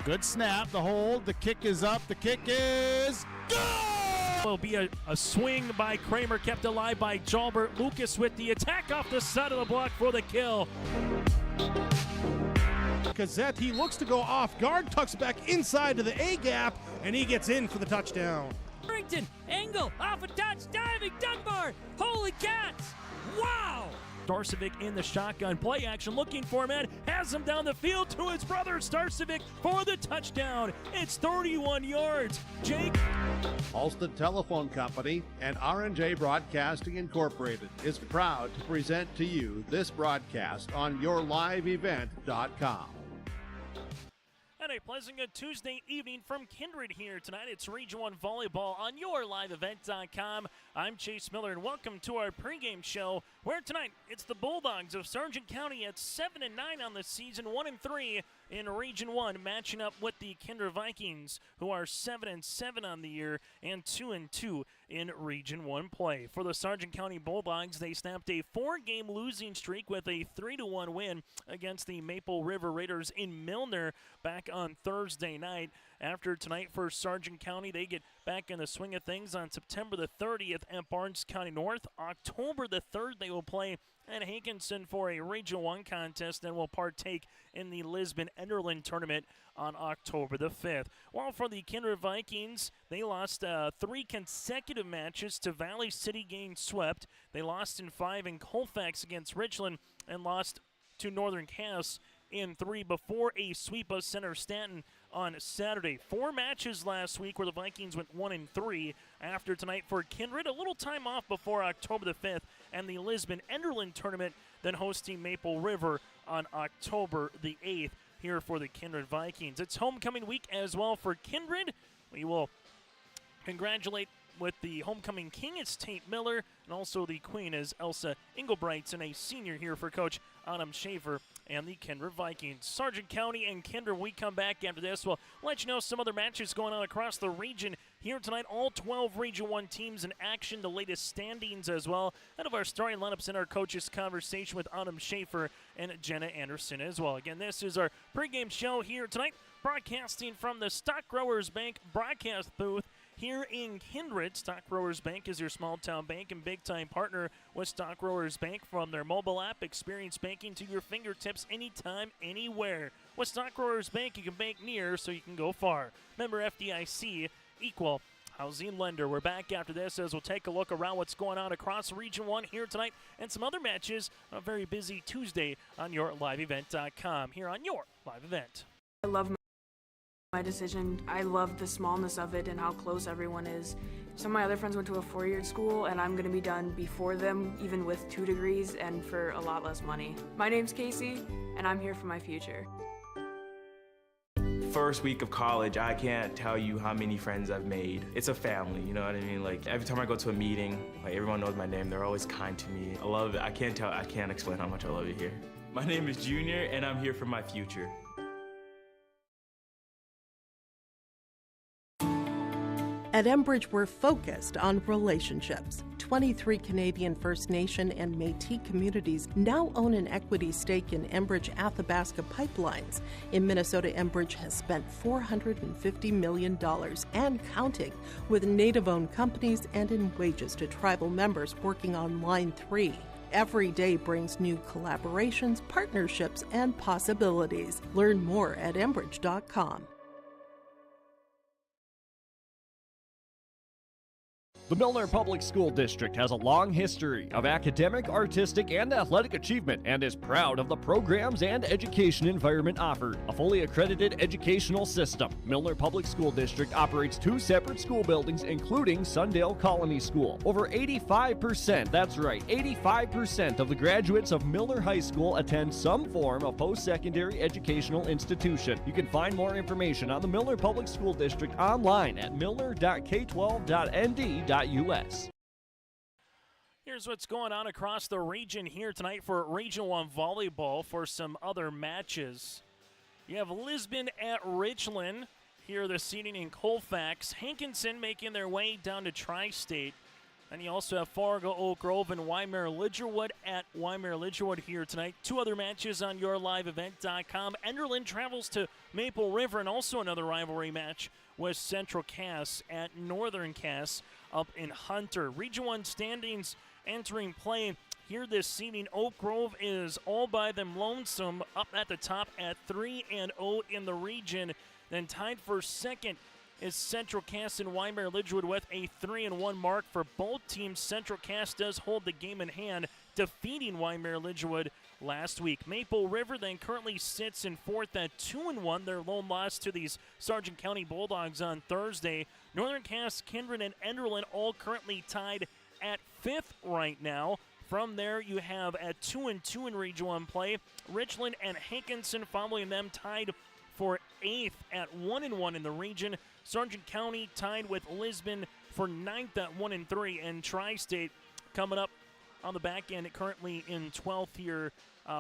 Good snap, the hold, the kick is up, the kick is good! Will be a swing by Kramer, kept alive by Jalbert. Lucas with the attack off the side of the block for the kill. Gazette, he looks to go off guard, tucks back inside to the A gap, and he gets in for the touchdown. Harrington, angle, off a touch, diving, Dunbar, holy cats, wow! Starcevic in the shotgun play action, looking for a man, has him down the field to his brother Starcevic for the touchdown. It's 31 yards. Jake. Alston Telephone Company and R&J Broadcasting Incorporated is proud to present to you this broadcast on yourliveevent.com. And a pleasant good Tuesday evening from Kindred here tonight. It's Region 1 Volleyball on yourliveevent.com. I'm Chase Miller, and welcome to our pregame show, where tonight it's the Bulldogs of Sargent County at 7-9 on the season, 1-3 in Region 1, matching up with the Kindred Vikings, who are 7-7 on the year and 2-2 in Region 1 play. For the Sargent County Bulldogs, they snapped a 4-game losing streak with a 3-1 win against the Maple River Raiders in Milner back on Thursday night. After tonight for Sargent County, they get back in the swing of things on September the 30th at Barnes County North. October the 3rd, they will play at Hankinson for a Region 1 contest and will partake in the Lisbon Enderlin tournament on October the 5th. While for the Kindred Vikings, they lost 3 consecutive matches to Valley City, getting swept. They lost in 5 in Colfax against Richland and lost to Northern Cass in 3 before a sweep of Center Stanton on Saturday. 4 matches last week where the Vikings went 1-3. After tonight for Kindred, a little time off before October the 5th and the Lisbon Enderlin tournament, then hosting Maple River on October the 8th here for the Kindred Vikings. It's homecoming week as well for Kindred. We will congratulate with the homecoming king, it's Tate Miller, and also the queen is Elsa Engelbrigtsen, a senior here for Coach Adam Schaefer and the Kindred Vikings. Sargent County and Kindred, we come back after this. We'll let you know some other matches going on across the region here tonight. All 12 Region 1 teams in action, the latest standings as well. Out of our starting lineups in our coaches conversation with Adam Schaefer and Jenna Anderson as well. Again, this is our pregame show here tonight, broadcasting from the Stock Growers Bank broadcast booth here in Kindred. Stock Growers Bank is your small-town bank and big-time partner with Stock Growers Bank. From their mobile app, experience banking to your fingertips anytime, anywhere. With Stock Growers Bank, you can bank near so you can go far. Member FDIC, equal housing lender. We're back after this as we'll take a look around what's going on across Region 1 here tonight and some other matches on a very busy Tuesday on yourliveevent.com here on Your Live Event. I love my decision. I love the smallness of it and how close everyone is. Some of my other friends went to a 4-year school, and I'm going to be done before them, even with 2 degrees and for a lot less money. My name's Casey, and I'm here for my future. First week of college, I can't tell you how many friends I've made. It's a family, you know what I mean? Like, every time I go to a meeting, like, everyone knows my name. They're always kind to me. I love it. I can't explain how much I love it here. My name is Junior, and I'm here for my future. At Enbridge, we're focused on relationships. 23 Canadian First Nation and Métis communities now own an equity stake in Enbridge Athabasca Pipelines. In Minnesota, Enbridge has spent $450 million and counting, with Native-owned companies and in wages to tribal members working on Line 3. Every day brings new collaborations, partnerships, and possibilities. Learn more at Enbridge.com. The Milner Public School District has a long history of academic, artistic, and athletic achievement and is proud of the programs and education environment offered. A fully accredited educational system, Milner Public School District operates 2 separate school buildings, including Sundale Colony School. Over 85%, that's right, 85% of the graduates of Milner High School attend some form of post-secondary educational institution. You can find more information on the Milner Public School District online at milner.k12.nd.us. Here's what's going on across the region here tonight for Region 1 Volleyball for some other matches. You have Lisbon at Richland here this evening in Colfax. Hankinson making their way down to Tri-State. And you also have Fargo, Oak Grove, and Wymer-Lidgerwood at Wymer-Lidgerwood here tonight. Two other matches on yourliveevent.com. Enderlin travels to Maple River, and also another rivalry match with Central Cass at Northern Cass up in Hunter. Region 1 standings entering play here this evening. Oak Grove is all by them lonesome up at the top at 3-0 in the region. Then tied for second is Central Cass and Wymer-Lidgerwood with a 3-1 mark for both teams. Central Cass does hold the game in hand, defeating Wymer-Lidgerwood last week. Maple River then currently sits in fourth at 2-1. Their lone loss to these Sargent County Bulldogs on Thursday. Northern Cass, Kindred, and Enderlin all currently tied at fifth right now. From there, you have at 2-2 in Region 1 play, Richland and Hankinson following them tied for 8th at 1-1 in the region. Sargent County tied with Lisbon for 9th at 1-3, and Tri-State coming up on the back end currently in 12th here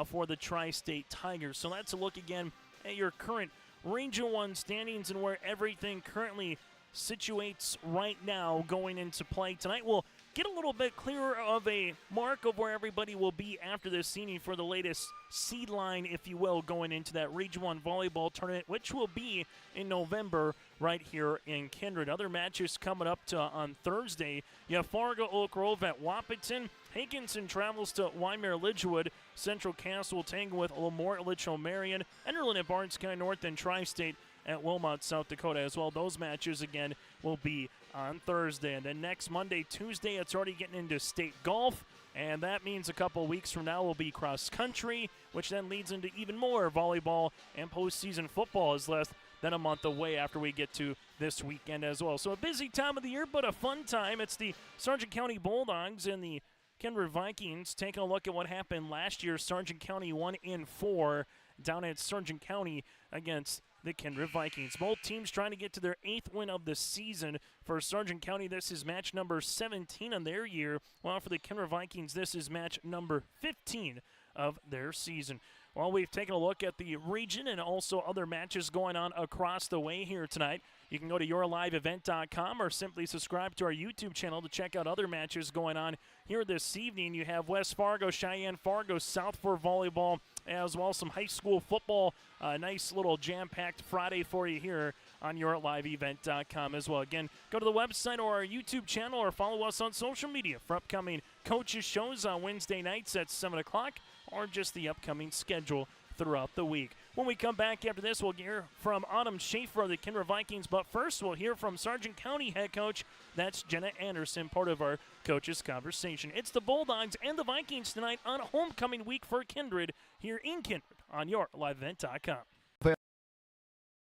for the Tri-State Tigers. So that's a look again at your current Region 1 standings and where everything currently situates right now going into play. Tonight we'll get a little bit clearer of a mark of where everybody will be after this evening for the latest seed line, if you will, going into that Region 1 volleyball tournament, which will be in November right here in Kindred. Other matches coming up on Thursday. You have Fargo Oak Grove at Wahpeton. Hankinson travels to Wymer-Lidgerwood. Central Cass will tangle with Lemoore, Litchfield, Marion. Enderlin at Barnes County North, and Tri-State at Wilmot, South Dakota as well. Those matches, again, will be on Thursday. And then next Monday, Tuesday, it's already getting into state golf. And that means a couple of weeks from now will be cross country, which then leads into even more volleyball, and postseason football is less than a month away after we get to this weekend as well. So a busy time of the year, but a fun time. It's the Sargent County Bulldogs and the Kindred Vikings taking a look at what happened last year. Sargent County 1-4 down at Sargent County against the Kindred Vikings. Both teams trying to get to their 8th win of the season. For Sargent County, this is match number 17 on their year, while for the Kindred Vikings, this is match number 15 of their season. Well, we've taken a look at the region and also other matches going on across the way here tonight. You can go to yourliveevent.com or simply subscribe to our YouTube channel to check out other matches going on here this evening. You have West Fargo, Cheyenne Fargo, South for volleyball, as well as some high school football. Nice little jam-packed Friday for you here on yourliveevent.com as well. Again, go to the website or our YouTube channel or follow us on social media for upcoming coaches shows on Wednesday nights at 7 o'clock or just the upcoming schedule throughout the week. When we come back after this, we'll hear from Autumn Schaefer of the Kindred Vikings, but first we'll hear from Sargent County head coach. That's Jenna Anderson, part of our coaches conversation. It's the Bulldogs and the Vikings tonight on homecoming week for Kindred here in Kindred on yourliveevent.com.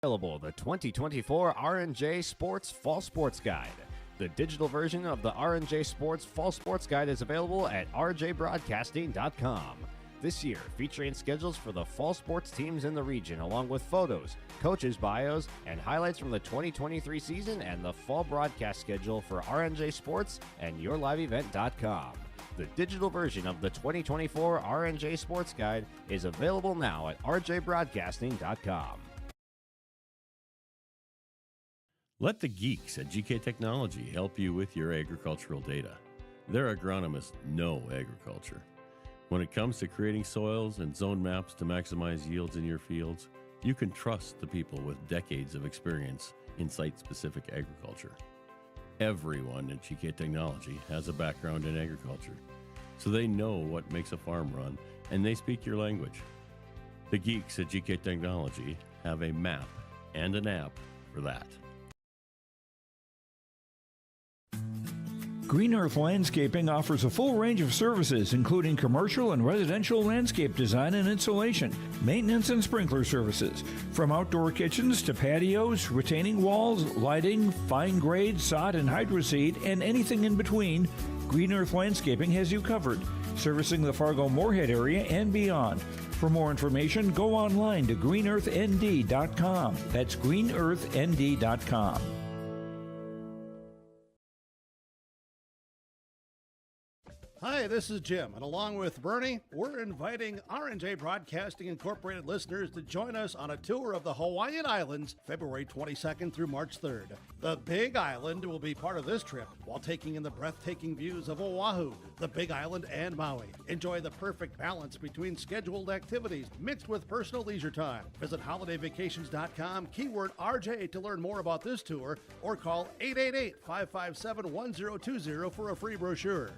Available the 2024 R&J Sports Fall Sports Guide. The digital version of the R&J Sports Fall Sports Guide is available at rjbroadcasting.com. This year, featuring schedules for the fall sports teams in the region, along with photos, coaches' bios, and highlights from the 2023 season and the fall broadcast schedule for R&J Sports and yourliveevent.com. The digital version of the 2024 R&J Sports Guide is available now at rjbroadcasting.com. Let the geeks at GK Technology help you with your agricultural data. Their agronomists know agriculture. When it comes to creating soils and zone maps to maximize yields in your fields, you can trust the people with decades of experience in site-specific agriculture. Everyone at GK Technology has a background in agriculture, so they know what makes a farm run, and they speak your language. The geeks at GK Technology have a map and an app for that. Green Earth Landscaping offers a full range of services, including commercial and residential landscape design and installation, maintenance and sprinkler services. From outdoor kitchens to patios, retaining walls, lighting, fine grade, sod and hydroseed, and anything in between, Green Earth Landscaping has you covered, servicing the Fargo-Moorhead area and beyond. For more information, go online to greenearthnd.com. That's greenearthnd.com. Hi, this is Jim, and along with Bernie, we're inviting R&J Broadcasting Incorporated listeners to join us on a tour of the Hawaiian Islands, February 22nd through March 3rd. The Big Island will be part of this trip while taking in the breathtaking views of Oahu, the Big Island, and Maui. Enjoy the perfect balance between scheduled activities mixed with personal leisure time. Visit holidayvacations.com, keyword RJ to learn more about this tour, or call 888-557-1020 for a free brochure.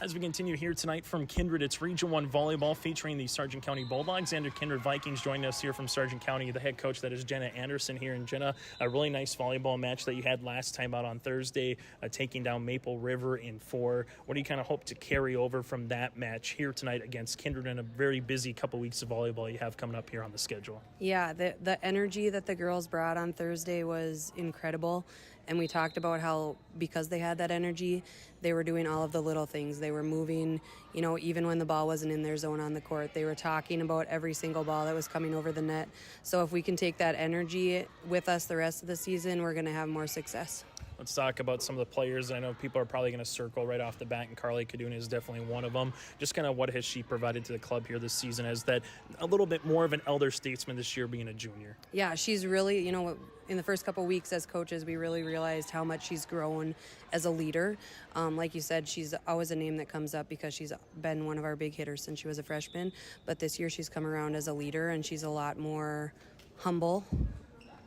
As we continue here tonight from Kindred, it's Region 1 Volleyball featuring the Sargent County Bulldogs and the Kindred Vikings. Joining us here from Sargent County, the head coach, that is Jenna Anderson here. And Jenna, a really nice volleyball match that you had last time out on Thursday, taking down Maple River in 4. What do you kind of hope to carry over from that match here tonight against Kindred and a very busy couple weeks of volleyball you have coming up here on the schedule? Yeah, the energy that the girls brought on Thursday was incredible. And we talked about how, because they had that energy, they were doing all of the little things. They were moving, even when the ball wasn't in their zone on the court. They were talking about every single ball that was coming over the net. So if we can take that energy with us the rest of the season, we're going to have more success. Let's talk about some of the players. I know people are probably going to circle right off the bat, and Carly Kaduna is definitely one of them. Just kind of what has she provided to the club here this season as that a little bit more of an elder statesman this year being a junior? Yeah, she's really, in the first couple weeks as coaches, we really realized how much she's grown as a leader. Like you said, she's always a name that comes up because she's been one of our big hitters since she was a freshman. But this year she's come around as a leader, and she's a lot more humble.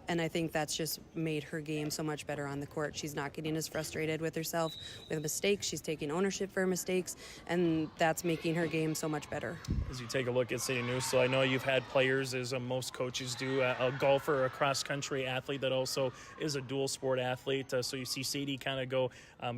And I think that's just made her game so much better on the court. She's not getting as frustrated with herself with mistakes. She's taking ownership for her mistakes, and that's making her game so much better. As you take a look at Sadie Newsel, I know you've had players, as most coaches do, a golfer, a cross-country athlete that also is a dual sport athlete. So you see Sadie kind of go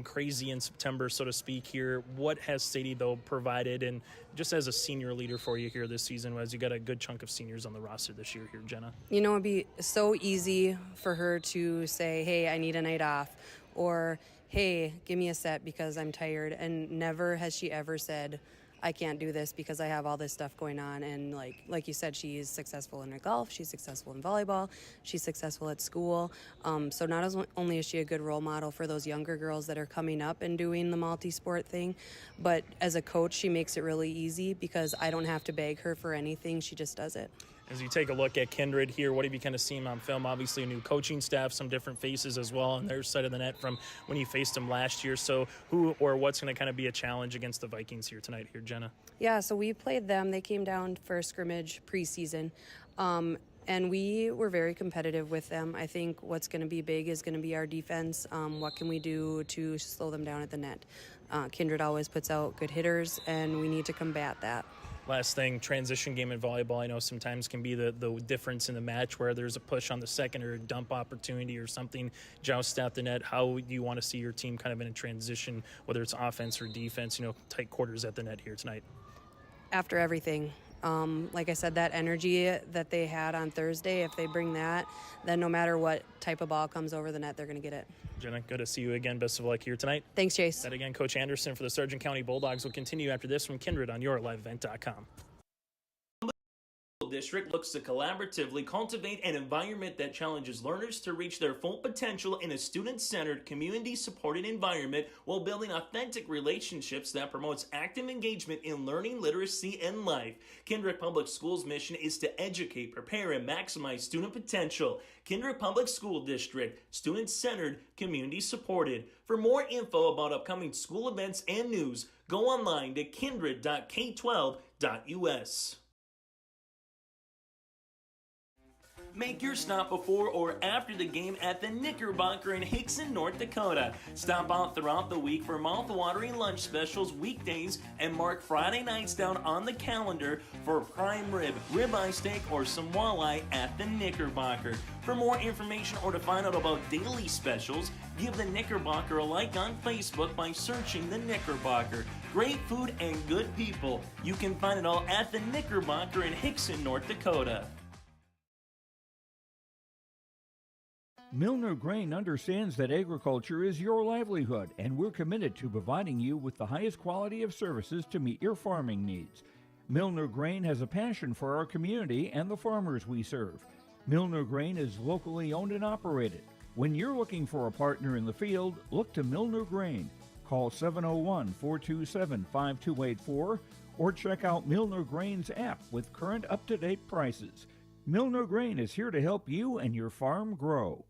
crazy in September, so to speak, here. What has Sadie, though, provided, and just as a senior leader for you here this season, as you got a good chunk of seniors on the roster this year here, Jenna? It'd be so easy for her to say, hey, I need a night off, or hey, give me a set because I'm tired. And never has she ever said, I can't do this because I have all this stuff going on. And like you said, she is successful in her golf, she's successful in volleyball, she's successful at school. So not only is she a good role model for those younger girls that are coming up and doing the multi-sport thing, but as a coach, she makes it really easy because I don't have to beg her for anything. She just does it. As you take a look at Kindred here, what have you kind of seen on film? Obviously a new coaching staff, some different faces as well on their side of the net from when you faced them last year. So who or what's going to kind of be a challenge against the Vikings here tonight here, Jenna? Yeah, so we played them. They came down for a scrimmage preseason, and we were very competitive with them. I think what's going to be big is going to be our defense. What can we do to slow them down at the net? Kindred always puts out good hitters, and we need to combat that. Last thing, transition game in volleyball, I know sometimes can be the difference in the match where there's a push on the second or a dump opportunity or something, joust at the net. How do you want to see your team kind of in a transition, whether it's offense or defense, tight quarters at the net here tonight? After everything. Like I said, that energy that they had on Thursday, if they bring that, then no matter what type of ball comes over the net, they're going to get it. Jenna, good to see you again. Best of luck here tonight. Thanks, Chase. That again, Coach Anderson for the Sargent County Bulldogs will continue after this from Kindred on yourliveevent.com. District looks to collaboratively cultivate an environment that challenges learners to reach their full potential in a student-centered, community-supported environment while building authentic relationships that promotes active engagement in learning, literacy, and life. Kindred Public Schools' mission is to educate, prepare, and maximize student potential. Kindred Public School District, student-centered, community-supported. For more info about upcoming school events and news, go online to kindred.k12.us. Make your stop before or after the game at the Knickerbocker in Hickson, North Dakota. Stop out throughout the week for mouth-watering lunch specials weekdays and mark Friday nights down on the calendar for prime rib, ribeye steak, or some walleye at the Knickerbocker. For more information or to find out about daily specials, give the Knickerbocker a like on Facebook by searching the Knickerbocker. Great food and good people. You can find it all at the Knickerbocker in Hickson, North Dakota. Milner Grain understands that agriculture is your livelihood, and we're committed to providing you with the highest quality of services to meet your farming needs. Milner Grain has a passion for our community and the farmers we serve. Milner Grain is locally owned and operated. When you're looking for a partner in the field, look to Milner Grain. Call 701-427-5284 or check out Milner Grain's app with current up-to-date prices. Milner Grain is here to help you and your farm grow.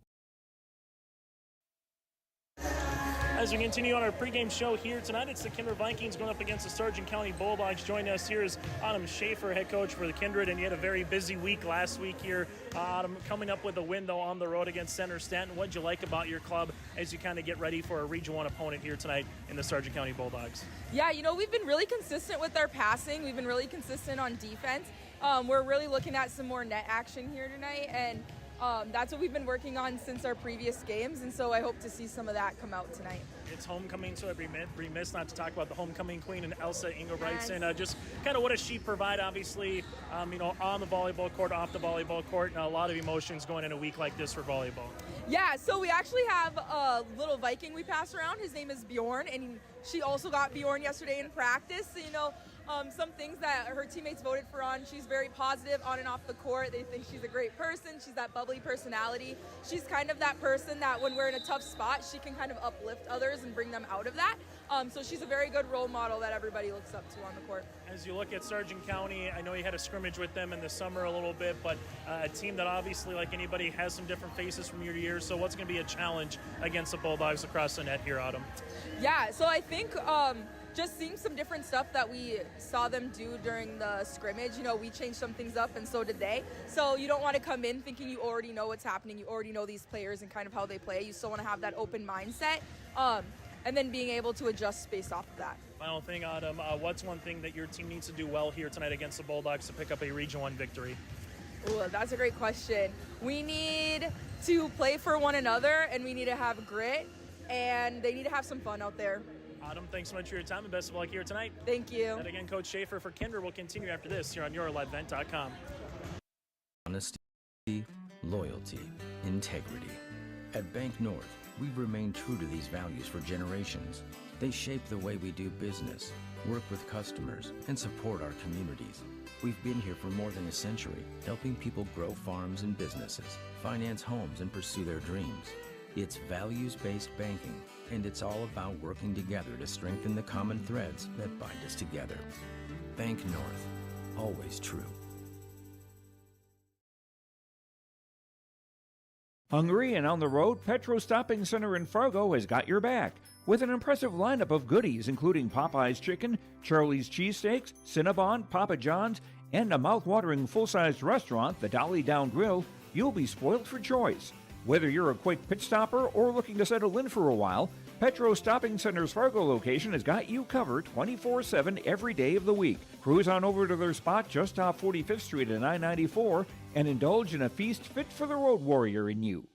As we continue on our pregame show here tonight, it's the Kindred Vikings going up against the Sargent County Bulldogs. Joining us here is Adam Schaefer, head coach for the Kindred, and you had a very busy week last week here. Adam, coming up with a win, though, on the road against Center Stanton. What did you like about your club as you kind of get ready for a Region 1 opponent here tonight in the Sargent County Bulldogs? Yeah, we've been really consistent with our passing. We've been really consistent on defense. We're really looking at some more net action here tonight, and that's what we've been working on since our previous games, and so I hope to see some of that come out tonight. It's homecoming, so I'd be remiss not to talk about the homecoming queen and Elsa Engelbrechtson. And just kind of what does she provide, obviously, on the volleyball court, off the volleyball court, and a lot of emotions going in a week like this for volleyball. Yeah, so we actually have a little Viking we pass around. His name is Bjorn, and she also got Bjorn yesterday in practice. So, some things that her teammates voted for on. She's very positive on and off the court. They think she's a great person. She's that bubbly personality. She's kind of that person that when we're in a tough spot, she can kind of uplift others and bring them out of that. So she's a very good role model that everybody looks up to on the court. As you look at Sargent County, I know you had a scrimmage with them in the summer a little bit, but a team that obviously, like anybody, has some different faces from year to year. So what's going to be a challenge against the Bulldogs across the net here, Autumn? Yeah, so I think just seeing some different stuff that we saw them do during the scrimmage. We changed some things up, and so did they. So you don't want to come in thinking you already know what's happening. You already know these players and kind of how they play. You still want to have that open mindset, and then being able to adjust based off of that. Final thing, Autumn, what's one thing that your team needs to do well here tonight against the Bulldogs to pick up a Region 1 victory? Ooh, that's a great question. We need to play for one another, and we need to have grit, and they need to have some fun out there. Autumn, thanks so much for your time and best of luck here tonight. Thank you. And again, Coach Schaefer for Kindred will continue after this here on YourLiveEvent.com. Honesty, loyalty, integrity. At Bank North, we've remained true to these values for generations. They shape the way we do business, work with customers, and support our communities. We've been here for more than a century, helping people grow farms and businesses, finance homes, and pursue their dreams. It's values-based banking, and it's all about working together to strengthen the common threads that bind us together. Bank North, always true. Hungry and on the road, Petro Stopping Center in Fargo has got your back with an impressive lineup of goodies including Popeye's Chicken, Charlie's Cheesesteaks, Cinnabon, Papa John's, and a mouth-watering full-sized restaurant, the Dolly Down Grill. You'll be spoiled for choice. Whether you're a quick pit stopper or looking to settle in for a while, Petro Stopping Center's Fargo location has got you covered 24/7 every day of the week. Cruise on over to their spot just off 45th Street and I-94 and indulge in a feast fit for the road warrior in you.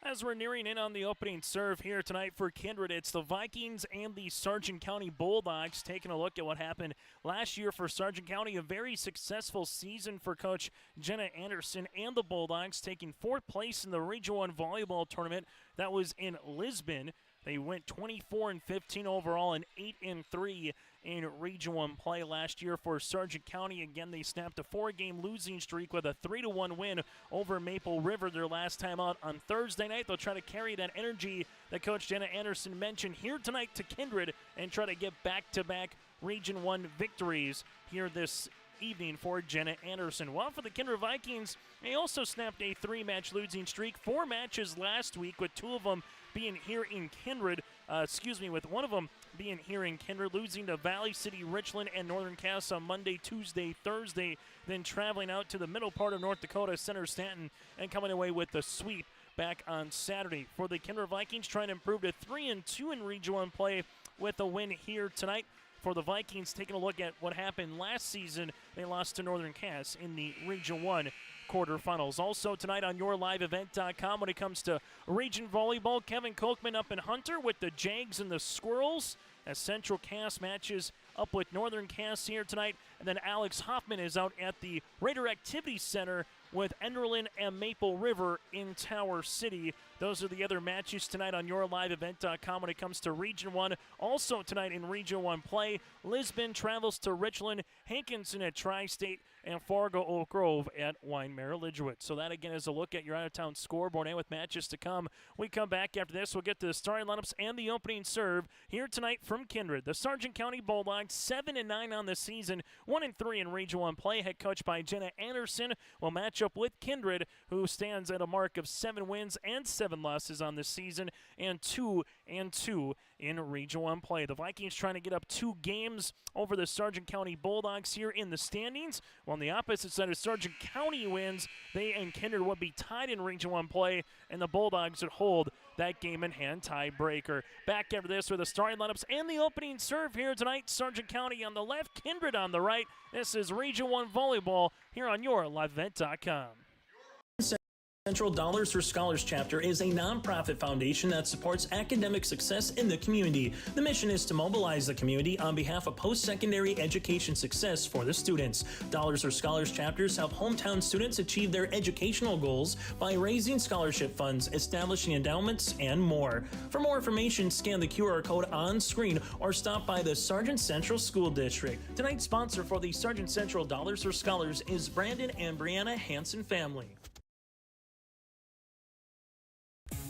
As we're nearing in on the opening serve here tonight for Kindred, it's the Vikings and the Sargent County Bulldogs taking a look at what happened last year for Sargent County. A very successful season for Coach Jenna Anderson and the Bulldogs, taking fourth place in the Region 1 volleyball tournament that was in Lisbon. They went 24-15 overall and 8-3 in Region 1 play last year for Sargent County. Again, they snapped a 4-game losing streak with a 3-1 win over Maple River their last time out on Thursday night. They'll try to carry that energy that Coach Jenna Anderson mentioned here tonight to Kindred and try to get back-to-back Region 1 victories here this evening for Jenna Anderson. While for the Kindred Vikings, they also snapped a 3-match losing streak, 4 matches last week, with 2 of them being here in Kindred, with one of them being here in Kindred, losing to Valley City, Richland, and Northern Cass on Monday, Tuesday, Thursday, then traveling out to the middle part of North Dakota, Center Stanton, and coming away with the sweep back on Saturday. For the Kindred Vikings, trying to improve to 3-2 in Region 1 play with a win here tonight. For the Vikings, taking a look at what happened last season, they lost to Northern Cass in the Region 1 quarterfinals. Also tonight on YourLiveEvent.com, when it comes to Region Volleyball, Kevin Kochman up in Hunter with the Jags and the Squirrels, as Central Cass matches up with Northern Cass here tonight And then Alex Hoffman is out at the Raider Activity Center with Enderlin and Maple River in Tower City. Those are the other matches tonight on yourliveevent.com when it comes to Region 1. Also tonight in Region 1 play, Lisbon travels to Richland, Hankinson at Tri-State, and Fargo Oak Grove at Wine-Mare Lidgewood. So that again is a look at your out-of-town scoreboard and with matches to come. We come back after this. We'll get to the starting lineups and the opening serve here tonight from Kindred. The Sargent County Bulldogs 7-9 on the season, 1-3 in Region 1 play. Head coach by Jenna Anderson will match up with Kindred, who stands at a mark of 7 wins and 7 losses on the season, and 2-2 in Region 1 play. The Vikings trying to get up 2 games over the Sargent County Bulldogs here in the standings. Well, on the opposite side, if Sargent County wins, they and Kindred would be tied in Region 1 play, and the Bulldogs would hold that game in hand tiebreaker. Back after this with the starting lineups and the opening serve here tonight. Sargent County on the left, Kindred on the right. This is Region 1 Volleyball here on yourliveevent.com. Central Dollars for Scholars chapter is a nonprofit foundation that supports academic success in the community. The mission is to mobilize the community on behalf of post-secondary education success for the students. Dollars for Scholars chapters help hometown students achieve their educational goals by raising scholarship funds, establishing endowments, and more. For more information, scan the QR code on screen or stop by the Sargent Central School District. Tonight's sponsor for the Sargent Central Dollars for Scholars is Brandon and Brianna Hansen family.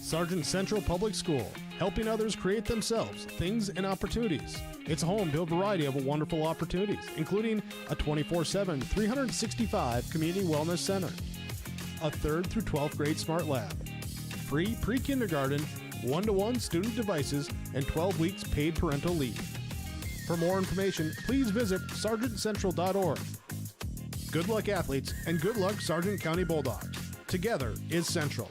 Sargent Central Public School, helping others create themselves, things, and opportunities. It's home to a variety of wonderful opportunities, including a 24/7, 365 community wellness center, a 3rd through 12th grade smart lab, free pre-kindergarten, 1-to-1 student devices, and 12 weeks paid parental leave. For more information, please visit sargentcentral.org. Good luck, athletes, and good luck, Sargent County Bulldogs. Together is Central.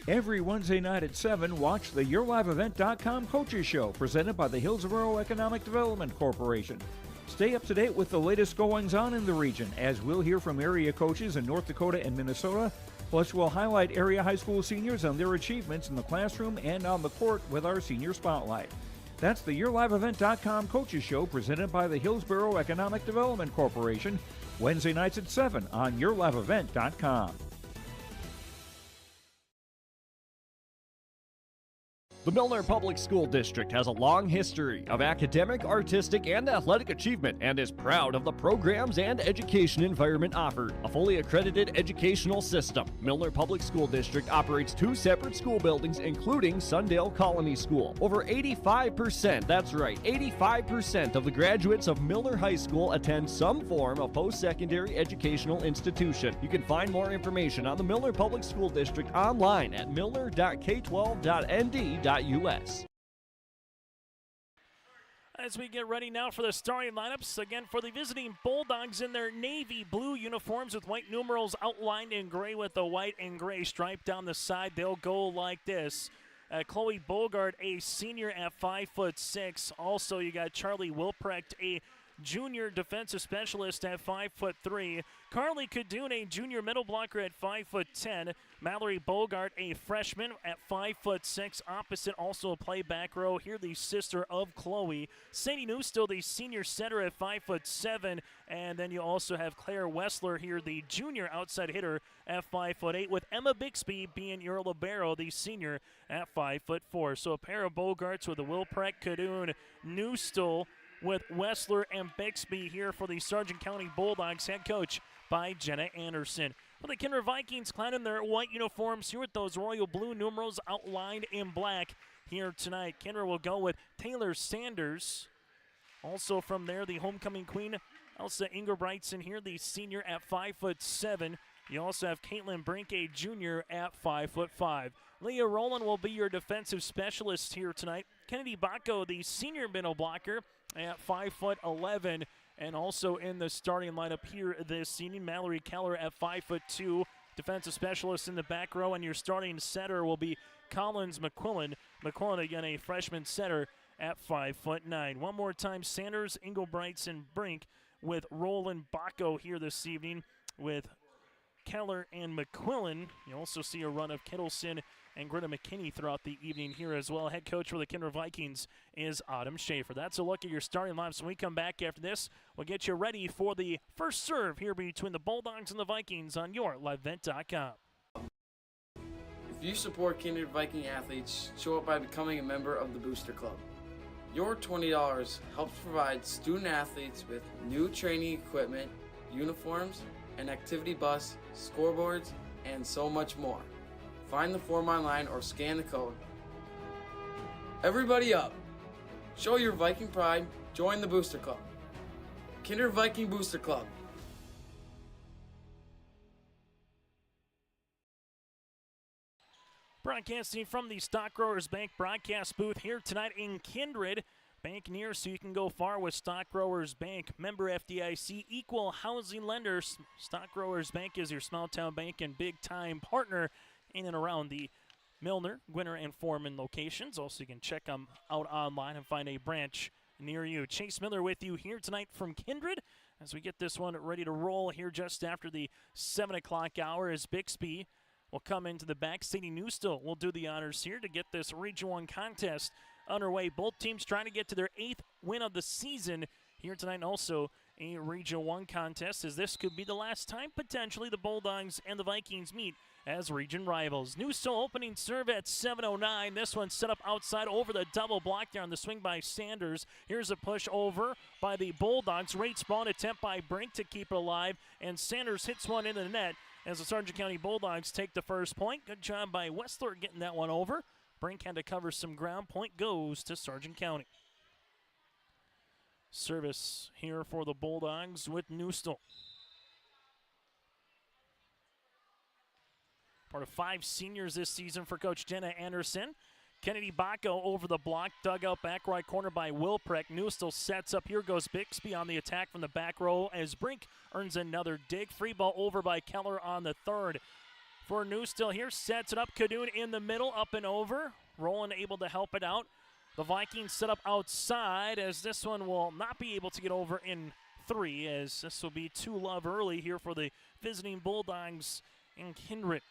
Every Wednesday night at 7, watch the YourLiveEvent.com Coaches Show presented by the Hillsborough Economic Development Corporation. Stay up to date with the latest goings-on in the region, as we'll hear from area coaches in North Dakota and Minnesota. Plus, we'll highlight area high school seniors and their achievements in the classroom and on the court with our Senior Spotlight. That's the YourLiveEvent.com Coaches Show presented by the Hillsborough Economic Development Corporation, Wednesday nights at 7 on YourLiveEvent.com. The Milner Public School District has a long history of academic, artistic, and athletic achievement and is proud of the programs and education environment offered. A fully accredited educational system, Milner Public School District operates 2 separate school buildings, including Sundale Colony School. Over 85%, that's right, 85% of the graduates of Milner High School attend some form of post-secondary educational institution. You can find more information on the Milner Public School District online at milner.k12.nd.us. As we get ready now for the starting lineups, again for the visiting Bulldogs in their navy blue uniforms with white numerals outlined in gray with the white and gray stripe down the side, they'll go like this. Chloe Bogart, a senior at 5'6". Also, you got Charlie Wilprecht, a junior defensive specialist at 5'3". Carly Cadoon, a junior middle blocker at 5'10". Mallory Bogart, a freshman at 5'6". Opposite, also a play back row. Here, the sister of Chloe. Sadie Newstill, the senior center at 5'7". And then you also have Claire Wessler here, the junior outside hitter at 5'8", with Emma Bixby being your libero, the senior at 5'4". So a pair of Bogarts with a Wilprecht, Cadoon, Newstill, with Wessler and Bixby here for the Sargent County Bulldogs, head coach by Jenna Anderson. For the Kindred Vikings, clad in their white uniforms here with those royal blue numerals outlined in black here tonight. Kindred will go with Taylor Sanders. Also from there, the homecoming queen, Elsa Ingebrigtsen here, the senior at 5'7". You also have Caitlin Brink, a junior at 5'5". Leah Rowland will be your defensive specialist here tonight. Kennedy Bacco, the senior middle blocker, at 5'11", and also in the starting lineup here this evening, Mallory Keller at 5'2", defensive specialist in the back row, and your starting center will be Collins McQuillan. McQuillan, again, a freshman center at 5'9". One more time, Sanders, Engelbrechts, and Brink with Roland Bacco here this evening, with Keller and McQuillan. You also see a run of Kittleson and Greta McKinney throughout the evening here as well. Head coach for the Kindred Vikings is Autumn Schaefer. That's a look at your starting lineups. When we come back after this, we'll get you ready for the first serve here between the Bulldogs and the Vikings on your livevent.com. If you support Kindred Viking athletes, show up by becoming a member of the Booster Club. Your $20 helps provide student athletes with new training equipment, uniforms, an activity bus, scoreboards, and so much more. Find the form online or scan the code. Everybody up! Show your Viking pride, join the Booster Club. Kindred Viking Booster Club. Broadcasting from the Stock Growers Bank broadcast booth here tonight in Kindred. Bank near so you can go far with Stock Growers Bank. Member FDIC, equal housing lender. Stock Growers Bank is your small town bank and big time partner in and around the Milner, Gwinner, and Foreman locations. Also, you can check them out online and find a branch near you. Chase Miller with you here tonight from Kindred as we get this one ready to roll here just after the 7 o'clock hour as Bixby will come into the back. Sadie Newstill will do the honors here to get this Region 1 contest underway. Both teams trying to get to their 8th win of the season here tonight, and also a Region 1 contest, as this could be the last time potentially the Bulldogs and the Vikings meet as region rivals. Newstill opening serve at 7:09. This one set up outside over the double block there on the swing by Sanders. Here's a push over by the Bulldogs. Great spawn attempt by Brink to keep it alive, and Sanders hits one into the net as the Sargent County Bulldogs take the first point. Good job by Westler getting that one over. Brink had to cover some ground. Point goes to Sargent County. Service here for the Bulldogs with Newstill. Part of 5 seniors this season for Coach Jenna Anderson. Kennedy Baco over the block, dug out back right corner by Wilprecht. Newstill sets up. Here goes Bixby on the attack from the back row as Brink earns another dig. Free ball over by Keller on the third. For Newstill here, sets it up. Cadoon in the middle, up and over. Roland able to help it out. The Vikings set up outside as this one will not be able to get over in 3, as this will be 2 love early here for the visiting Bulldogs in Kindred.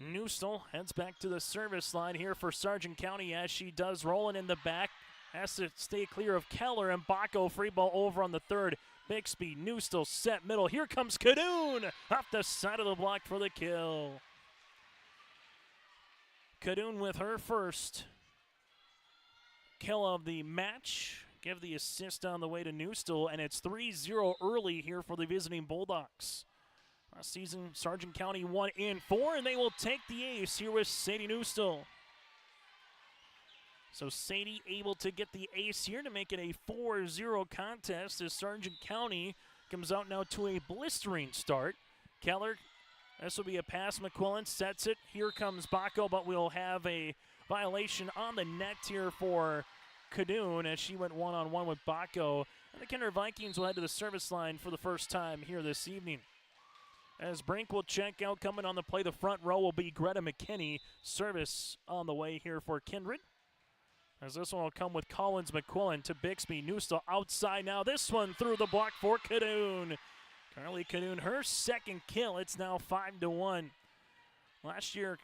Newstill heads back to the service line here for Sargent County as she does. Rolling in the back, has to stay clear of Keller, and Baco free ball over on the third. Bixby, Newstill set middle. Here comes Cadoon off the side of the block for the kill. Cadoon with her first kill of the match. Give the assist on the way to Newstill, and it's 3-0 early here for the visiting Bulldogs. Last season, Sargent County won in 4, and they will take the ace here with Sadie Newstill. So Sadie able to get the ace here to make it a 4-0 contest as Sargent County comes out now to a blistering start. Keller, this will be a pass. McQuillan sets it. Here comes Baco, but we'll have a violation on the net here for Cadoon as she went one-on-one with Baco. And the Kindred Vikings will head to the service line for the first time here this evening. As Brink will check out, coming on the play, the front row will be Greta McKinney. Service on the way here for Kindred. As this one will come with Collins McQuillan to Bixby. Newstill outside now. This one through the block for Cadoon. Carly Cadoon, her second kill. It's now 5-1. Last year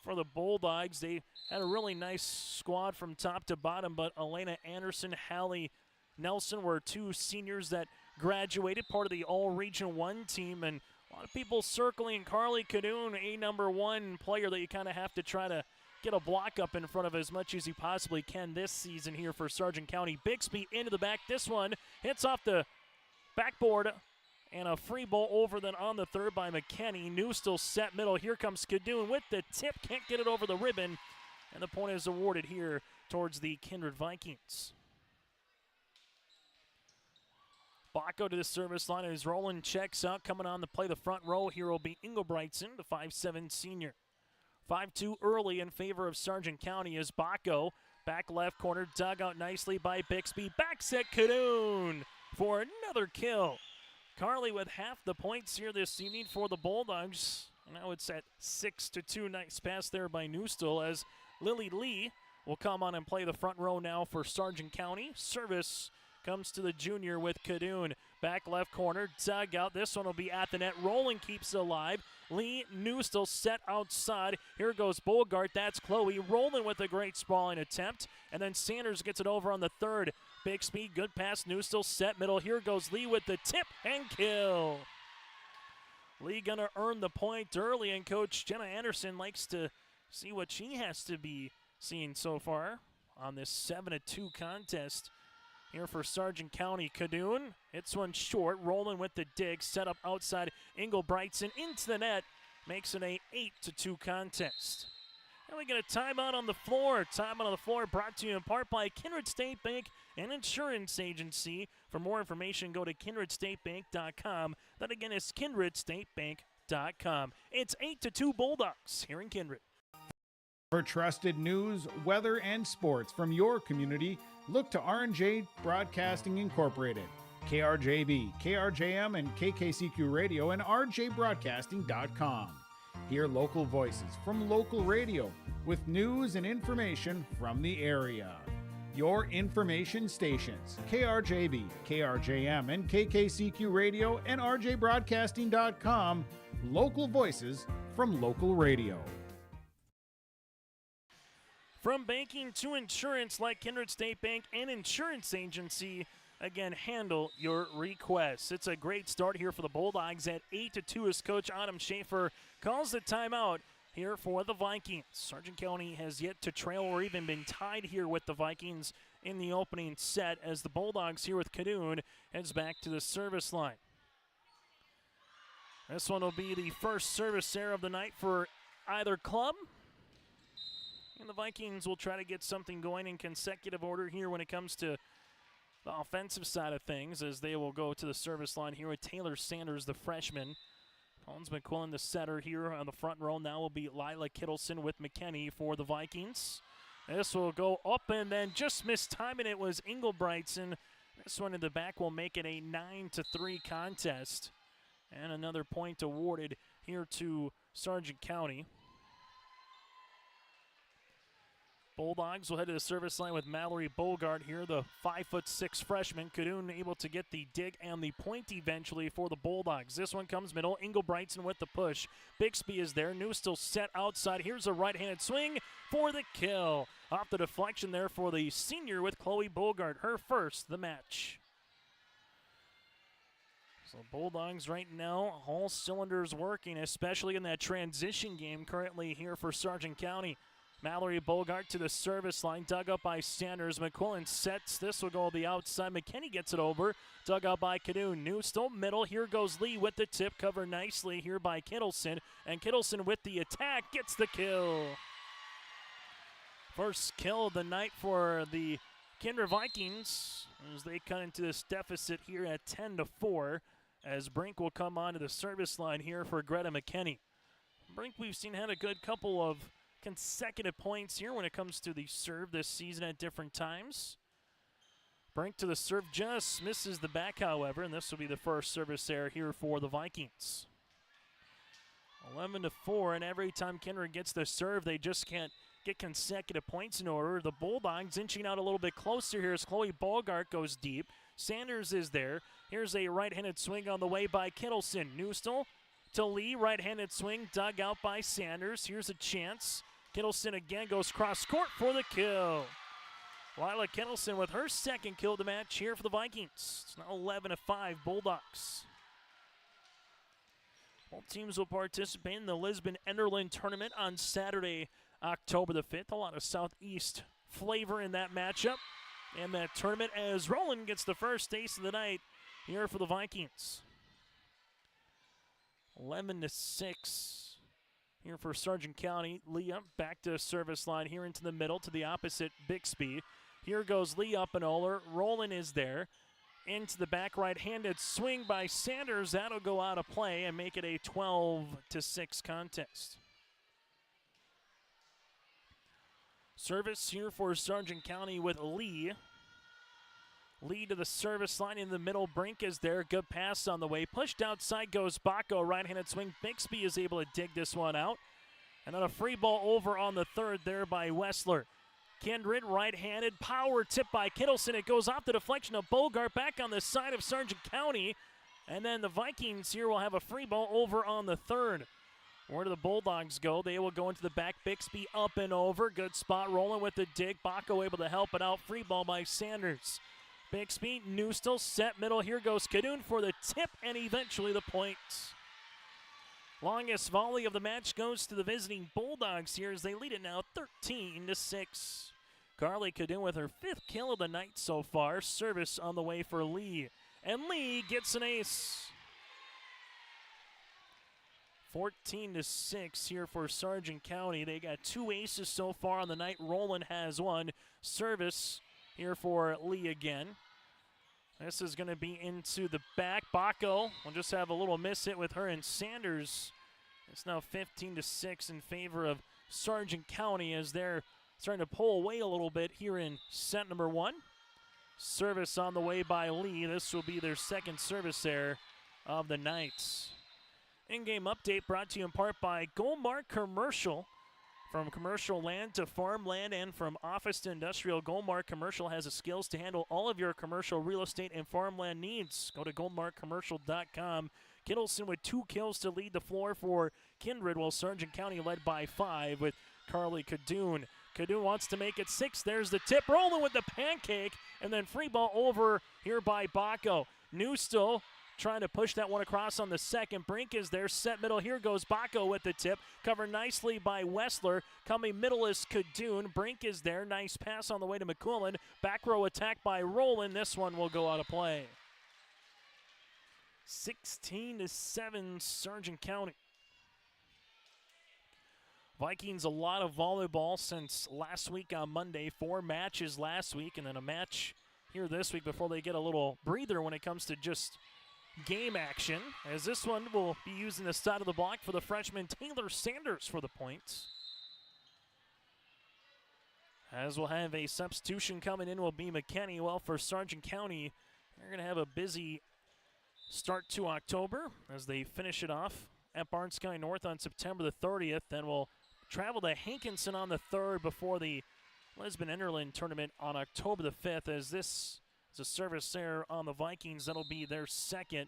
for the Bulldogs, they had a really nice squad from top to bottom, but Elena Anderson, Hallie Nelson were 2 seniors that graduated, part of the All-Region 1 team, and a lot of people circling Carly Cadoon, a number 1 player that you kind of have to try to get a block up in front of as much as you possibly can this season here for Sargent County. Bixby into the back. This one hits off the backboard, and a free ball over then on the third by McKinney. Newstill set middle. Here comes Cadoon with the tip. Can't get it over the ribbon, and the point is awarded here towards the Kindred Vikings. Baco to the service line as Roland checks out. Coming on to play the front row here will be Engelbreitson, the 5'7" senior. 5-2 early in favor of Sargent County as Baco, back left corner, dug out nicely by Bixby. Back set Cadoon for another kill. Carly with half the points here this evening for the Bulldogs. Now it's at 6-2. Nice pass there by Newstill as Lily Lee will come on and play the front row now for Sargent County. Service comes to the junior with Kadoon. Back left corner, dug out. This one will be at the net. Rolling keeps it alive. Lee New still set outside. Here goes Bogart. That's Chloe. Rolling with a great sprawling attempt. And then Sanders gets it over on the third. Big speed, good pass. New still set middle. Here goes Lee with the tip and kill. Lee gonna earn the point early, and Coach Jenna Anderson likes to see what she has to be seeing so far on this 7-2 contest. Here for Sargent County, Kadoon hits one short, rolling with the dig, set up outside. Engelbrechtson into the net, makes it a 8-2 contest. And we get a timeout on the floor. Timeout on the floor brought to you in part by Kindred State Bank and Insurance Agency. For more information, go to kindredstatebank.com. That again is kindredstatebank.com. It's 8-2 Bulldogs here in Kindred. For trusted news, weather, and sports from your community, look to R&J Broadcasting Incorporated, KRJB, KRJM, and KKCQ Radio, and rjbroadcasting.com. Hear local voices from local radio with news and information from the area. Your information stations, KRJB, KRJM, and KKCQ Radio, and rjbroadcasting.com. Local voices from local radio. From banking to insurance, like Kindred State Bank and Insurance Agency, again, handle your requests. It's a great start here for the Bulldogs at 8-2 as Coach Autumn Schaefer calls the timeout here for the Vikings. Sargent County has yet to trail or even been tied here with the Vikings in the opening set as the Bulldogs here with Kadoon heads back to the service line. This one will be the first service error of the night for either club. And the Vikings will try to get something going in consecutive order here when it comes to the offensive side of things, as they will go to the service line here with Taylor Sanders, the freshman. Collins McQuillan, the setter here on the front row. Now will be Lila Kittleson with McKinney for the Vikings. This will go up and then just missed time, and it was Engelbrechtson. This one in the back will make it a 9-3 contest. And another point awarded here to Sargent County. Bulldogs will head to the service line with Mallory Bogart here, the 5'6" freshman. Kadoon able to get the dig and the point eventually for the Bulldogs. This one comes middle. Engelbrechtson with the push. Bixby is there. New still set outside. Here's a right-handed swing for the kill. Off the deflection there for the senior with Chloe Bogart, her first the match. So Bulldogs right now, all cylinders working, especially in that transition game currently here for Sargent County. Mallory Bogart to the service line, dug up by Sanders. McQuillan sets. This will go to the outside. McKinney gets it over. Dug out by Kadoon. New still middle. Here goes Lee with the tip. Covered nicely here by Kittleson. And Kittleson with the attack gets the kill. First kill of the night for the Kindred Vikings as they cut into this deficit here at 10-4 as Brink will come onto the service line here for Greta McKinney. Brink, we've seen, had a good couple of consecutive points here when it comes to the serve this season at different times. Brink to the serve, just misses the back, however, and this will be the first service error here for the Vikings. 11-4, and every time Kindred gets the serve, they just can't get consecutive points in order. The Bulldogs inching out a little bit closer here as Chloe Bogart goes deep. Sanders is there. Here's a right-handed swing on the way by Kittleson. Newstall to Lee, right-handed swing, dug out by Sanders. Here's a chance. Kittleson again goes cross-court for the kill. Lila Kittleson with her second kill of the match here for the Vikings. It's now 11-5 Bulldogs. Both teams will participate in the Lisbon Enderlin tournament on Saturday, October the 5th. A lot of Southeast flavor in that matchup and that tournament as Roland gets the first ace of the night here for the Vikings. 11-6. Here for Sargent County. Lee up back to service line here into the middle to the opposite Bixby. Here goes Lee up and Oler. Roland is there. Into the back right-handed swing by Sanders. That'll go out of play and make it a 12-6 contest. Service here for Sargent County with Lee. Lee to the service line in the middle. Brink is there. Good pass on the way. Pushed outside goes Baco. Right-handed swing. Bixby is able to dig this one out. And then a free ball over on the third there by Wessler. Kindred, right-handed, power tip by Kittleson. It goes off the deflection of Bogart, back on the side of Sargent County. And then the Vikings here will have a free ball over on the third. Where do the Bulldogs go? They will go into the back. Bixby up and over. Good spot, rolling with the dig. Baco able to help it out. Free ball by Sanders. Bixby, new still set middle. Here goes Kadoon for the tip and eventually the point. Longest volley of the match goes to the visiting Bulldogs here as they lead it now 13-6. Carly Kadoon with her 5th kill of the night so far. Service on the way for Lee. And Lee gets an ace. 14-6 here for Sargent County. They got 2 aces so far on the night. Roland has 1. Service here for Lee again. This is going to be into the back. Baco will just have a little miss hit with her, and Sanders. It's now 15-6 in favor of Sargent County as they're starting to pull away a little bit here in set number 1. Service on the way by Lee. This will be their 2nd service error of the night. In-game update brought to you in part by Goldmark Commercial. From commercial land to farmland and from office to industrial, Goldmark Commercial has the skills to handle all of your commercial real estate and farmland needs. Go to goldmarkcommercial.com. Kittleson with 2 kills to lead the floor for Kindred, while Sargent County led by 5 with Carly Kadoon. Kadoon wants to make it 6. There's the tip, rolling with the pancake, and then free ball over here by Baco. Newstill trying to push that one across on the second. Brink is there, set middle. Here goes Baco with the tip. Covered nicely by Wessler. Coming middle is Kadoon. Brink is there. Nice pass on the way to McQuillan. Back row attack by Roland. This one will go out of play. 16-7 Sargent County. Vikings a lot of volleyball since last week on Monday. 4 matches last week and then a match here this week before they get a little breather when it comes to just game action, as this one will be using the side of the block for the freshman Taylor Sanders for the points. As we'll have a substitution coming in will be McKinney. Well, for Sargent County, they're going to have a busy start to October as they finish it off at Barnes County North on September the 30th. Then we'll travel to Hankinson on the 3rd before the Lisbon Enterland tournament on October the 5th, as this is a service error on the Vikings. That'll be their 2nd.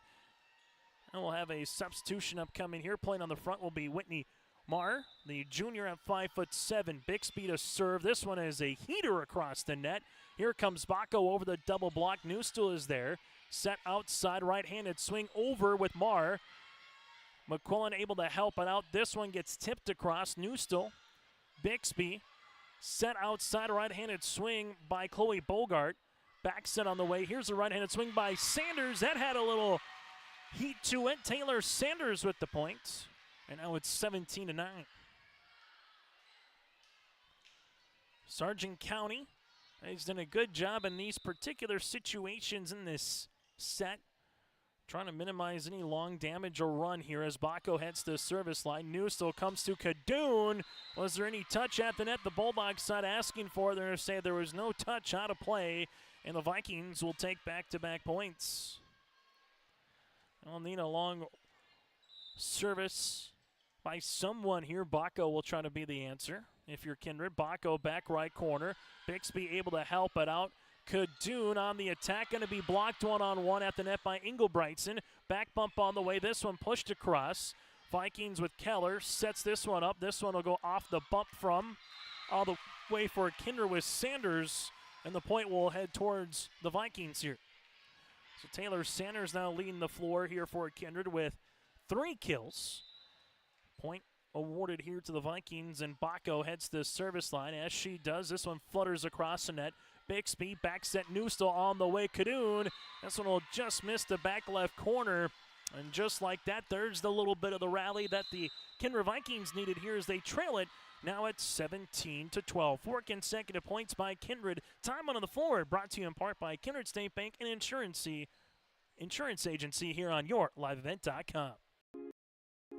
And we'll have a substitution upcoming here. Playing on the front will be Whitney Marr, the junior at 5'7". Bixby to serve. This one is a heater across the net. Here comes Baco over the double block. Newstill is there. Set outside, right-handed swing over with Marr. McQuillan able to help it out. This one gets tipped across. Newstill, Bixby, set outside, right-handed swing by Chloe Bogart. Back set on the way. Here's a right-handed swing by Sanders. That had a little heat to it. Taylor Sanders with the point. And now it's 17-9. Sargent County has done a good job in these particular situations in this set, trying to minimize any long damage or run here as Baco heads to the service line. Newstill comes to Kadoon. Was there any touch at the net? The Bulldogs side asking for it. They're going to say there was no touch, out of play, and the Vikings will take back-to-back points. I'll need a long service by someone here. Baco will try to be the answer. If you're Kindred, Baco back right corner. Bixby able to help it out. Kadoon on the attack, going to be blocked one-on-one at the net by Engelbreitson. Back bump on the way. This one pushed across. Vikings with Keller sets this one up. This one will go off the bump from all the way for Kindred with Sanders, and the point will head towards the Vikings here. So Taylor Sanders now leading the floor here for Kindred with 3 kills. Point awarded here to the Vikings, and Baco heads to the service line. As she does, this one flutters across the net. Bixby, back set, Newstill on the way. Kadoon, this one will just miss the back left corner. And just like that, there's the little bit of the rally that the Kindred Vikings needed here as they trail it. Now it's 17-12. 4 consecutive points by Kindred. Time on the floor, brought to you in part by Kindred State Bank and Insurance Agency here on your liveevent.com.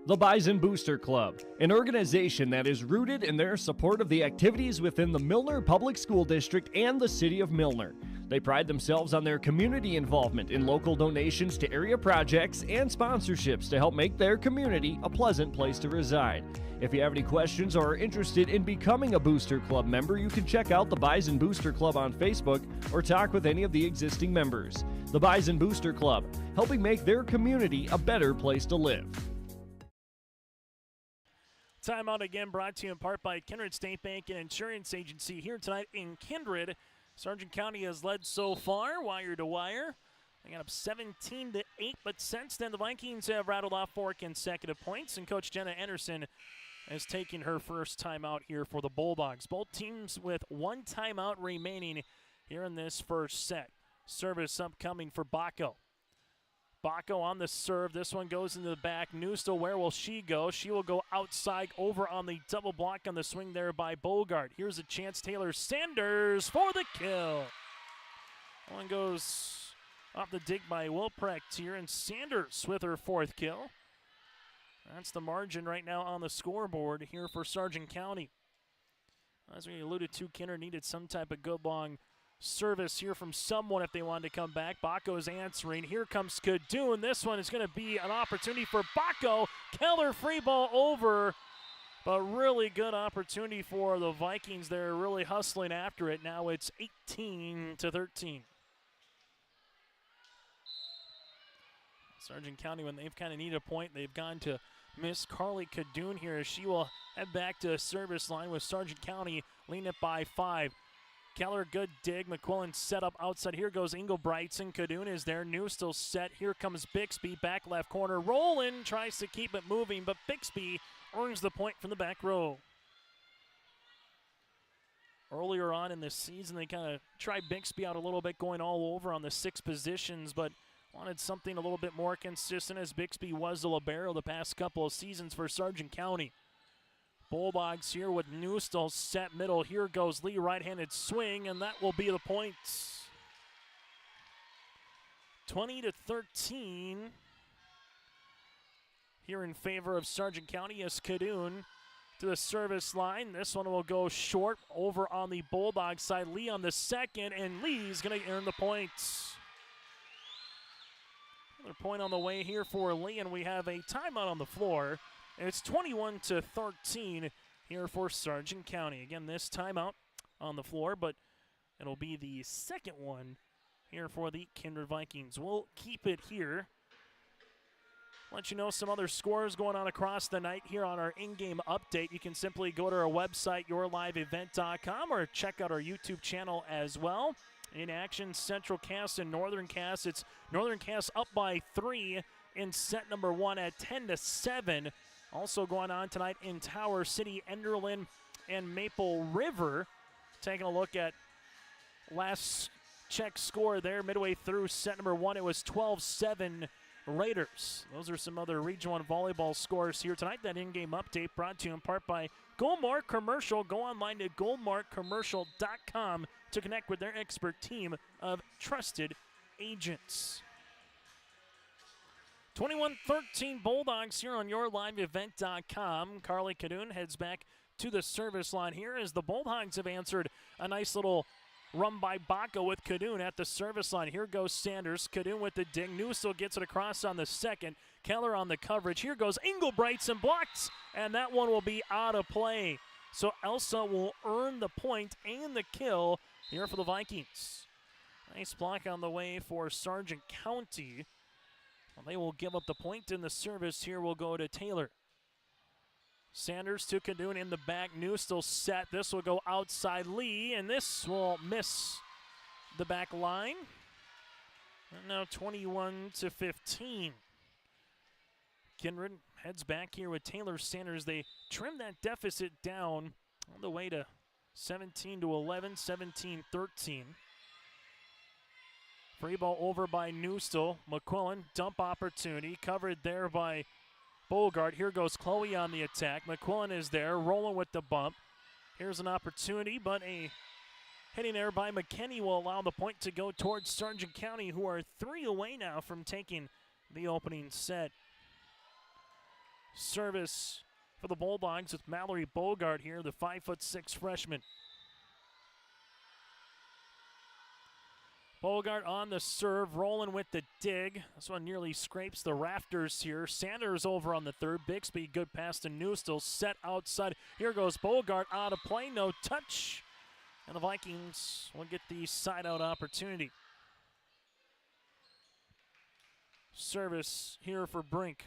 The Bison Booster Club, an organization that is rooted in their support of the activities within the Milner Public School District and the City of Milner. They pride themselves on their community involvement in local donations to area projects and sponsorships to help make their community a pleasant place to reside. If you have any questions or are interested in becoming a Booster Club member, you can check out the Bison Booster Club on Facebook or talk with any of the existing members. The Bison Booster Club, helping make their community a better place to live. Timeout again brought to you in part by Kindred State Bank and Insurance Agency here tonight in Kindred. Sargent County has led so far, wire to wire. They got up 17-8, but since then the Vikings have rattled off 4 consecutive points, and Coach Jenna Anderson has taken her first timeout here for the Bulldogs. Both teams with 1 timeout remaining here in this first set. Service upcoming for Baco. Baco on the serve. This one goes into the back. Newstel, where will she go? She will go outside over on the double block on the swing there by Bogart. Here's a chance. Taylor Sanders for the kill. One goes off the dig by Wilprecht here, and Sanders with her 4th kill. That's the margin right now on the scoreboard here for Sargent County. As we alluded to, Kindred needed some type of good long service here from someone if they wanted to come back. Baco's answering. Here comes Kadoon. This one is going to be an opportunity for Baco. Keller free ball over, but really good opportunity for the Vikings. They're really hustling after it. Now it's 18-13. Sargent County, when they've kind of needed a point, they've gone to Miss Carly Kadoon here as she will head back to service line with Sargent County leading it by 5. Keller, good dig. McQuillan set up outside. Here goes Engelbreitson. Kadoon is there. New still set. Here comes Bixby. Back left corner. Roland tries to keep it moving, but Bixby earns the point from the back row. Earlier on in the season, they kind of tried Bixby out a little bit, going all over on the 6 positions, but wanted something a little bit more consistent, as Bixby was the libero the past couple of seasons for Sargent County. Bulldogs here with Newstall set middle. Here goes Lee, right-handed swing, and that will be the points. 20-13 here in favor of Sargent County as Kadoon to the service line. This one will go short over on the Bulldog side. Lee on the second, and Lee's going to earn the points. Another point on the way here for Lee, and we have a timeout on the floor. And it's 21-13 here for Sargent County. Again, this timeout on the floor, but it'll be the second one here for the Kindred Vikings. We'll keep it here. Let you know some other scores going on across the night here on our in-game update. You can simply go to our website, yourliveevent.com, or check out our YouTube channel as well. In action, Central Cass and Northern Cass. It's Northern Cass up by 3 in set number 1 at 10-7. Also going on tonight in Tower City, Enderlin and Maple River. Taking a look at last check score there midway through set number 1. It was 12-7 Raiders. Those are some other Region 1 volleyball scores here tonight. That in-game update brought to you in part by Goldmark Commercial. Go online to goldmarkcommercial.com to connect with their expert team of trusted agents. 21-13 Bulldogs here on yourliveevent.com. Carly Kadoon heads back to the service line here as the Bulldogs have answered a nice little run by Baco with Kadoon at the service line. Here goes Sanders. Kadoon with the ding. Newsel gets it across on the second. Keller on the coverage. Here goes Engelbreitson, blocks, and that one will be out of play. So Elsa will earn the point and the kill here for the Vikings. Nice block on the way for Sargent County. Well, they will give up the point, and the service here will go to Taylor. Sanders to Kadoon in the back. New still set. This will go outside Lee, and this will miss the back line. And now 21-15. Kindred heads back here with Taylor Sanders. They trim that deficit down all the way to 17-11, 17-13. Free ball over by Newstel. McQuillan, dump opportunity. Covered there by Bogart. Here goes Chloe on the attack. McQuillan is there, rolling with the bump. Here's an opportunity, but a hitting error by McKinney will allow the point to go towards Sargent County, who are 3 away now from taking the opening set. Service for the Bulldogs with Mallory Bogart here, the 5'6" freshman. Bogart on the serve, rolling with the dig. This one nearly scrapes the rafters here. Sanders over on the third. Bixby, good pass to Newstill, set outside. Here goes Bogart out of play, no touch. And the Vikings will get the side-out opportunity. Service here for Brink.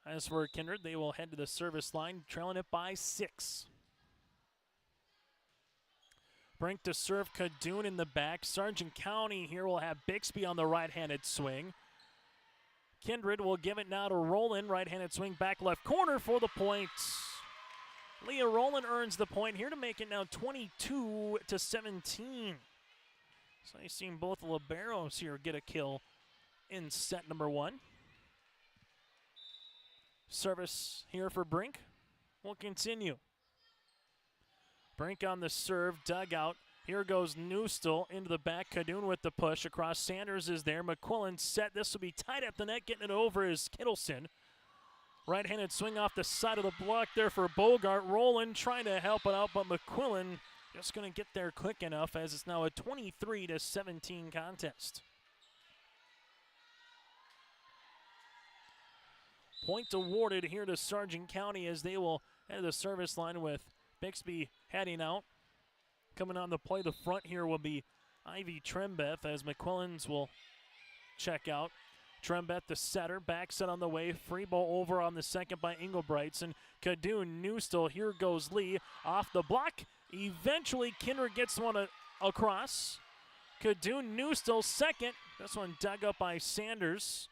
As for Kindred, they will head to the service line, trailing it by 6. Brink to serve Kadoon in the back. Sargent County here will have Bixby on the right-handed swing. Kindred will give it now to Rowland. Right-handed swing back left corner for the point. Leah Rowland earns the point here to make it now 22-17. So you've seen both the liberos here get a kill in set number 1. Service here for Brink will continue. Brink on the serve, dugout. Here goes Newstill into the back. Kadoon with the push across. Sanders is there. McQuillan set. This will be tight at the net. Getting it over is Kittleson. Right-handed swing off the side of the block there for Bogart. Rowland trying to help it out, but McQuillan just going to get there quick enough as it's now a 23-17 contest. Point awarded here to Sargent County as they will head to the service line with Bixby heading out. Coming on the play, the front here will be Ivy Trembeth as McQuillans will check out. Trembeth, the setter, back set on the way. Free ball over on the second by Engelbrechtson. Kadoon, Newstill, here goes Lee. Off the block. Eventually, Kindred gets one across. Kadoon, Newstill, second. This one dug up by Sanders.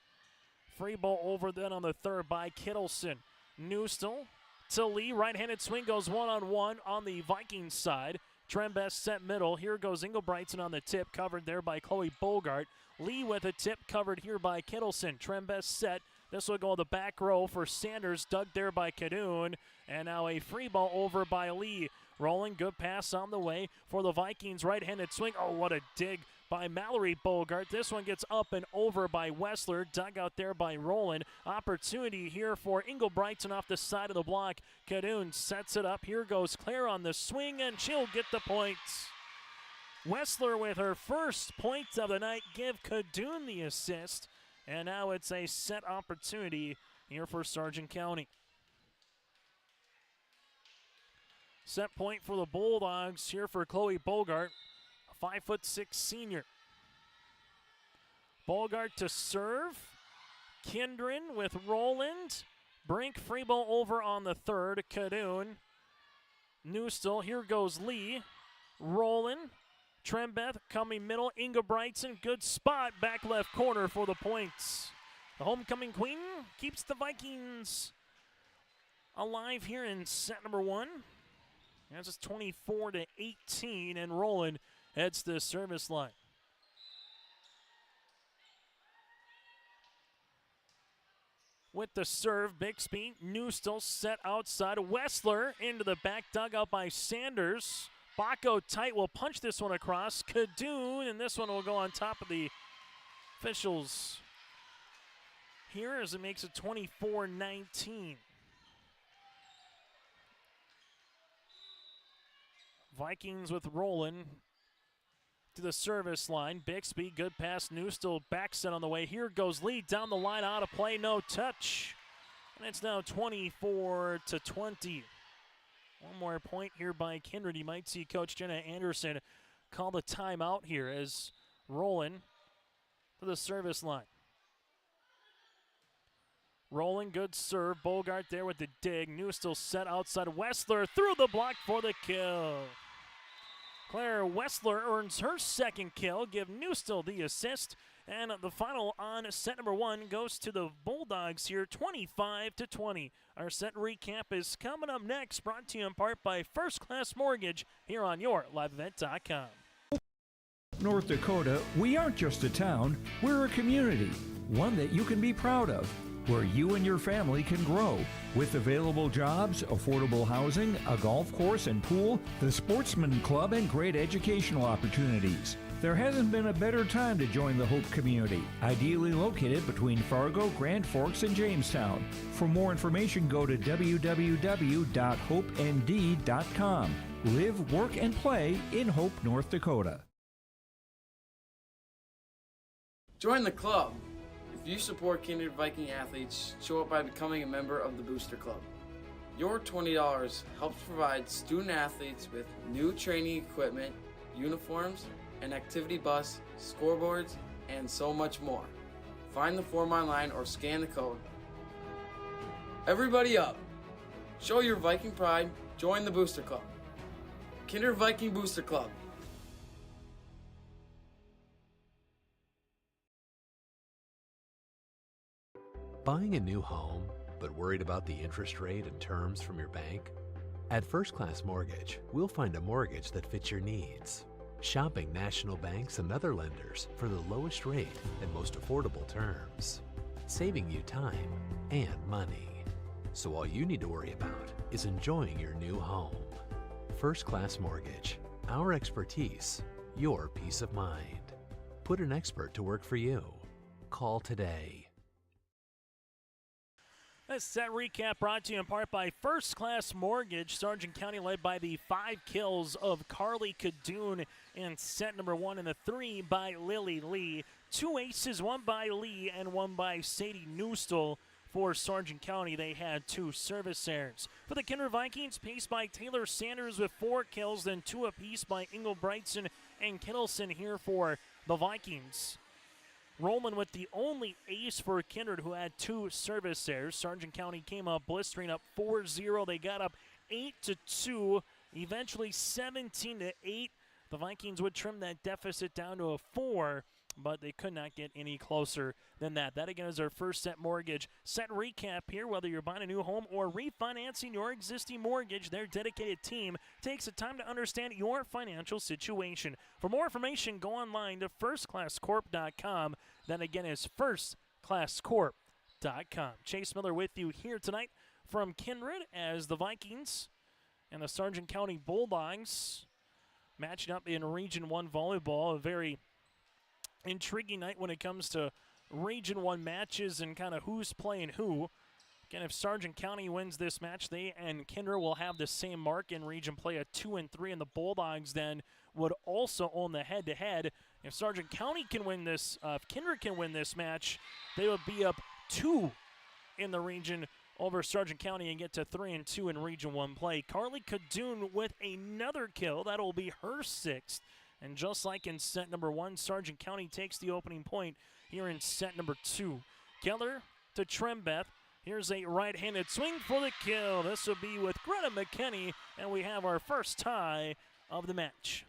Free ball over then on the third by Kittleson. Newstill to Lee. Right-handed swing goes one-on-one on the Vikings side. Trembeth set middle. Here goes Engelbrechtson on the tip, covered there by Chloe Bogart. Lee with a tip covered here by Kittleson. Trembeth set. This will go the back row for Sanders, dug there by Kadoon. And now a free ball over by Lee. Rolling, good pass on the way for the Vikings. Right-handed swing. Oh, what a dig by Mallory Bogart. This one gets up and over by Wessler. Dug out there by Rowland. Opportunity here for Engelbrechtson off the side of the block. Kadoon sets it up. Here goes Claire on the swing, and she'll get the points. Wessler with her first point of the night. Give Kadoon the assist. And now it's a set opportunity here for Sargent County. Set point for the Bulldogs here for Chloe Bogart, a 5'6" senior. Bogart to serve. Kindred with Rowland. Brink free ball over on the third. Kadoon. Newstill. Here goes Lee. Rowland. Trembeth coming middle. Engelbrechtson. Good spot. Back left corner for the points. The homecoming queen keeps the Vikings alive here in set number 1. That's just 24-18, and Rowland heads to the service line. With the serve, Bixby, Newstill set outside. Wessler into the back dugout by Sanders. Baco tight will punch this one across. Kadoon, and this one will go on top of the officials here as it makes it 24-19. Vikings with Rowland to the service line. Bixby, good pass. Newstill back set on the way. Here goes Lee down the line, out of play, no touch. And it's now 24-20. One more point here by Kindred. You might see Coach Jenna Anderson call the timeout here as Rowland to the service line. Rowland, good serve. Bogart there with the dig. Newstill set outside. Wessler through the block for the kill. Claire Wessler earns her second kill. Give Newstill the assist. And the final on set number 1 goes to the Bulldogs here, 25-20. Our set recap is coming up next, brought to you in part by First Class Mortgage here on YourLiveEvent.com. North Dakota, we aren't just a town, we're a community, one that you can be proud of, where you and your family can grow. With available jobs, affordable housing, a golf course and pool, the Sportsman Club, and great educational opportunities. There hasn't been a better time to join the Hope community, ideally located between Fargo, Grand Forks, and Jamestown. For more information, go to www.hopend.com. Live, work, and play in Hope, North Dakota. Join the club. If you support Kindred Viking athletes, show up by becoming a member of the Booster Club. Your $20 helps provide student athletes with new training equipment, uniforms, an activity bus, scoreboards, and so much more. Find the form online or scan the code. Everybody up! Show your Viking pride, join the Booster Club. Kindred Viking Booster Club. Buying a new home, but worried about the interest rate and terms from your bank? At First Class Mortgage, we'll find a mortgage that fits your needs. Shopping national banks and other lenders for the lowest rate and most affordable terms, saving you time and money. So all you need to worry about is enjoying your new home. First Class Mortgage, our expertise, your peace of mind. Put an expert to work for you. Call today. This set recap brought to you in part by First Class Mortgage. Sargent County led by the 5 kills of Carly Cadoon in set number 1 and the 3 by Lily Lee. 2 aces, 1 by Lee and 1 by Sadie Newstall. For Sargent County, they had 2 service errors. For the Kindred Vikings, paced by Taylor Sanders with 4 kills, then 2 apiece by Ingle Brightson and Kittleson here for the Vikings. Roman with the only ace for Kindred, who had 2 service errors. Sargent County came up blistering up 4-0. They got up 8-2, eventually 17-8. The Vikings would trim that deficit down to a 4, but they could not get any closer than that. That, again, is our first set mortgage set recap here. Whether you're buying a new home or refinancing your existing mortgage, their dedicated team takes the time to understand your financial situation. For more information, go online to firstclasscorp.com. That, again, is firstclasscorp.com. Chase Miller with you here tonight from Kindred as the Vikings and the Sargent County Bulldogs matching up in Region 1 volleyball. A very intriguing night when it comes to Region 1 matches and kind of who's playing who. Again, if Sargent County wins this match, they and Kindred will have the same mark in region play at 2-3, and the Bulldogs then would also own the head-to-head. If Sargent County can win this, if Kindred can win this match, they would be up 2 in the region over Sargent County and get to 3-2 in Region 1 play. Carly Cadoon with another kill. That'll be her 6th. And just like in set number 1, Sargent County takes the opening point here in set number 2. Keller to Trembeth. Here's a right-handed swing for the kill. This will be with Greta McKinney, and we have our first tie of the match.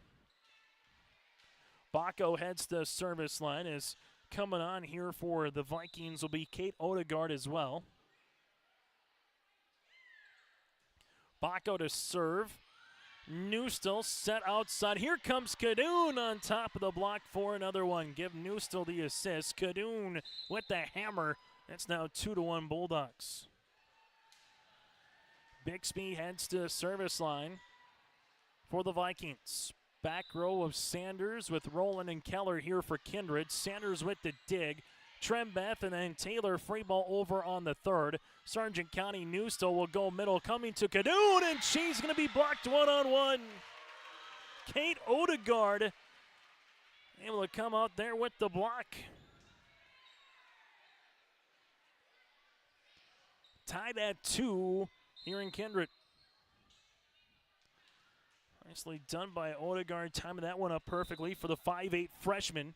Baco heads to service line. Is coming on here for the Vikings will be Kate Odegaard as well. Baco to serve. Newstall set outside. Here comes Cadoon on top of the block for another one. Give Newstall the assist. Cadoon with the hammer. It's now 2-1 Bulldogs. Bixby heads to service line for the Vikings. Back row of Sanders with Rowland and Keller here for Kindred. Sanders with the dig. Trembeth and then Taylor free ball over on the 3rd. Sargent County Newstall will go middle, coming to Cadoon, and she's going to be blocked one-on-one. Kate Odegaard able to come out there with the block. Tied at 2 here in Kindred. Nicely done by Odegaard, timing that one up perfectly for the 5'8 freshman.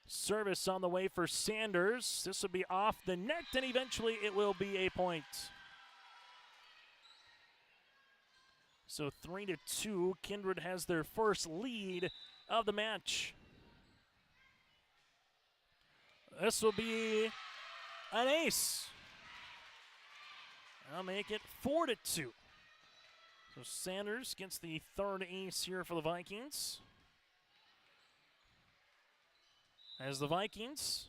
Service on the way for Sanders. This will be off the net, and eventually it will be a point. So 3-2, Kindred has their first lead of the match. This will be an ace. I'll make it 4-2. So Sanders gets the 3rd ace here for the Vikings. As the Vikings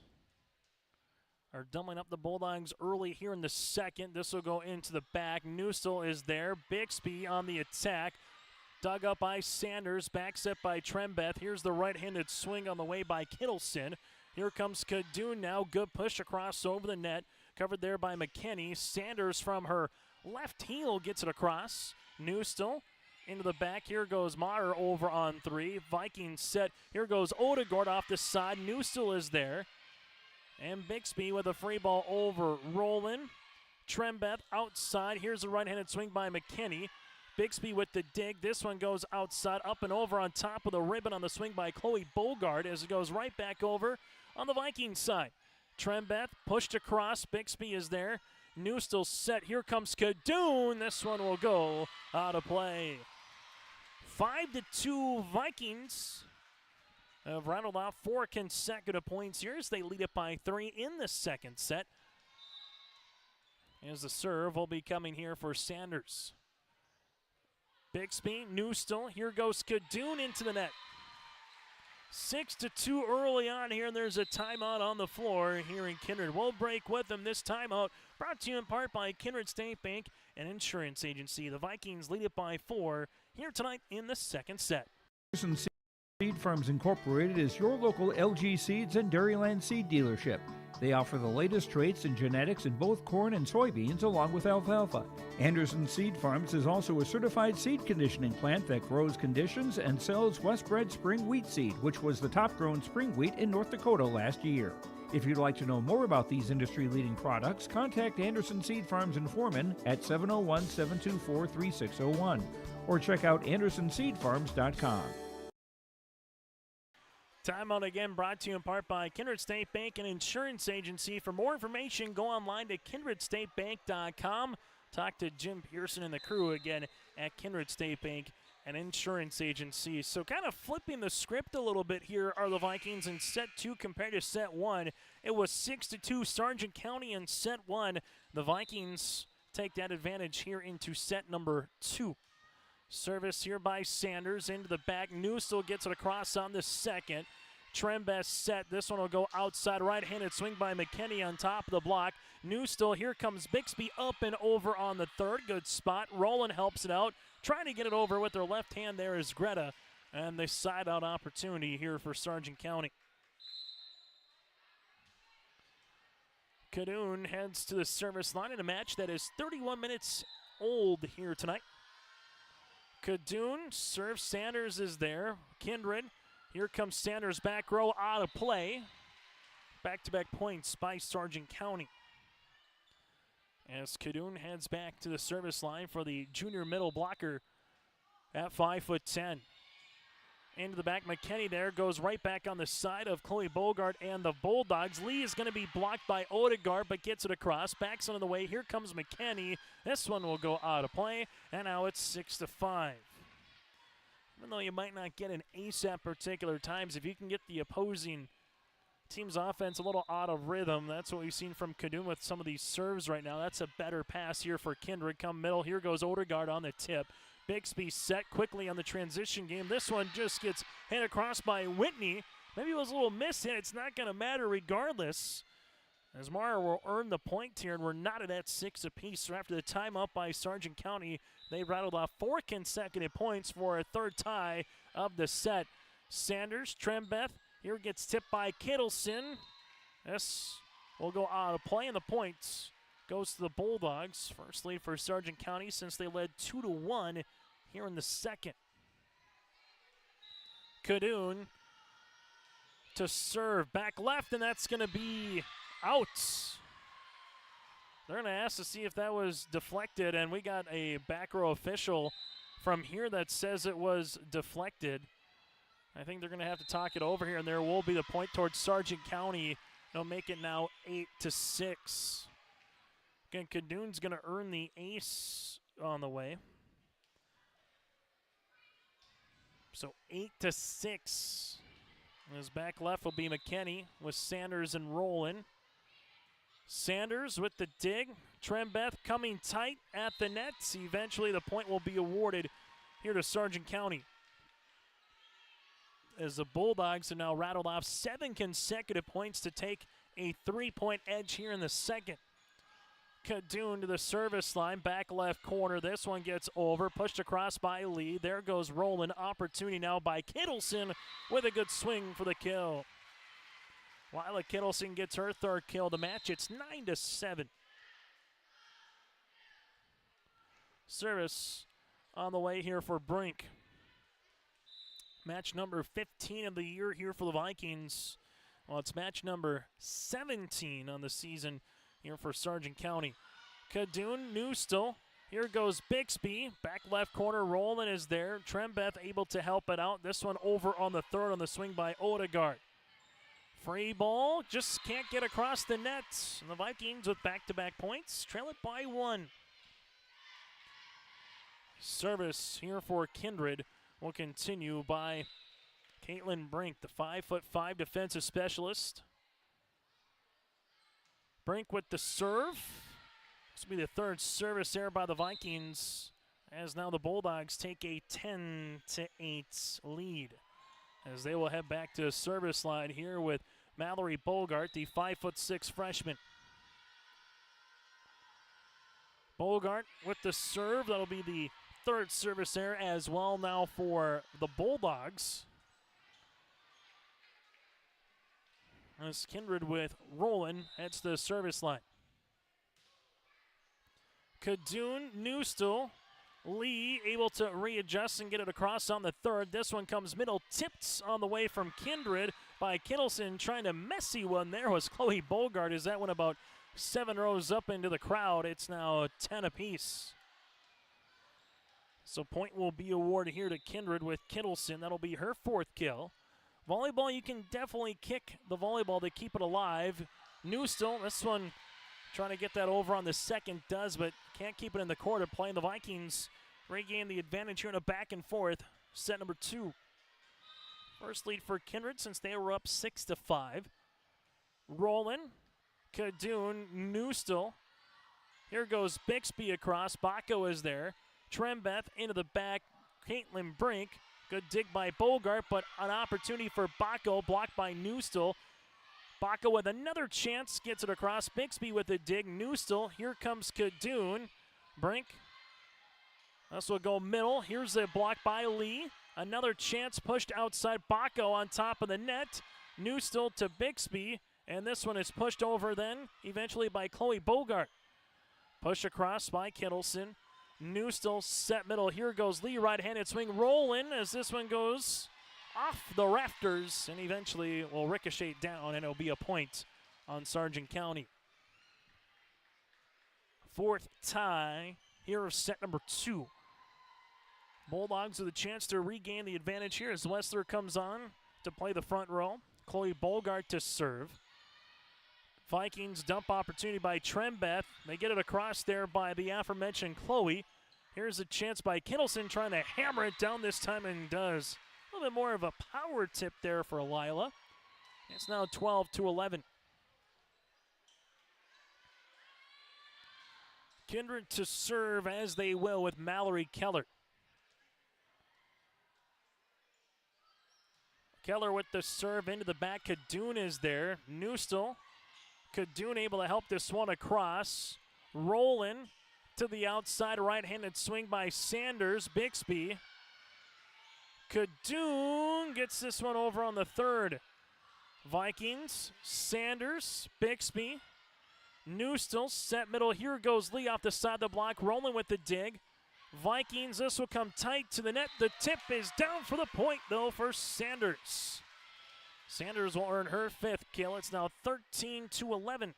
are doubling up the Bulldogs early here in the 2nd. This will go into the back. Newstall is there. Bixby on the attack. Dug up by Sanders. Back set by Trembeth. Here's the right-handed swing on the way by Kittleson. Here comes Cadoon now. Good push across over the net. Covered there by McKinney. Sanders from her left heel gets it across. Newstall Into the back, here goes Maher over on 3. Vikings set, here goes Odegaard off the side. Newstill is there. And Bixby with a free ball over Roland. Trembeth outside, here's a right-handed swing by McKinney. Bixby with the dig, this one goes outside, up and over on top of the ribbon on the swing by Chloe Bogard as it goes right back over on the Vikings side. Trembeth pushed across, Bixby is there. Newstill set, here comes Kadoon, this one will go out of play. 5-2 Vikings have rattled off 4 consecutive points here as they lead it by 3 in the second set. As the serve will be coming here for Sanders. Bixby, Newstill, here goes Kadoon into the net. 6-2 early on here, and there's a timeout on the floor here in Kindred. We'll break with them. This timeout brought to you in part by Kindred State Bank and Insurance Agency. The Vikings lead it by 4 here tonight in the second set. Seed Farms Incorporated is your local LG Seeds and Dairyland seed dealership. They offer the latest traits and genetics in both corn and soybeans along with alfalfa. Anderson Seed Farms is also a certified seed conditioning plant that grows, conditions, and sells Westbred Spring Wheat Seed, which was the top-grown spring wheat in North Dakota last year. If you'd like to know more about these industry-leading products, contact Anderson Seed Farms in Foreman at 701-724-3601 or check out AndersonSeedFarms.com. Timeout again brought to you in part by Kindred State Bank and Insurance Agency. For more information, go online to KindredStateBank.com. Talk to Jim Pearson and the crew again at Kindred State Bank and Insurance Agency. So kind of flipping the script a little bit here are the Vikings in set 2 compared to set 1. It was 6-2 Sargent County in set 1. The Vikings take that advantage here into set number 2. Service here by Sanders into the back. Newstill gets it across on the second. Trembest set. This one will go outside. Right-handed swing by McKinney on top of the block. Newstill, here comes Bixby up and over on the third. Good spot. Roland helps it out. Trying to get it over with their left hand there is Greta. And the side-out opportunity here for Sargent County. Kadoon heads to the service line in a match that is 31 minutes old here tonight. Kadoon serves, Sanders is there. Kindred, here comes Sanders back row out of play. Back-to-back points by Sargent County. As Kadoon heads back to the service line for the junior middle blocker at 5'10". Into the back, McKinney there, goes right back on the side of Chloe Bogart and the Bulldogs. Lee is going to be blocked by Odegaard, but gets it across. Backs on the way. Here comes McKinney. This one will go out of play, and now it's 6-5. Even though you might not get an ace at particular times, if you can get the opposing team's offense a little out of rhythm, that's what we've seen from Kadoon with some of these serves right now. That's a better pass here for Kindred. Come middle, here goes Odegaard on the tip. Bixby set quickly on the transition game. This one just gets hit across by Whitney. Maybe it was a little miss hit. It's not going to matter regardless, as Mara will earn the point here, and we're knotted at 6 apiece. So after the timeout by Sargent County, they rattled off 4 consecutive points for a third tie of the set. Sanders, Trembeth, here gets tipped by Kittleson. This will go out of play, and the points goes to the Bulldogs. First lead for Sargent County since they led 2-1 here in the second. Kadoon to serve back left, and that's going to be out. They're going to ask to see if that was deflected, and we got a back row official from here that says it was deflected. I think they're going to have to talk it over here, and there will be the point towards Sargent County. They'll make it now 8-6. Again, Kadoon's going to earn the ace on the way. So 8-6. His back left will be McKinney with Sanders and Roland. Sanders with the dig. Trembeth coming tight at the nets. Eventually the point will be awarded here to Sargent County, as the Bulldogs have now rattled off 7 consecutive points to take a 3-point edge here in the second. Kadoon to the service line, back left corner. This one gets over, pushed across by Lee. There goes Roland. Opportunity now by Kittleson with a good swing for the kill. Lila Kittleson gets her third kill to match. It's 9-7. Service on the way here for Brink. Match number 15 of the year here for the Vikings. Well, it's match number 17 on the season here for Sargent County. Kadoon, Newstill. Here goes Bixby. Back left corner, Roland is there. Trembeth able to help it out. This one over on the third on the swing by Odegaard. Free ball, just can't get across the net. And the Vikings with back-to-back points, trail it by 1. Service here for Kindred will continue by Caitlin Brink, the 5'5" defensive specialist. Brink with the serve. This will be the third service error by the Vikings, as now the Bulldogs take a 10-8 lead, as they will head back to service line here with Mallory Bogart, the 5'6" freshman. Bogart with the serve. That'll be the third service error as well now for the Bulldogs. As Kindred with Roland heads to the service line. Kadoon, Newstill, Lee able to readjust and get it across on the third. This one comes middle, tipped on the way from Kindred by Kittleson. Trying to messy one there was Chloe Bogart, as that went about 7 rows up into the crowd. It's now 10 apiece. So point will be awarded here to Kindred with Kittleson. That'll be her 4th kill. Volleyball, you can definitely kick the volleyball to keep it alive. Newstill, this one trying to get that over on the second, does, but can't keep it in the quarter. Playing the Vikings regain the advantage here in a back and forth. Set number 2. First lead for Kindred since they were up 6-5. Roland, Kadoon, Newstill. Here goes Bixby across. Baco is there. Trembeth into the back. Caitlin Brink. Good dig by Bogart, but an opportunity for Baco, blocked by Newstill. Baco with another chance, gets it across. Bixby with a dig. Newstill. Here comes Kadoon. Brink. This will go middle. Here's a block by Lee. Another chance pushed outside. Baco on top of the net. Newstill to Bixby. And this one is pushed over then, eventually by Chloe Bogart. Push across by Kittleson. Newstill set middle. Here goes Lee, right-handed swing. Rolling as this one goes off the rafters and eventually will ricochet down, and it'll be a point on Sargent County. 4th tie here of set number 2. Bulldogs with a chance to regain the advantage here as Wessler comes on to play the front row. Chloe Bogart to serve. Vikings dump opportunity by Trembeth. They get it across there by the aforementioned Chloe. Here's a chance by Kittleson trying to hammer it down this time, and does. A little bit more of a power tip there for Lila. It's now 12-11. Kindred to serve as they will with Mallory Keller. Keller with the serve into the back. Kadoon is there. Newstill. Kadoon able to help this one across. Roland to the outside, right-handed swing by Sanders. Bixby. Kadoon gets this one over on the third. Vikings, Sanders, Bixby. Newstill set middle. Here goes Lee off the side of the block. Roland with the dig. Vikings, this will come tight to the net. The tip is down for the point, though, for Sanders. Sanders will earn her 5th kill. It's now 13-11.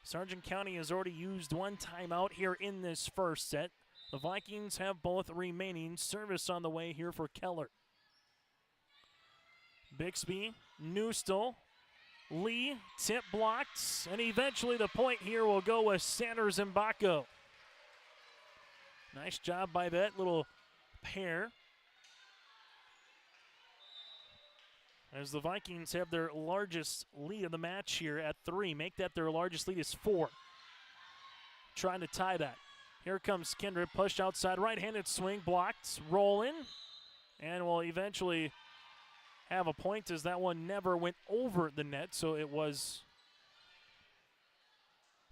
Sargent County has already used one timeout here in this first set. The Vikings have both remaining. Service on the way here for Keller. Bixby, Newstill, Lee, tip blocked, and eventually the point here will go with Sanders and Baco. Nice job by that little pair. As the Vikings have their largest lead of the match here at 3. Make that their largest lead is 4. Trying to tie that. Here comes Kindred, pushed outside, right-handed swing, blocked, rolling, and will eventually have a point as that one never went over the net, so it was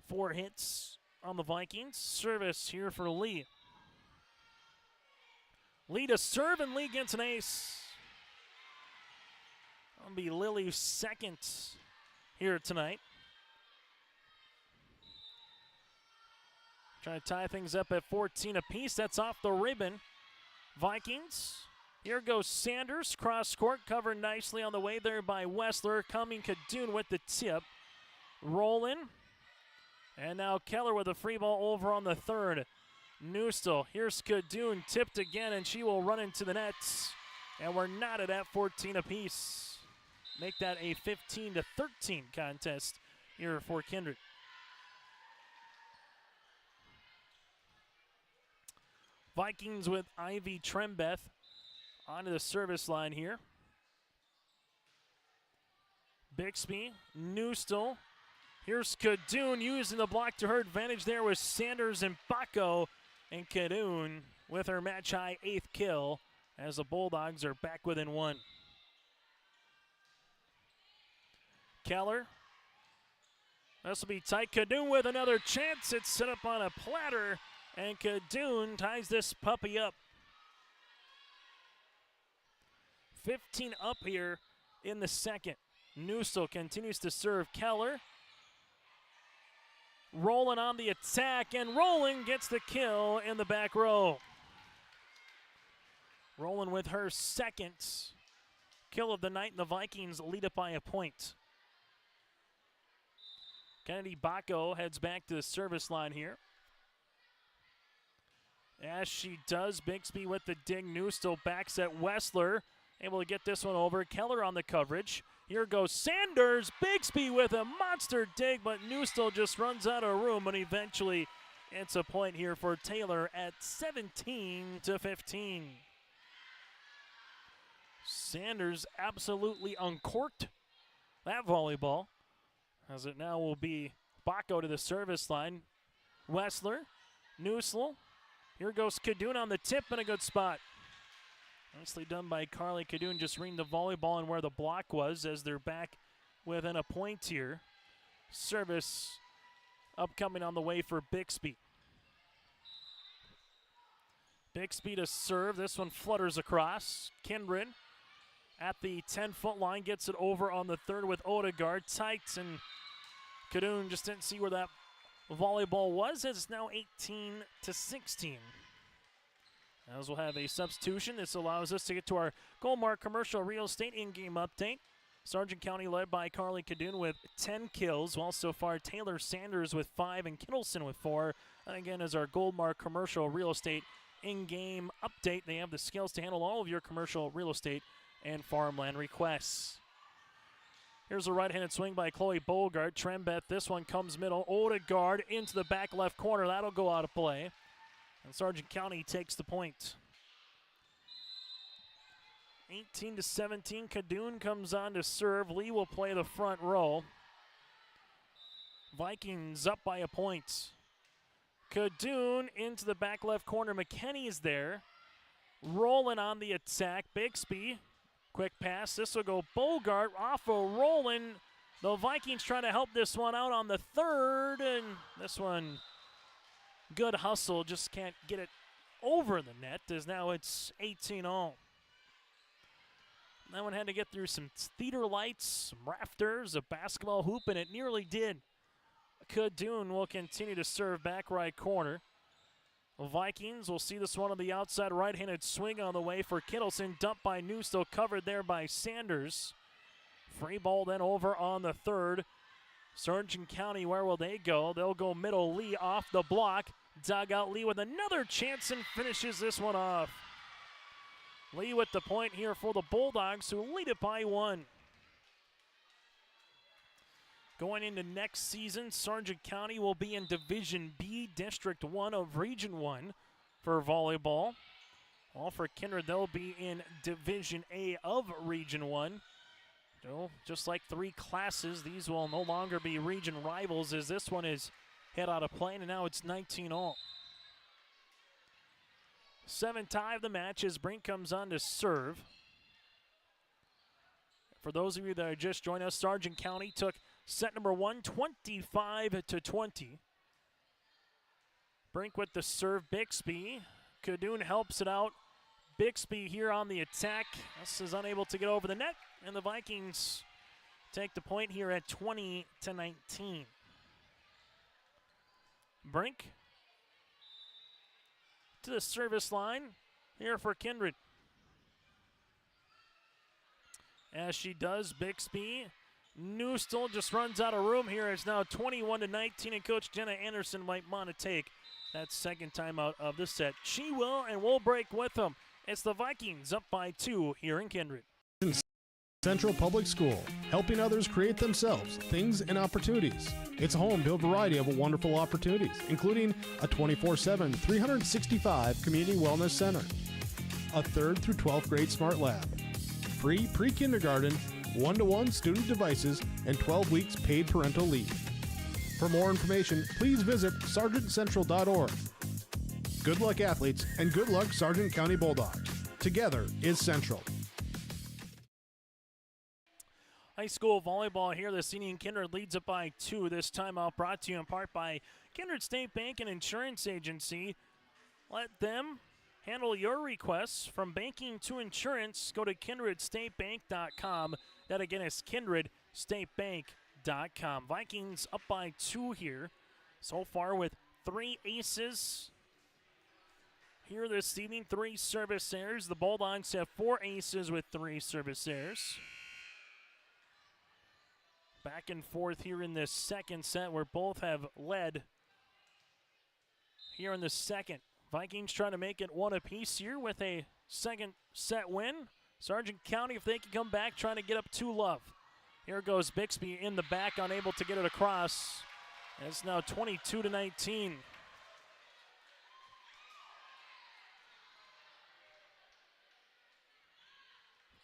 4 hits on the Vikings. Service here for Lee. Lee to serve, and Lee gets an ace. That'll be Lily's 2nd here tonight. Trying to tie things up at 14 apiece. That's off the ribbon. Vikings. Here goes Sanders. Cross court covered nicely on the way there by Wessler. Coming Kadoon with the tip. Rolling. And now Keller with a free ball over on the third. Newstill. Here's Kadoon tipped again, and she will run into the nets. And we're knotted at 14 apiece. Make that a 15-13 contest here for Kindred. Vikings with Ivy Trembeth onto the service line here. Bixby, Newstill. Here's Kadoon using the block to her advantage there with Sanders and Bacco. And Kadoon with her match-high 8th kill as the Bulldogs are back within one. Keller. This will be tight. Kadoon with another chance. It's set up on a platter, and Kadoon ties this puppy up. 15 up here in the second. Newstill continues to serve Keller. Rolling on the attack, and Rolling gets the kill in the back row. Rolling with her second kill of the night, and the Vikings lead it by a point. Kennedy Bacco heads back to the service line here. As she does, Bixby with the dig. Newstill backs at Wessler. Able to get this one over. Keller on the coverage. Here goes Sanders. Bixby with a monster dig, but Newstill just runs out of room, and eventually it's a point here for Taylor at 17-15. Sanders absolutely uncorked that volleyball, as it now will be Bacco to the service line. Wessler, Newstill. Here goes Kadoon on the tip, and a good spot. Nicely done by Carly Kadoon, just reading the volleyball and where the block was as they're back within a point here. Service upcoming on the way for Bixby. Bixby to serve. This one flutters across. Kindred at the 10-foot line gets it over on the third with Odegaard. Tight, and Kadoon just didn't see where that volleyball was, as it's now 18-16. As we'll have a substitution, this allows us to get to our Goldmark Commercial Real Estate in-game update. Sargent County led by Carly Kadoon with 10 kills, while so far Taylor Sanders with 5 and Kittleson with 4. And again, as our Goldmark Commercial Real Estate in-game update, they have the skills to handle all of your commercial real estate and farmland requests. Here's a right-handed swing by Chloe Bogart. Trembeth, this one comes middle. Odegaard into the back left corner. That'll go out of play. And Sargent County takes the point. 18-17, Kadoon comes on to serve. Lee will play the front row. Vikings up by a point. Kadoon into the back left corner. McKinney's there. Rolling on the attack. Bixby. Quick pass. This will go Bogart off of Rolling. The Vikings trying to help this one out on the third. And this one, good hustle. Just can't get it over the net, as now it's 18-all. That one had to get through some theater lights, some rafters, a basketball hoop, and it nearly did. Kadoon will continue to serve back right corner. Vikings will see this one on the outside right-handed swing on the way for Kittleson. Dumped by Newstill, covered there by Sanders. Free ball then over on the third. Sargent County, where will they go? They'll go middle. Lee off the block. Dug out Lee with another chance and finishes this one off. Lee with the point here for the Bulldogs, who lead it by 1. Going into next season, Sargent County will be in Division B, District 1 of Region 1 for volleyball. While for Kindred, they'll be in Division A of Region 1. So, just like 3 classes, these will no longer be region rivals, as this one is hit out of play, and now it's 19-all. 7 tie of the match as Brink comes on to serve. For those of you that are just joining us, Sargent County took set number 1, 25-20. Brink with the serve. Bixby. Kadoon helps it out. Bixby here on the attack. This is unable to get over the net, and the Vikings take the point here at 20-19. Brink to the service line. here for Kindred. As she does, Bixby. Newstall just runs out of room here. It's now 21-19, and Coach Jenna Anderson might want to take that second timeout of the set. She will, and we'll break with them. It's the Vikings up by 2 here in Kindred. Central Public School, helping others create themselves things and opportunities. It's home to a variety of wonderful opportunities, including a 24/7, 365 community wellness center, a 3rd through 12th grade smart lab, free pre-kindergarten, 1-to-1 student devices, and 12 weeks paid parental leave. For more information, please visit sargentcentral.org. Good luck, athletes, and good luck, Sargent County Bulldogs. Together is Central. High school volleyball here this evening. Kindred leads it by 2. This timeout brought to you in part by Kindred State Bank and Insurance Agency. Let them handle your requests from banking to insurance. Go to kindredstatebank.com. That again is kindredstatebank.com. Vikings up by 2 here. So far with 3 aces here this evening. 3 service errors. The Bulldogs have 4 aces with 3 service errors. Back and forth here in this second set where both have led here in the second. Vikings trying to make it 1 apiece here with a second set win. Sargent County, if they can come back, trying to get up 2-love. Here goes Bixby in the back, unable to get it across. And it's now 22-19.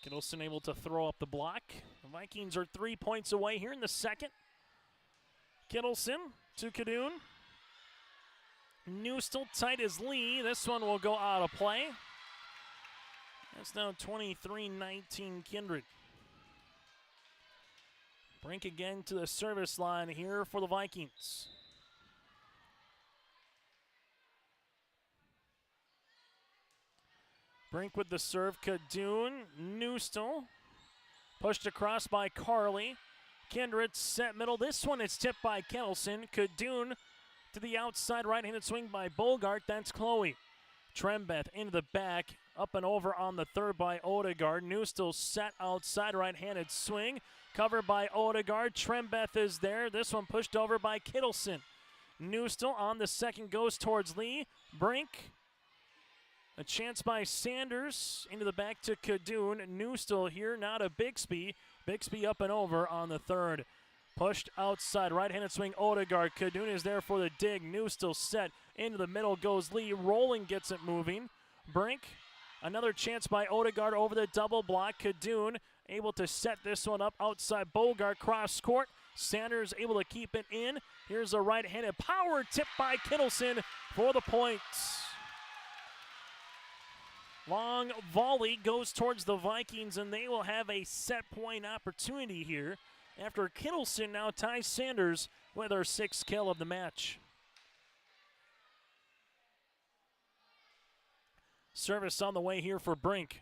Kittleson able to throw up the block. The Vikings are 3 points away here in the second. Kittleson to Kadoon. Newstall tight as Lee. This one will go out of play. That's now 23-19 Kindred. Brink again to the service line here for the Vikings. Brink with the serve, Kadoon. Newstall pushed across by Carly. Kindred set middle. This one is tipped by Kettleson. Kadoon to the outside right-handed swing by Bogart. That's Chloe. Trembeth into the back. Up and over on the third by Odegaard. Newstall set outside right-handed swing. Covered by Odegaard. Trembeth is there. This one pushed over by Kittleson. Newstall on the second goes towards Lee. Brink. A chance by Sanders into the back to Kadoon. Newstall here, now to Bixby. Bixby up and over on the third. Pushed outside, right-handed swing, Odegaard. Kadoon is there for the dig. Newstall set into the middle goes Lee. Rolling gets it moving. Brink, another chance by Odegaard over the double block. Kadoon able to set this one up outside Bogart, cross court. Sanders able to keep it in. Here's a right-handed power tip by Kittleson for the points. Long volley goes towards the Vikings, and they will have a set point opportunity here after Kittleson now ties Sanders with her 6th kill of the match. Service on the way here for Brink.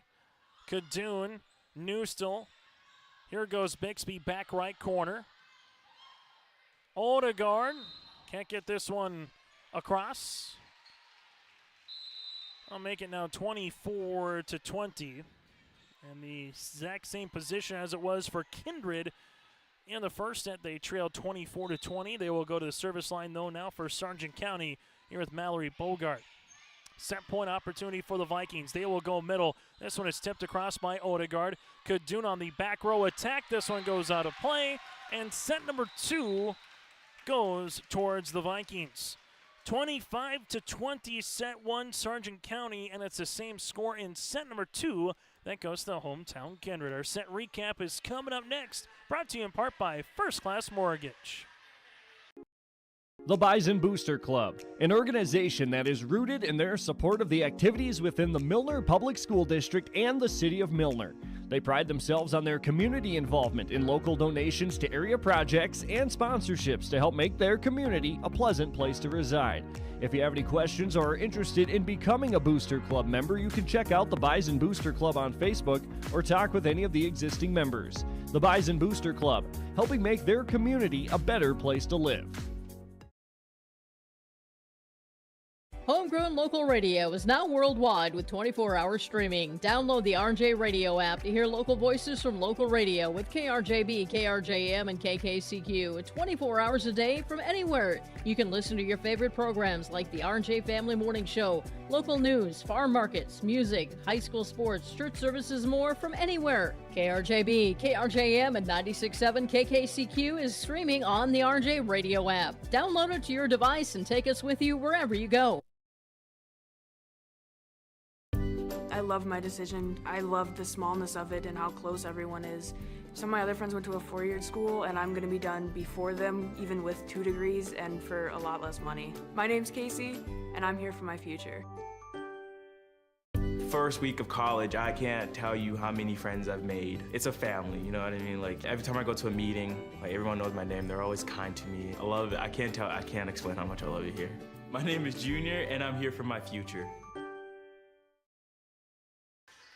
Kadoon, Newstall. Here goes Bixby, back right corner. Odegaard can't get this one across. I'll make it now 24-20. And the exact same position as it was for Kindred in the first set. They trailed 24-20. They will go to the service line, though, now for Sargent County here with Mallory Bogart. Set point opportunity for the Vikings. They will go middle. This one is tipped across by Odegaard. Kadoon on the back row attack. This one goes out of play. And set number 2 goes towards the Vikings. 25-20, set 1, Sargent County, and it's the same score in set number 2. That goes to the hometown Kindred. Our set recap is coming up next, brought to you in part by First Class Mortgage. The Bison Booster Club, an organization that is rooted in their support of the activities within the Milner Public School District and the City of Milner. They pride themselves on their community involvement in local donations to area projects and sponsorships to help make their community a pleasant place to reside. If you have any questions or are interested in becoming a Booster Club member, you can check out the Bison Booster Club on Facebook or talk with any of the existing members. The Bison Booster Club, helping make their community a better place to live. Homegrown local radio is now worldwide with 24-hour streaming. Download the RJ Radio app to hear local voices from local radio with KRJB, KRJM, and KKCQ 24 hours a day from anywhere. You can listen to your favorite programs like the RJ Family Morning Show, local news, farm markets, music, high school sports, church services, more from anywhere. KRJB, KRJM, and 96.7 KKCQ is streaming on the RJ Radio app. Download it to your device and take us with you wherever you go. I love my decision. I love the smallness of it and how close everyone is. Some of my other friends went to a four-year school, and I'm gonna be done before them, even with 2 degrees and for a lot less money. My name's Casey, and I'm here for my future. First week of college, I can't tell you how many friends I've made. It's a family, you know what I mean? Like every time I go to a meeting, like everyone knows my name. They're always kind to me. I love it. I can't explain how much I love it here. My name is Junior, and I'm here for my future.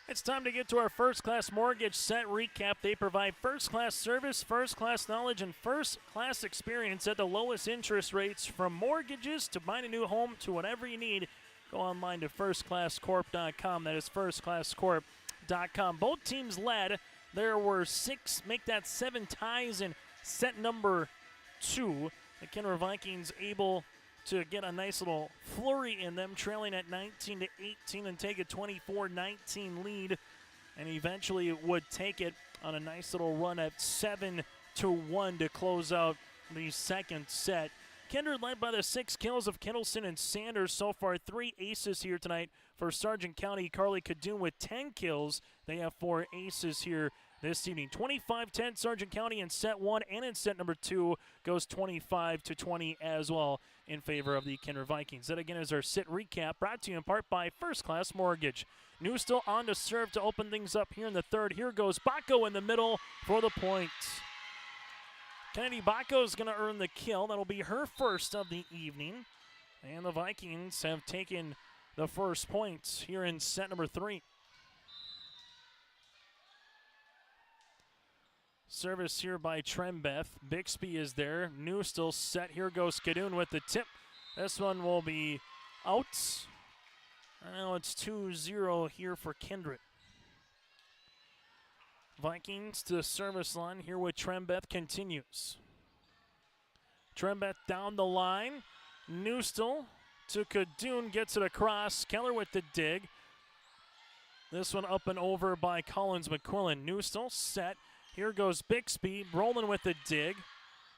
It's time to get to our First Class Mortgage set recap. They provide first-class service, first-class knowledge, and first-class experience at the lowest interest rates, from mortgages to buying a new home to whatever you need. Go online to firstclasscorp.com. That is firstclasscorp.com. Both teams led. There were 7 ties in set number 2. The Kindred Vikings able to get a nice little flurry in them, trailing at 19-18 and take a 24-19 lead, and eventually would take it on a nice little run at 7-1 to close out the second set. Kindred led by the 6 kills of Kittleson and Sanders. So far, 3 aces here tonight for Sargent County. Carly Kadoon with 10 kills. They have 4 aces here this evening. 25-10 Sargent County in set 1, and in set number 2 goes 25-20 as well in favor of the Kindred Vikings. That again is our sit recap, brought to you in part by First Class Mortgage. New still on to serve to open things up here in the third. Here goes Baco in the middle for the point. Kennedy Baco is going to earn the kill. That'll be her first of the evening. And the Vikings have taken the first point here in set number 3. Service here by Trembeth. Bixby is there. New still set. Here goes Kadoon with the tip. This one will be out. Now it's 2-0 here for Kindred. Vikings to the service line here with Trembeth continues. Trembeth down the line. Newstill to Kadoon, gets it across. Keller with the dig. This one up and over by Collins McQuillan. Newstill set. Here goes Bixby, rolling with the dig.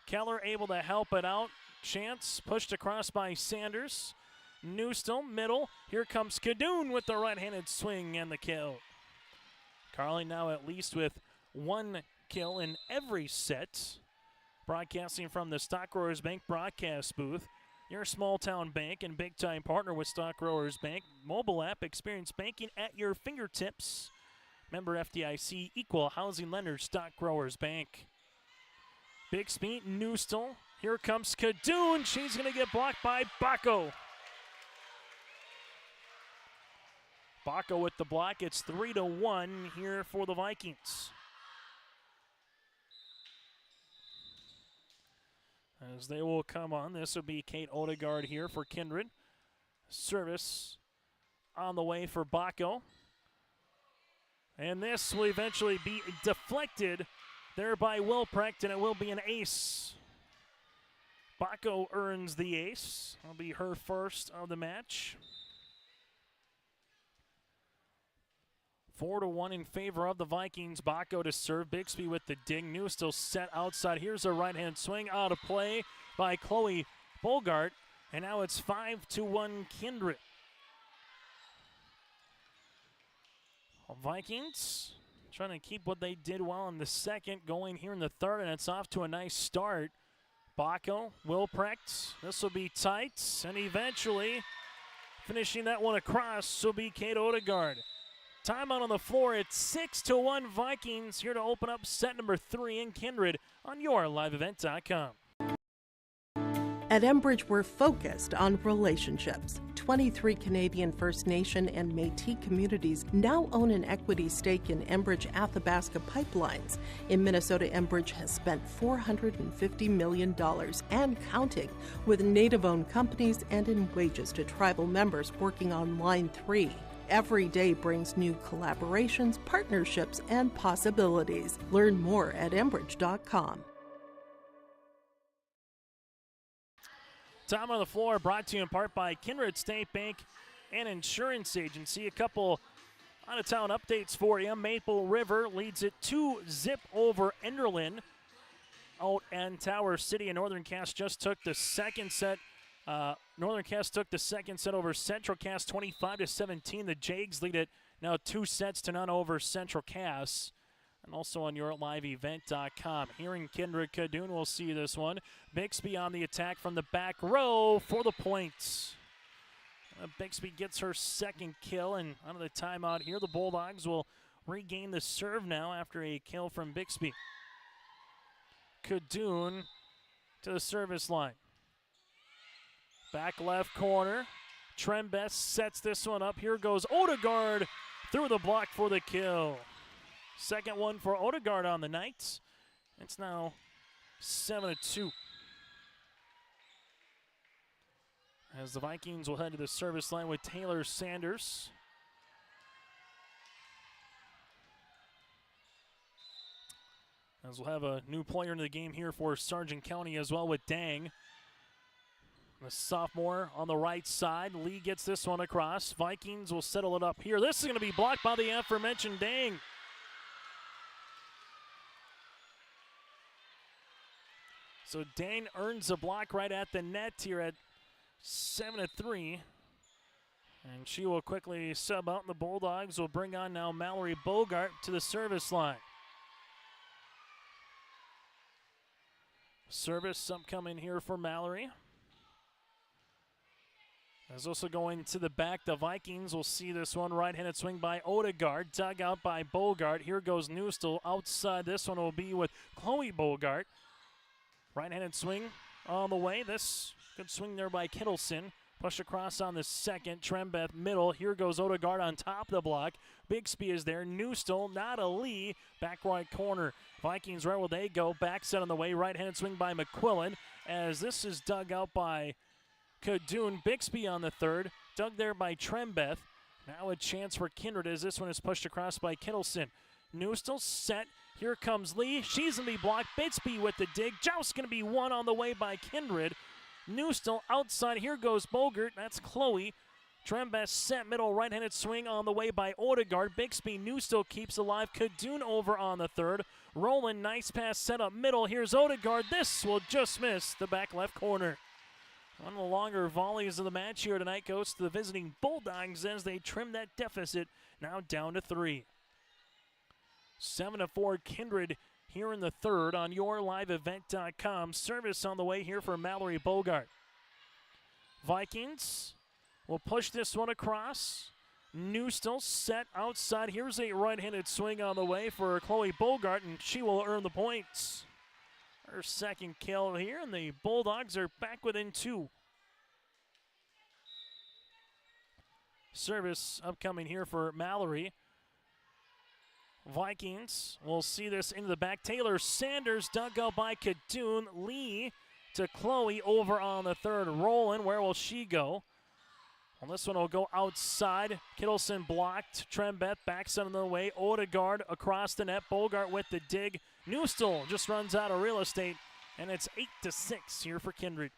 Keller able to help it out. Chance pushed across by Sanders. Newstill, middle. Here comes Kadoon with the right-handed swing and the kill. Carly now at least with 1 kill in every set. Broadcasting from the Stock Growers Bank broadcast booth. Your small-town bank and big-time partner with Stock Growers Bank. Mobile app, experience banking at your fingertips. Member FDIC, equal housing lender, Stock Growers Bank. Bixby, Newstill. Here comes Kadoon. She's going to get blocked by Baco. Baco with the block. It's 3-1 here for the Vikings. As they will come on, this will be Kate Odegaard here for Kindred. Service on the way for Baco. And this will eventually be deflected there by Wilprecht, and it will be an ace. Baco earns the ace. It'll be her first of the match. 4-1 in favor of the Vikings. Baco to serve. Bixby with the dig. New still set outside. Here's a right-hand swing out of play by Chloe Bogart. And now it's 5-1 Kindred. Vikings trying to keep what they did well in the second, going here in the third, and it's off to a nice start. Baco, Wilprecht, this will be tight, and eventually finishing that one across will be Kate Odegaard. Timeout on the floor. It's 6-1 Vikings here to open up set number 3 in Kindred on YourLiveEvent.com. At Enbridge, we're focused on relationships. 23 Canadian First Nation and Métis communities now own an equity stake in Enbridge Athabasca pipelines. In Minnesota, Enbridge has spent $450 million and counting, with Native-owned companies and in wages to tribal members working on Line 3. Every day brings new collaborations, partnerships, and possibilities. Learn more at Enbridge.com. Time on the floor brought to you in part by Kindred State Bank and Insurance Agency. A couple out-of-town updates for you. Maple River leads it 2-0 over Enderlin out in Tower City, and Northern Cass just took the second set. Northern Cass took the second set over Central Cass 25-17. The Jags lead it now 2-0 over Central Cass. And also on yourliveevent.com. Here in Kindred, Kadoon will see this one. Bixby on the attack from the back row for the points. Bixby gets her second kill, and out of the timeout here, the Bulldogs will regain the serve now after a kill from Bixby. Kadoon to the service line. Back left corner. Trembest sets this one up. Here goes Odegaard through the block for the kill. Second one for Odegaard on the night. It's now 7-2. As the Vikings will head to the service line with Taylor Sanders. As we'll have a new player in the game here for Sargent County as well with Dang. The sophomore on the right side. Lee gets this one across. Vikings will settle it up here. This is going to be blocked by the aforementioned Dang. So Dane earns a block right at the net here at 7-3. And she will quickly sub out, and the Bulldogs will bring on now Mallory Bogart to the service line. Service upcoming here for Mallory. As also going to the back, the Vikings will see this one. Right-handed swing by Odegaard, dug out by Bogart. Here goes Newstill outside. This one will be with Chloe Bogart. Right-handed swing on the way. This good swing there by Kittleson. Push across on the second. Trembeth middle. Here goes Odegaard on top of the block. Bixby is there. Newstill, not a Lee. Back right corner. Vikings, where will they go? Back set on the way. Right-handed swing by McQuillan. As this is dug out by Kadoon. Bixby on the third. Dug there by Trembeth. Now a chance for Kindred as this one is pushed across by Kittleson. Newstill set. Here comes Lee. She's going to be blocked. Bixby with the dig. Joust going to be won on the way by Kindred. Newstill outside. Here goes Bogart. That's Chloe. Trembest set middle right-handed swing on the way by Odegaard. Bixby Newstill keeps alive. Kadoon over on the third. Roland, nice pass set up middle. Here's Odegaard. This will just miss the back left corner. One of the longer volleys of the match here tonight goes to the visiting Bulldogs as they trim that deficit now down to 3. 7-4 Kindred here in the third on yourliveevent.com. Service on the way here for Mallory Bogart. Vikings will push this one across. Newstill set outside. Here's a right-handed swing on the way for Chloe Bogart, and she will earn the points. Her second kill here, and the Bulldogs are back within 2. Service upcoming here for Mallory. Vikings will see this into the back. Taylor Sanders dug out by Kadoon. Lee to Chloe over on the third. Roland, where will she go? Well, this one will go outside. Kittleson blocked. Trembeth backs on the way. Odegaard across the net. Bogart with the dig. Newstill just runs out of real estate, and it's 8-6 here for Kindred.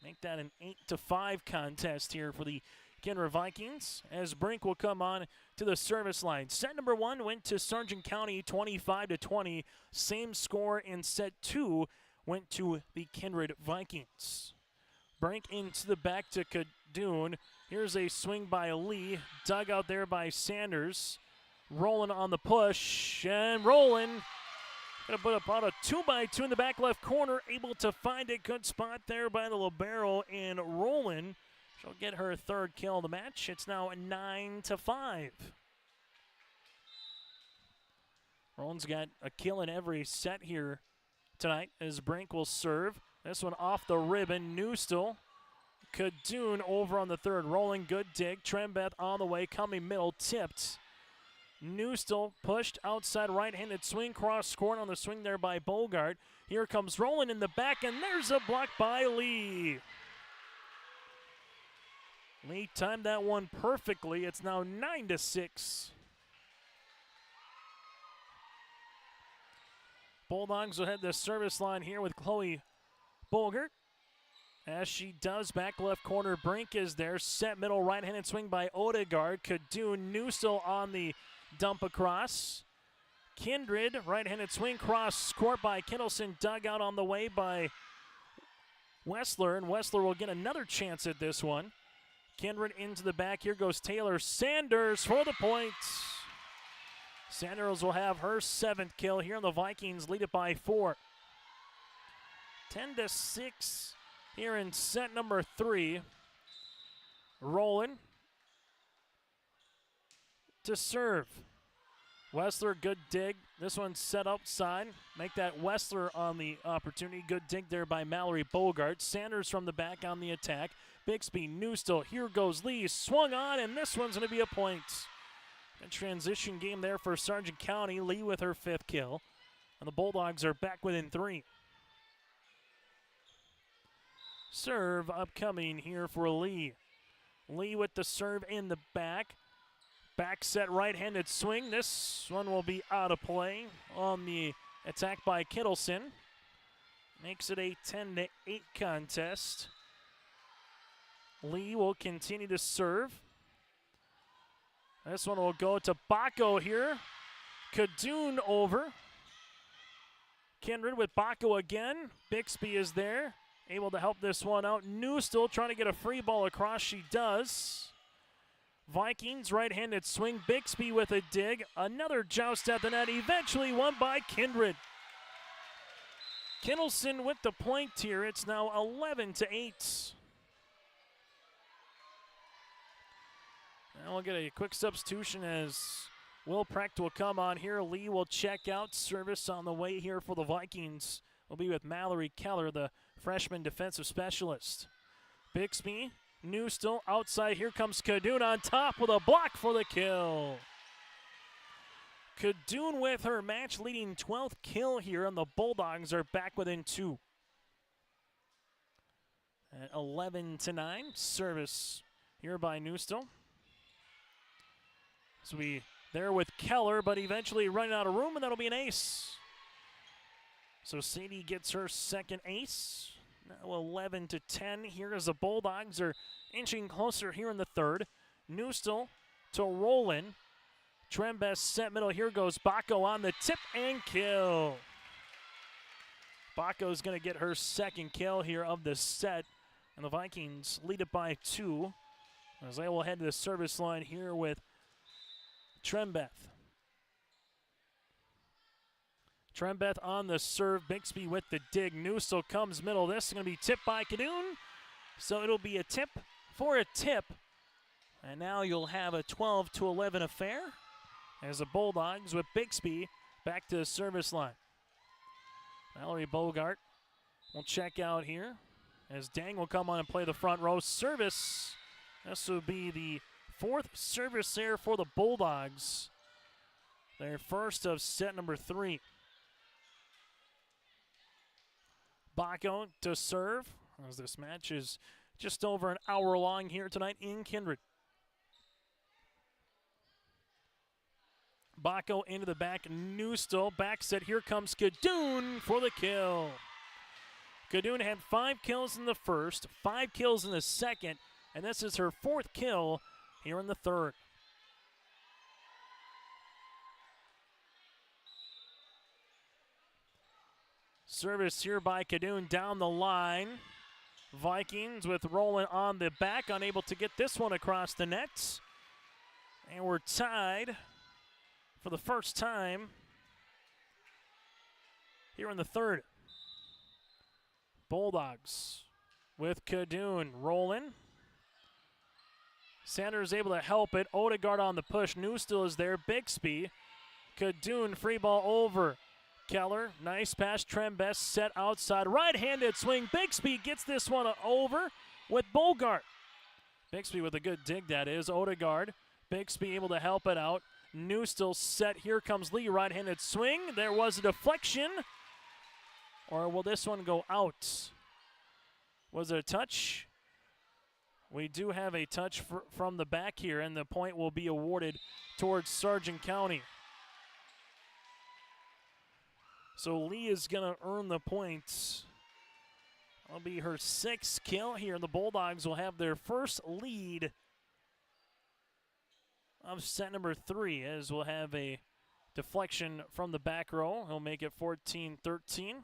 Make that an 8-5 contest here for the Kindred Vikings as Brink will come on to the service line. Set number 1 went to Sargent County 25-20. Same score in set 2 went to the Kindred Vikings. Brink into the back to Kadoon. Here's a swing by Lee. Dug out there by Sanders. Roland on the push. And Roland going to put about a 2x2 in the back left corner. Able to find a good spot there by the libero. And Roland, she'll get her third kill of the match. It's now 9-5. Roland's got a kill in every set here tonight as Brink will serve. This one off the ribbon. Newstill. Kadoon over on the third. Rolling, good dig. Trembeth on the way, coming middle, tipped. Newstill pushed outside right-handed swing, cross court on the swing there by Bogart. Here comes Roland in the back, and there's a block by Lee. Lee timed that one perfectly. It's now 9-6. Bulldogs will head the service line here with Chloe Bogart. As she does, back left corner, Brink is there. Set middle, right-handed swing by Odegaard. Kadoon, Newstill on the dump across. Kindred, right-handed swing, cross court by Kittleson. Dug out on the way by Wessler, and Wessler will get another chance at this one. Kindred into the back. Here goes Taylor Sanders for the point. Sanders will have her 7th kill here, and the Vikings lead it by 4. 10-6 here in set number 3. Rolling to serve. Wessler, good dig. This one's set outside. Make that Wessler on the opportunity. Good dig there by Mallory Bogart. Sanders from the back on the attack. Bixby, Newstill. Here goes Lee. Swung on, and this one's going to be a point. A transition game there for Sargent County. Lee with her 5th kill. And the Bulldogs are back within 3. Serve upcoming here for Lee. Lee with the serve in the back. Back set right-handed swing. This one will be out of play on the attack by Kittleson. Makes it a 10-8 contest. Lee will continue to serve. This one will go to Baco here. Kadoon over. Kindred with Baco again. Bixby is there, able to help this one out. Newstill trying to get a free ball across. She does. Vikings right-handed swing. Bixby with a dig. Another joust at the net. Eventually won by Kindred. Kittleson with the point here. It's now 11-8. And we'll get a quick substitution as Will Precht will come on here. Lee will check out. Service on the way here for the Vikings will be with Mallory Keller, the freshman defensive specialist. Bixby, Newstill outside. Here comes Kadoon on top with a block for the kill. Kadoon with her match-leading 12th kill here, and the Bulldogs are back within 2. At 11-9, service here by Newstill. So we there with Keller, but eventually running out of room, and that'll be an ace. So Sadie gets her 2nd ace. Now 11-10. Here as the Bulldogs are inching closer here in the 3rd. Newstill to Roland. Trembest set middle. Here goes Baco on the tip and kill. Baco's going to get her 2nd kill here of the set, and the Vikings lead it by 2. As they will head to the service line here with Trembeth. Trembeth on the serve. Bixby with the dig. Newstill comes middle. This is going to be tipped by Kadoon. So it'll be a tip for a tip. And now you'll have a 12-11 affair as the Bulldogs with Bixby back to the service line. Mallory Bogart will check out here as Dang will come on and play the front row service. This will be the 4th service there for the Bulldogs. Their first of set number 3. Baco to serve, as this match is just over an hour long here tonight in Kindred. Baco into the back, Newstill, back set, here comes Kadoon for the kill. Kadoon had 5 kills in the first, 5 kills in the second, and this is her 4th kill here in the 3rd. Service here by Kadoon down the line. Vikings with Roland on the back, unable to get this one across the net. And we're tied for the first time here in the 3rd. Bulldogs with Kadoon. Roland. Sanders able to help it. Odegaard on the push. Newstill is there. Bixby. Kadoon free ball over. Keller, nice pass. Trembest set outside. Right-handed swing. Bixby gets this one over with Bogart. Bixby with a good dig, that is. Odegaard. Bixby able to help it out. New still set. Here comes Lee. Right-handed swing. There was a deflection. Or will this one go out? Was it a touch? We do have a touch from the back here, and the point will be awarded towards Sargent County. So Lee is going to earn the points. That'll be her 6th kill here. The Bulldogs will have their first lead of set number 3, as we'll have a deflection from the back row. He'll make it 14-13.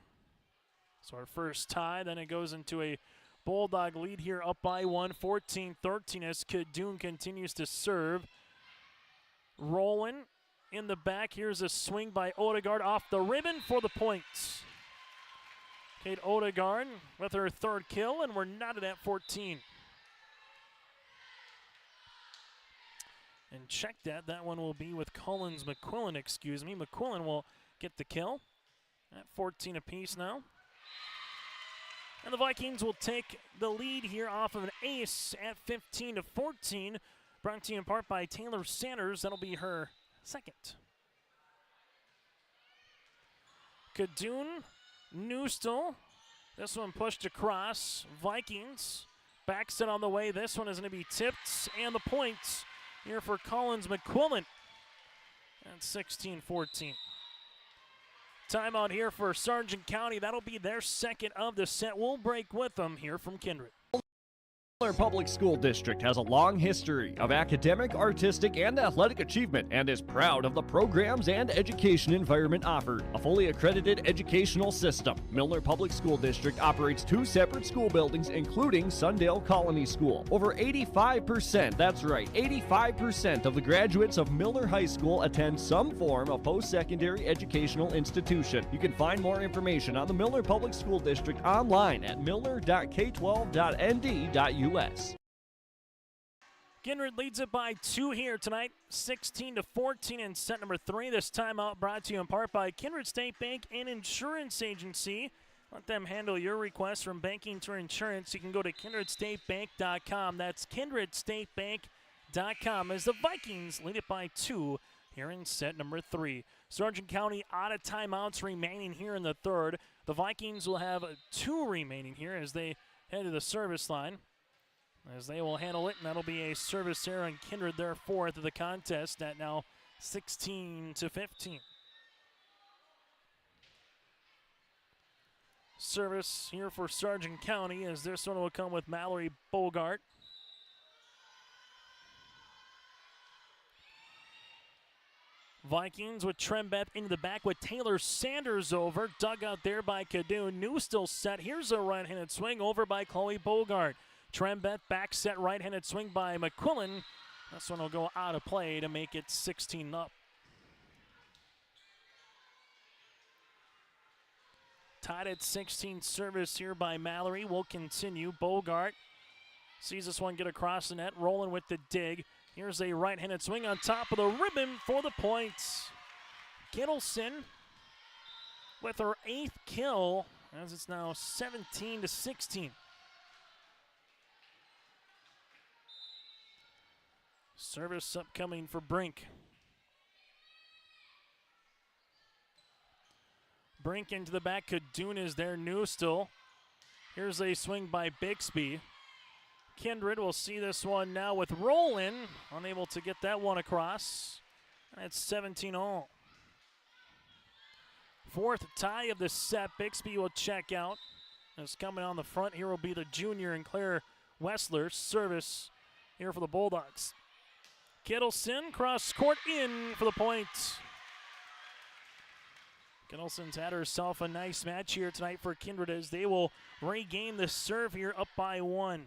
So our first tie, then it goes into a Bulldog lead here, up by 1, 14-13, as Kadoon continues to serve. Rolling in the back. Here's a swing by Odegaard off the ribbon for the points. Kate Odegaard with her 3rd kill, and we're knotted at 14. And check that. That one will be with McQuillan, excuse me. McQuillan will get the kill at 14 apiece now. And the Vikings will take the lead here off of an ace at 15-14. Brought to you in part by Taylor Sanders. That'll be her 2nd. Kadoon, Newstill. This one pushed across. Vikings backs it on the way. This one is going to be tipped. And the points here for Collins McQuillan at 16-14. Timeout here for Sargent County. That'll be their 2nd of the set. We'll break with them here from Kindred. Miller Public School District has a long history of academic, artistic, and athletic achievement and is proud of the programs and education environment offered. A fully accredited educational system, Miller Public School District operates 2 separate school buildings, including Sundale Colony School. Over 85%, that's right, 85% of the graduates of Miller High School attend some form of post-secondary educational institution. You can find more information on the Miller Public School District online at miller.k12.nd.us. Kindred leads it by 2 here tonight, 16-14 in set number 3. This timeout brought to you in part by Kindred State Bank and Insurance Agency. Let them handle your requests from banking to insurance. You can go to kindredstatebank.com. That's kindredstatebank.com as the Vikings lead it by 2 here in set number 3. Sargent County out of timeouts remaining here in the 3rd. The Vikings will have 2 remaining here as they head to the service line, as they will handle it, and that'll be a service error on Kindred, their 4th of the contest, at now 16-15. Service here for Sargent County, as this one will come with Mallory Bogart. Vikings with Trembeth into the back with Taylor Sanders over. Dug out there by Kadoon. New still set. Here's a right-handed swing over by Chloe Bogart. Trembeth back set, right-handed swing by McQuillan. This one will go out of play to make it 16 up. Tied at 16, service here by Mallory will continue. Bogart sees this one get across the net, rolling with the dig. Here's a right-handed swing on top of the ribbon for the points. Gittleson with her 8th kill, as it's now 17-16. Service upcoming for Brink. Brink into the back. Kadoon is there. New still. Here's a swing by Bixby. Kindred will see this one now with Roland. Unable to get that one across. And it's 17-all. 4th tie of the set. Bixby will check out. As coming on the front here will be the junior and Claire Wessler. Service here for the Bulldogs. Kittleson cross court in for the point. Kittleson's had herself a nice match here tonight for Kindred as they will regain the serve here up by 1.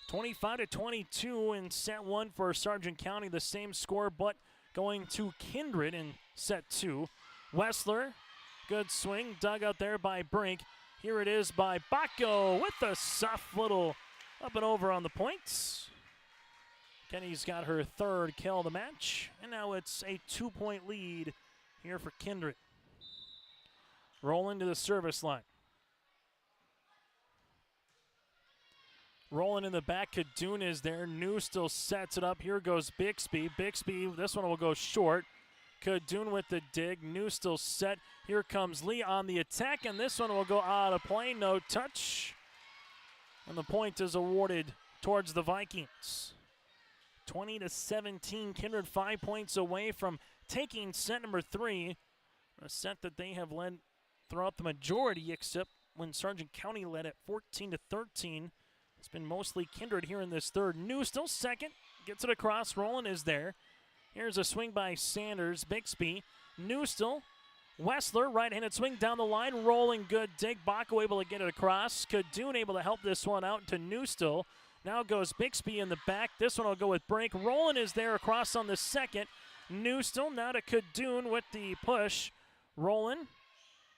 25-22 in set 1 for Sargent County. The same score, but going to Kindred in set 2. Wessler, good swing, dug out there by Brink. Here it is by Bacco with a soft little up and over on the points. Kenny's got her 3rd kill of the match, and now it's a 2-point lead here for Kindred. Rolling to the service line. Rolling in the back, Kadoon is there. New still sets it up. Here goes Bixby. Bixby, this one will go short. Kadoon with the dig. New still set. Here comes Lee on the attack, and this one will go out of play. No touch. And the point is awarded towards the Vikings. 20-17, Kindred 5 points away from taking set number 3. A set that they have led throughout the majority, except when Sargent County led at 14-13. It's been mostly Kindred here in this third. New still second. Gets it across. Roland is there. Here's a swing by Sanders. Bixby. New still. Wessler, right-handed swing down the line. Rolling good dig. Baco able to get it across. Kadoon able to help this one out to New still. Now goes Bixby in the back. This one will go with Brink. Roland is there across on the second. New still now to Kadoon with the push. Roland.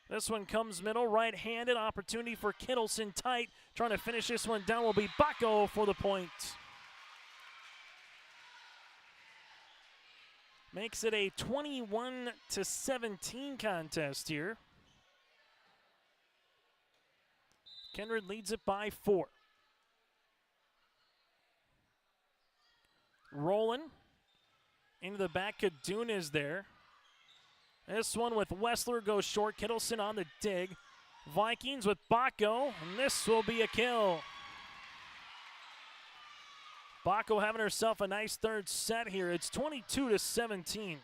This one comes middle, right-handed. Opportunity for Kittleson tight. Trying to finish this one down will be Baco for the point. Makes it a 21-17 contest here. Kindred leads it by 4. Rolling into the back. Kadoon is there. This one with Wessler goes short. Kittleson on the dig. Vikings with Baco, and this will be a kill. Baco having herself a nice third set here. It's 22-17.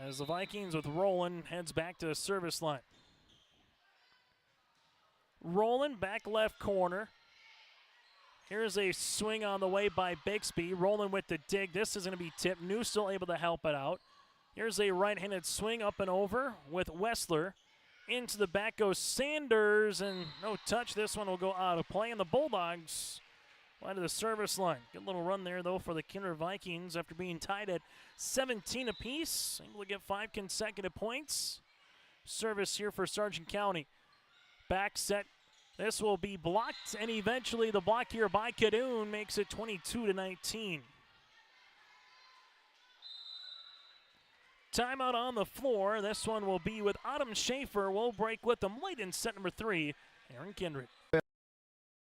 As the Vikings with Roland heads back to the service line. Roland back left corner. Here's a swing on the way by Bixby. Roland with the dig. This is going to be tipped. New still able to help it out. Here's a right-handed swing up and over with Wessler. Into the back goes Sanders, and no touch. This one will go out of play, and the Bulldogs line to the service line. Good little run there, though, for the Kindred Vikings after being tied at 17 apiece. Able to get 5 consecutive points. Service here for Sargent County. Back set. This will be blocked, and eventually the block here by Kadoon makes it 22-19. Timeout on the floor. This one will be with Autumn Schaefer. We'll break with them late in set number 3. Aaron Kindred.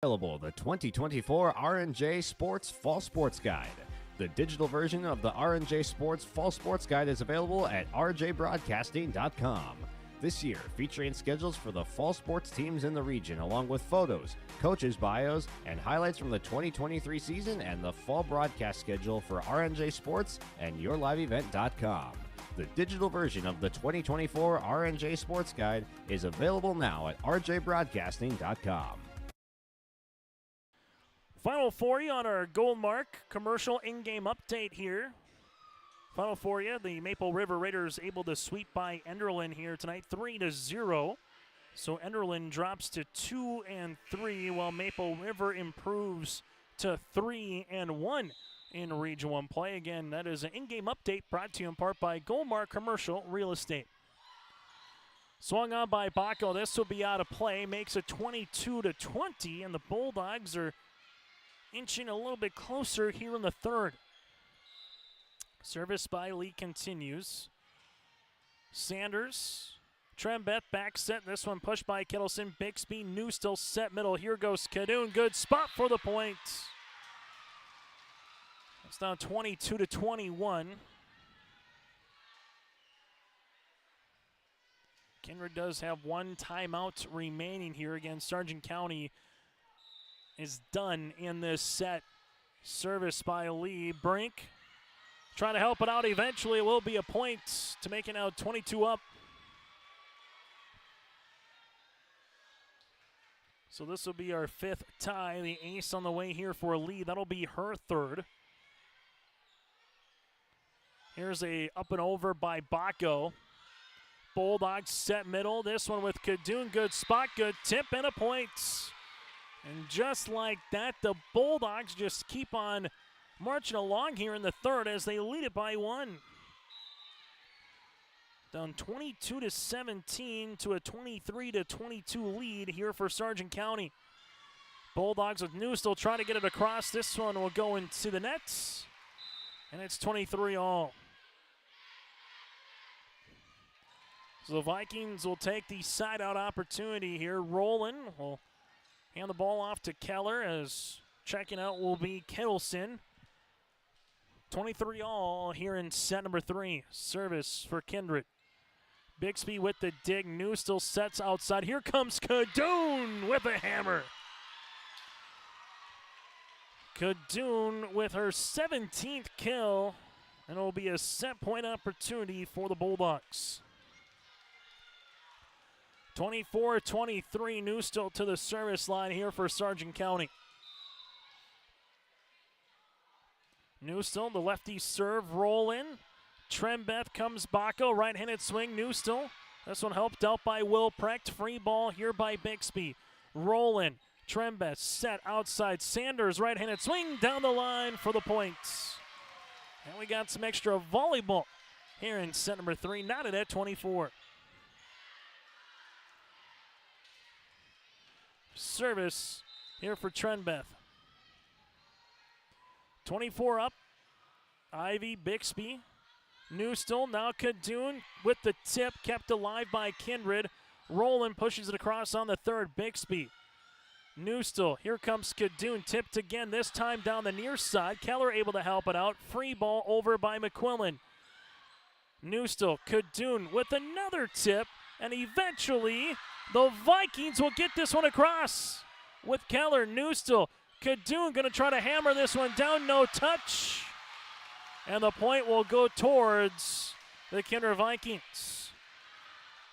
Available the 2024 R&J Sports Fall Sports Guide. The digital version of the R&J Sports Fall Sports Guide is available at rjbroadcasting.com. This year, featuring schedules for the fall sports teams in the region, along with photos, coaches' bios, and highlights from the 2023 season and the fall broadcast schedule for R&J Sports and YourLiveEvent.com. The digital version of the 2024 R&J Sports Guide is available now at rjbroadcasting.com. Final for you on our Goldmark commercial in-game update here. Final for you, the Maple River Raiders able to sweep by Enderlin here tonight, 3-0. So Enderlin drops to 2-3, while Maple River improves to 3-1 in Region 1 play. Again, that is an in-game update brought to you in part by Goldmark Commercial Real Estate. Swung on by Baco. This will be out of play. Makes it 22-20, and the Bulldogs are inching a little bit closer here in the third. Service by Lee continues. Sanders, Trembeth back set. This one pushed by Kittleson. Bixby, New still set middle. Here goes Kadoon. Good spot for the point. It's now 22-21. Kindred does have one timeout remaining here. Again, Sargent County is done in this set. Service by Lee. Brink trying to help it out. Eventually it will be a point to make it now 22 up. So this will be our 5th tie. The ace on the way here for Lee. That'll be her 3rd. Here's a up and over by Baco. Bulldogs set middle. This one with Kadoon. Good spot, good tip, and a point. And just like that, the Bulldogs just keep on marching along here in the third as they lead it by 1. Down 22-17 to a 23-22 lead here for Sargent County. Bulldogs with New still trying to get it across. This one will go into the nets. And it's 23 all. So the Vikings will take the side-out opportunity here. Roland will hand the ball off to Keller as checking out will be Kittleson. 23 all here in set number 3. Service for Kindred. Bixby with the dig. New still sets outside. Here comes Kadoon with a hammer. Kadoon with her 17th kill. And it will be a set point opportunity for the Bulldogs. 24-23, New still to the service line here for Sargent County. New still, the lefty serve, roll in. Trembeth comes Baco, right-handed swing, New still. This one helped out by Will Precht. Free ball here by Bixby. Roll in. Trembeth set outside. Sanders, right-handed swing down the line for the points. And we got some extra volleyball here in set number 3, knotted at 24. Service here for Trembeth. 24 up. Ivy, Bixby. Newstill, now Kadoon with the tip, kept alive by Kindred. Roland pushes it across on the third, Bixby. Newstill, here comes Kadoon, tipped again, this time down the near side. Keller able to help it out. Free ball over by McQuillan. Newstill, Kadoon with another tip, and eventually the Vikings will get this one across with Keller. Newstill, Kadoon going to try to hammer this one down, no touch. And the point will go towards the Kindred Vikings.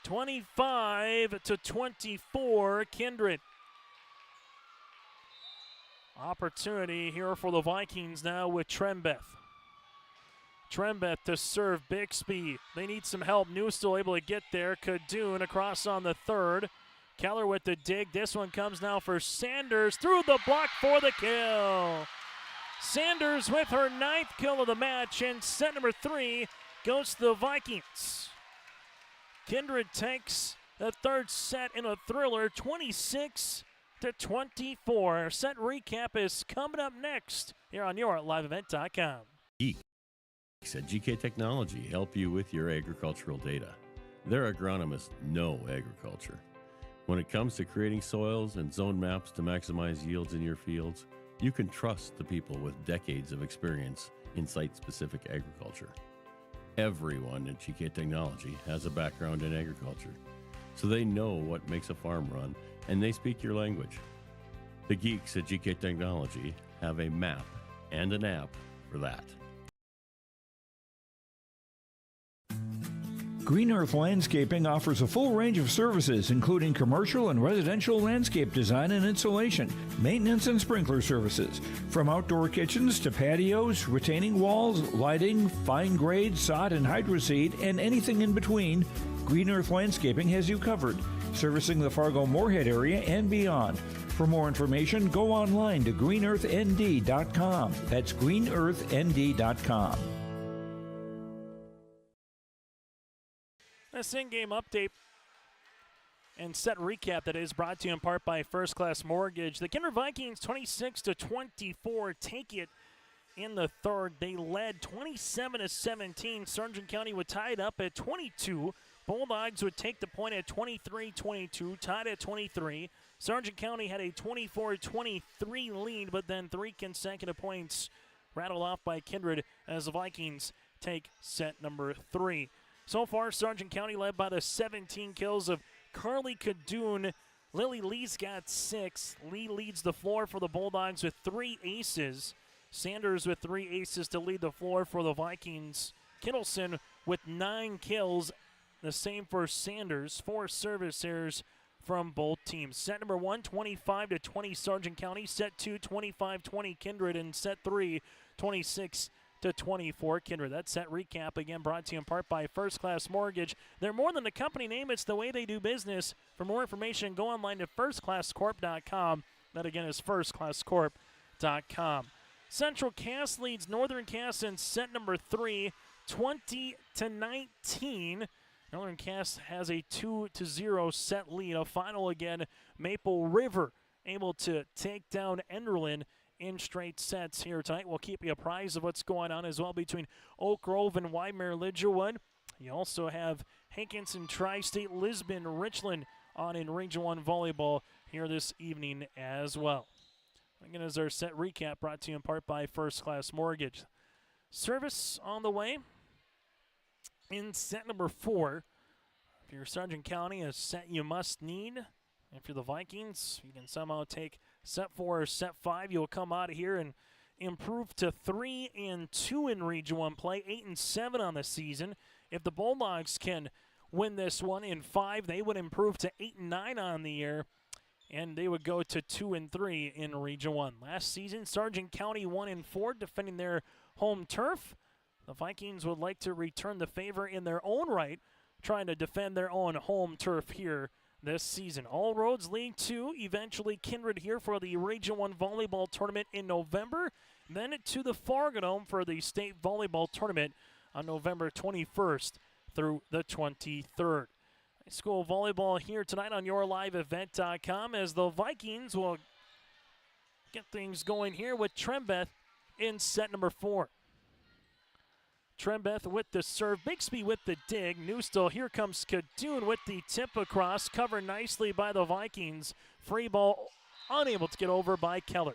25-24, Kindred. Opportunity here for the Vikings now with Trembeth. Trembeth to serve Bixby. They need some help. New still able to get there. Kadoon across on the third. Keller with the dig. This one comes now for Sanders through the block for the kill. Sanders with her 9th kill of the match, and set number 3 goes to the Vikings. Kindred takes the third set in a thriller, 26-24. Our set recap is coming up next here on your liveevent.com. Geeks at GK Technology help you with your agricultural data. Their agronomists know agriculture. When it comes to creating soils and zone maps to maximize yields in your fields, you can trust the people with decades of experience in site-specific agriculture. Everyone at GK Technology has a background in agriculture, so they know what makes a farm run, and they speak your language. The geeks at GK Technology have a map and an app for that. Green Earth Landscaping offers a full range of services, including commercial and residential landscape design and installation, maintenance and sprinkler services. From outdoor kitchens to patios, retaining walls, lighting, fine grade, sod and hydroseed, and anything in between, Green Earth Landscaping has you covered, servicing the Fargo-Moorhead area and beyond. For more information, go online to greenearthnd.com. That's greenearthnd.com. This in-game update and set recap that is brought to you in part by First Class Mortgage. The Kindred Vikings 26-24 take it in the third. They led 27-17. Sargent County would tie it up at 22. Bulldogs would take the point at 23-22, tied at 23. Sargent County had a 24-23 lead, but then 3 consecutive points rattled off by Kindred as the Vikings take set number 3. So far, Sargent County led by the 17 kills of Carly Kadoon. Lily Lee's got 6. Lee leads the floor for the Bulldogs with 3 aces. Sanders with 3 aces to lead the floor for the Vikings. Kittleson with 9 kills. The same for Sanders. 4 service errors from both teams. Set number 1, 25-20 Sargent County. Set 2, 25-20 Kindred. And set 3, 26-24 Kindred. That set recap again brought to you in part by First Class Mortgage. They're more than the company name, it's the way they do business. For more information, go online to firstclasscorp.com. That again is firstclasscorp.com. Central Cass leads Northern Cass in set number 3, 20-19. Northern Cass has a 2-0 set lead. A final again, Maple River able to take down Enderlin in straight sets here tonight. We'll keep you apprised of what's going on as well between Oak Grove and Weimar Lidgerwood. You also have Hankinson, Tri-State, Lisbon, Richland on in Region 1 volleyball here this evening as well. Again, as our set recap brought to you in part by First Class Mortgage. Service on the way in set number 4. If you're Sargent County, a set you must need. If you're the Vikings, you can somehow take set 4 or set 5. You'll come out of here and improve to 3-2 in Region 1 play, 8-7 on the season. If the Bulldogs can win this one in 5, they would improve to 8-9 on the year, and they would go to 2-3 in Region 1. Last season, Sargent County 1-4, defending their home turf. The Vikings would like to return the favor in their own right, trying to defend their own home turf here this season. All roads lead to eventually Kindred here for the Region 1 volleyball tournament in November, then to the Fargo Dome for the state volleyball tournament on November 21st through the 23rd. High school volleyball here tonight on YourLiveEvent.com as the Vikings will get things going here with Trembeth in set number 4. Trembeth with the serve, Bixby with the dig, Newstill, here comes Kadoon with the tip across, covered nicely by the Vikings. Free ball unable to get over by Keller.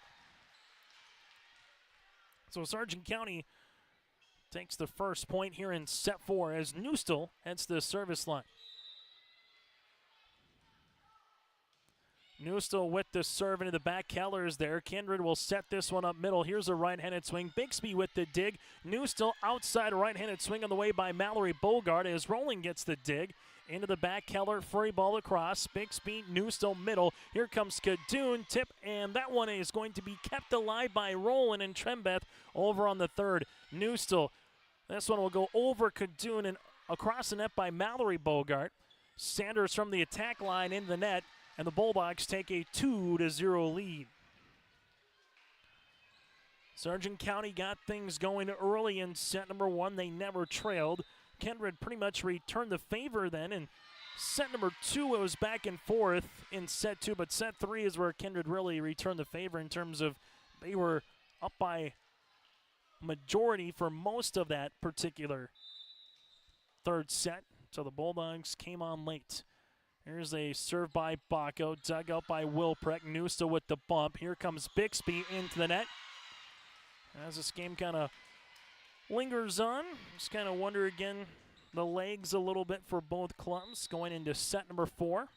So Sargent County takes the first point here in set 4 as Newstill heads to the service line. Newstill with the serve into the back. Keller is there. Kindred will set this one up middle. Here's a right-handed swing. Bixby with the dig. Newstill outside right-handed swing on the way by Mallory Bogart as Rowling gets the dig. Into the back, Keller, free ball across. Bixby, Newstill middle. Here comes Kadoon, tip, and that one is going to be kept alive by Rowland and Trembeth over on the third. Newstill, this one will go over Kadoon and across the net by Mallory Bogart. Sanders from the attack line into the net, and the Bulldogs take a 2-0 lead. Sargent County got things going early in set number 1. They never trailed. Kindred pretty much returned the favor then. In set number 2, it was back and forth in set 2, but set 3 is where Kindred really returned the favor in terms of they were up by majority for most of that particular third set. So the Bulldogs came on late. Here's a serve by Baco, dug out by Wilprecht. Newstill with the bump. Here comes Bixby into the net. As this game kind of lingers on, just kind of wonder again the legs a little bit for both clubs going into set number 4.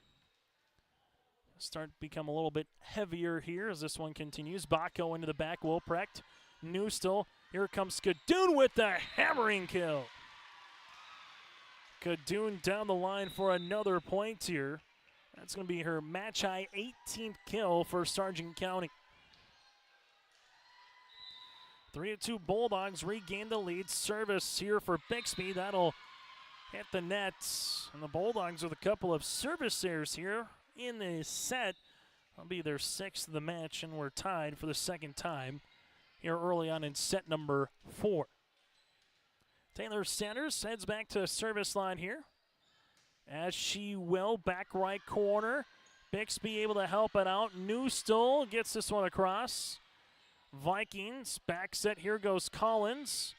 Start to become a little bit heavier here as this one continues. Baco into the back, Wilprecht. Newstill, here comes Kadoon with the hammering kill. Kadoon down the line for another point here. That's going to be her match-high 18th kill for Sargent County. 3-2 Bulldogs regain the lead. Service here for Bixby. That'll hit the net. And the Bulldogs with a couple of service errors here in the set. That'll be their 6th of the match, and we're tied for the second time here early on in set number 4. Taylor Sanders heads back to the service line here. As she will, back right corner. Bixby able to help it out. Newstill gets this one across. Vikings, back set, here goes Collins.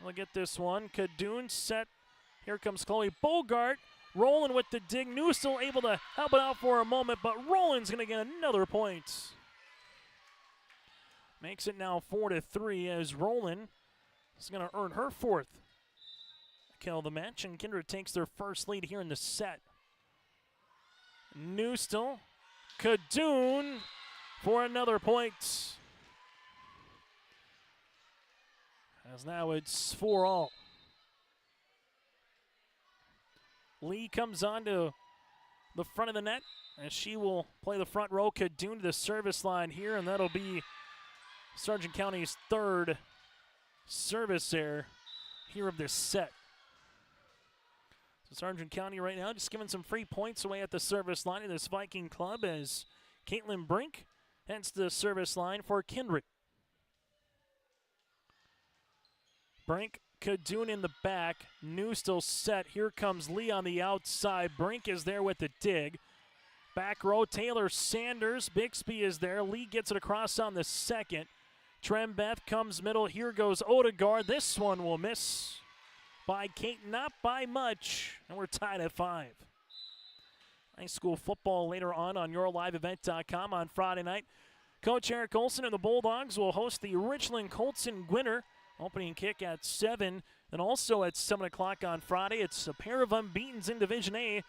We'll get this one. Kadoon set, here comes Chloe Bogart. Rowland with the dig. Newstill able to help it out for a moment, but Rowland's going to get another point. Makes it now 4-3 as Rowland is going to earn her 4th kill of the match, and Kindred takes their first lead here in the set. Newstill, Kadoon for another point. As now it's 4-all. Lee comes on to the front of the net as she will play the front row. Kadoon to the service line here, and that'll be Sargent County's 3rd service error here of this set. So Sargent County right now just giving some free points away at the service line of this Viking club as Caitlin Brink heads to the service line for Kindred. Brink, Kadoon in the back. Newstill set. Here comes Lee on the outside. Brink is there with the dig. Back row, Taylor Sanders. Bixby is there. Lee gets it across on the second. Trembeth comes middle. Here goes Odegaard. This one will miss by Kate, not by much. And we're tied at 5. High school football later on yourliveevent.com on Friday night. Coach Eric Olson and the Bulldogs will host the Richland Colson Gwinner. Opening kick at 7. And also at 7 o'clock on Friday, it's a pair of unbeatens in Division A.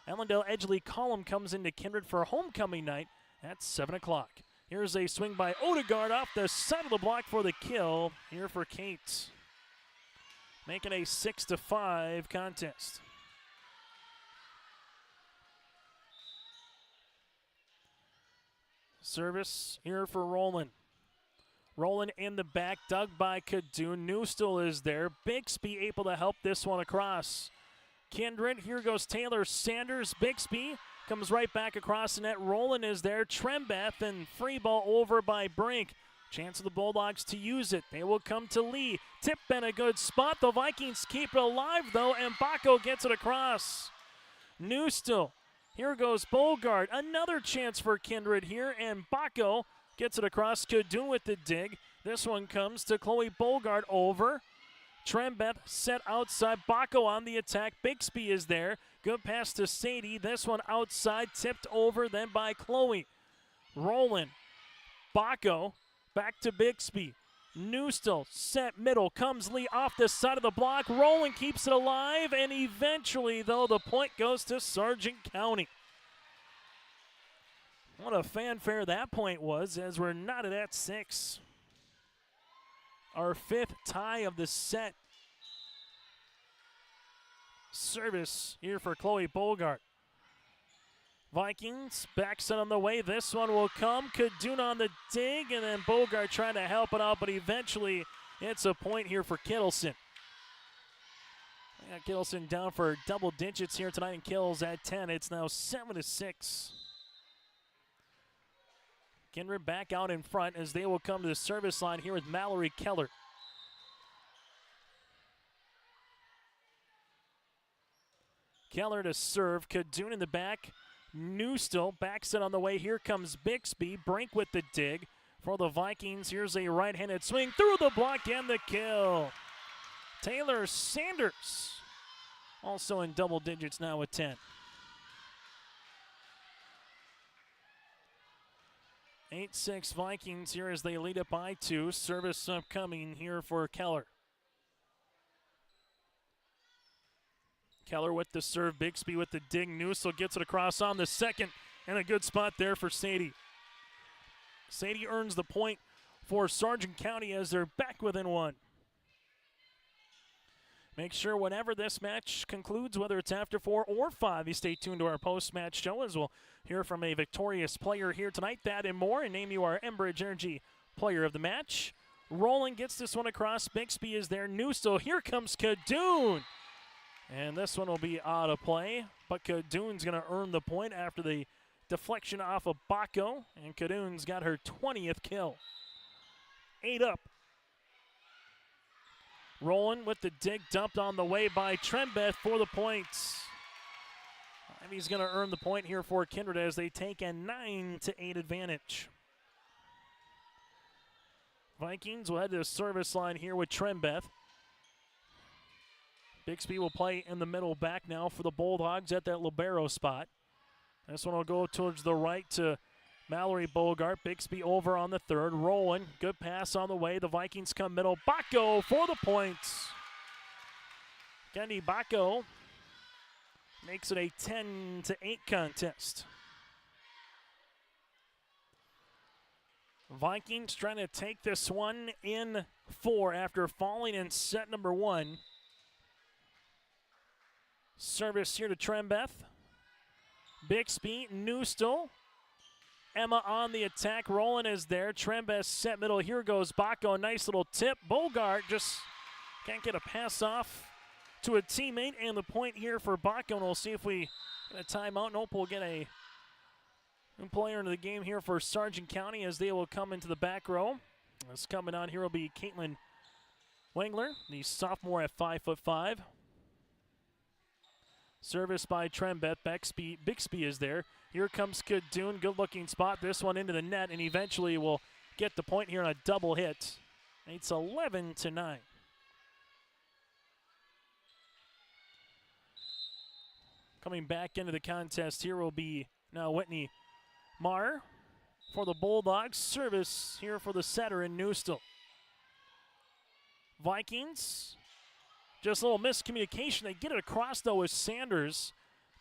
Allendale Edgeley Column comes into Kindred for homecoming night at 7 o'clock. Here's a swing by Odegaard off the side of the block for the kill here for Kate. Making a 6-5 contest. Service here for Roland. Roland in the back, dug by Kadoon. Newstill is there. Bixby able to help this one across. Kindred, here goes Taylor Sanders. Bixby comes right back across the net. Roland is there. Trembeth and free ball over by Brink. Chance of the Bulldogs to use it. They will come to Lee. Tip in a good spot. The Vikings keep it alive though, and Baco gets it across. Newstill. Here goes Bogart. Another chance for Kindred here, and Baco gets it across. Kadoon with the dig. This one comes to Chloe Bogart over. Trembeth set outside. Baco on the attack. Bixby is there. Good pass to Sadie. This one outside. Tipped over then by Chloe. Roland. Baco. Back to Bixby. Newstill set middle. Comes Lee off the side of the block. Roland keeps it alive. And eventually, though, the point goes to Sargent County. What a fanfare that point was, as we're knotted at 6. Our 5th tie of the set. Service here for Chloe Bogart. Vikings back set on the way. This one will come. Kadoon on the dig, and then Bogart trying to help it out, but eventually it's a point here for Kittleson. We got Kittleson down for double digits here tonight in kills at 10. It's now 7-6. Kindred back out in front as they will come to the service line here with Mallory Keller. Keller to serve. Kadoon in the back. Newstill backs it on the way. Here comes Bixby. Brink with the dig for the Vikings. Here's a right-handed swing through the block and the kill. Taylor Sanders also in double digits now with 10. 8-6 Vikings here as they lead it by 2. Service upcoming here for Keller. Keller with the serve. Bixby with the dig. Newstill gets it across on the second. And a good spot there for Sadie. Sadie earns the point for Sargent County as they're back within 1. Make sure whenever this match concludes, whether it's after 4 or 5, you stay tuned to our post-match show as we'll hear from a victorious player here tonight. That and more, and name you our Enbridge Energy player of the match. Roland gets this one across. Bixby is there. Newstill. Here comes Kadoon. And this one will be out of play, but Kadoon's going to earn the point after the deflection off of Baco, and Kadoon's got her 20th kill. 8 up. Roland with the dig dumped on the way by Trembeth for the points. Ivy's going to earn the point here for Kindred as they take a 9-8 advantage. Vikings will head to the service line here with Trembeth. Bixby will play in the middle back now for the Bulldogs at that libero spot. This one will go towards the right to Mallory Bogart. Bixby over on the third. Roland, good pass on the way. The Vikings come middle. Baco for the points. Kendi Baco makes it a 10-8 contest. Vikings trying to take this one in 4 after falling in set number 1. Service here to Trembeth. Bixby, Newstill. Emma on the attack. Roland is there. Trembeth set middle. Here goes Baco. Nice little tip. Bogart just can't get a pass off to a teammate. And the point here for Baco. And we'll see if we get a timeout. Nope, we'll get a new player into the game here for Sargent County as they will come into the back row. This coming on here will be Caitlin Wengler, the sophomore at 5'5". Service by Trembeth. Bixby is there. Here comes Kadoon. Good looking spot. This one into the net and eventually will get the point here on a double hit. It's 11-9. Coming back into the contest here will be now Whitney Marr for the Bulldogs. Service here for the setter in Newstill. Vikings, just a little miscommunication. They get it across, though, with Sanders.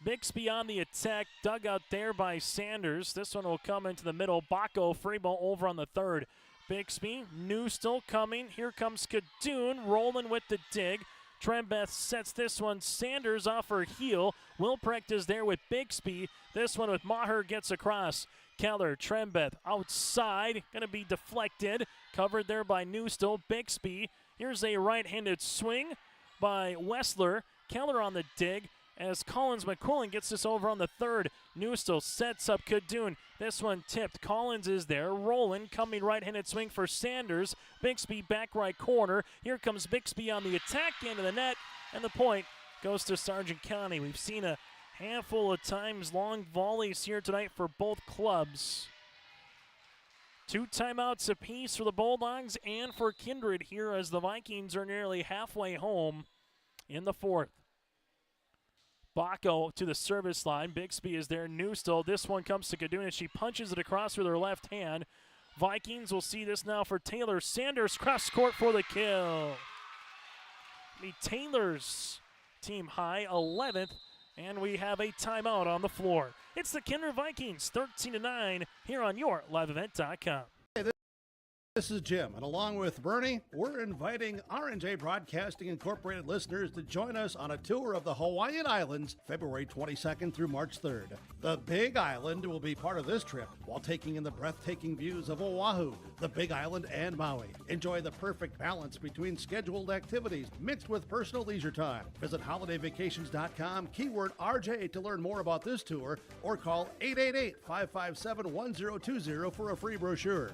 Bixby on the attack, dug out there by Sanders. This one will come into the middle. Baco, free ball over on the third. Bixby, Newstill coming. Here comes Kadoon, rolling with the dig. Trembeth sets this one. Sanders off her heel. Wilprecht is there with Bixby. This one with Maher gets across. Keller, Trembeth outside. Going to be deflected. Covered there by Newstill. Bixby. Here's a right-handed swing by Wessler. Keller on the dig as Collins McQuillan gets this over on the third. Newstill sets up Kadoon. This one tipped. Collins is there. Rolling, coming right-handed swing for Sanders. Bixby back right corner. Here comes Bixby on the attack into the net, and the point goes to Sargent County. We've seen a handful of times long volleys here tonight for both clubs. 2 timeouts apiece for the Bulldogs and for Kindred here as the Vikings are nearly halfway home in the fourth. Baco to the service line. Bixby is there. Newstill. This one comes to Kaduna. She punches it across with her left hand. Vikings will see this now for Taylor. Sanders cross court for the kill. Taylor's team high, 11th, and we have a timeout on the floor. It's the Kindred Vikings, 13-9, here on your liveevent.com. This is Jim, and along with Bernie, we're inviting R&J Broadcasting Incorporated listeners to join us on a tour of the Hawaiian Islands, February 22nd through March 3rd. The Big Island will be part of this trip while taking in the breathtaking views of Oahu, the Big Island, and Maui. Enjoy the perfect balance between scheduled activities mixed with personal leisure time. Visit holidayvacations.com, keyword RJ to learn more about this tour, or call 888-557-1020 for a free brochure.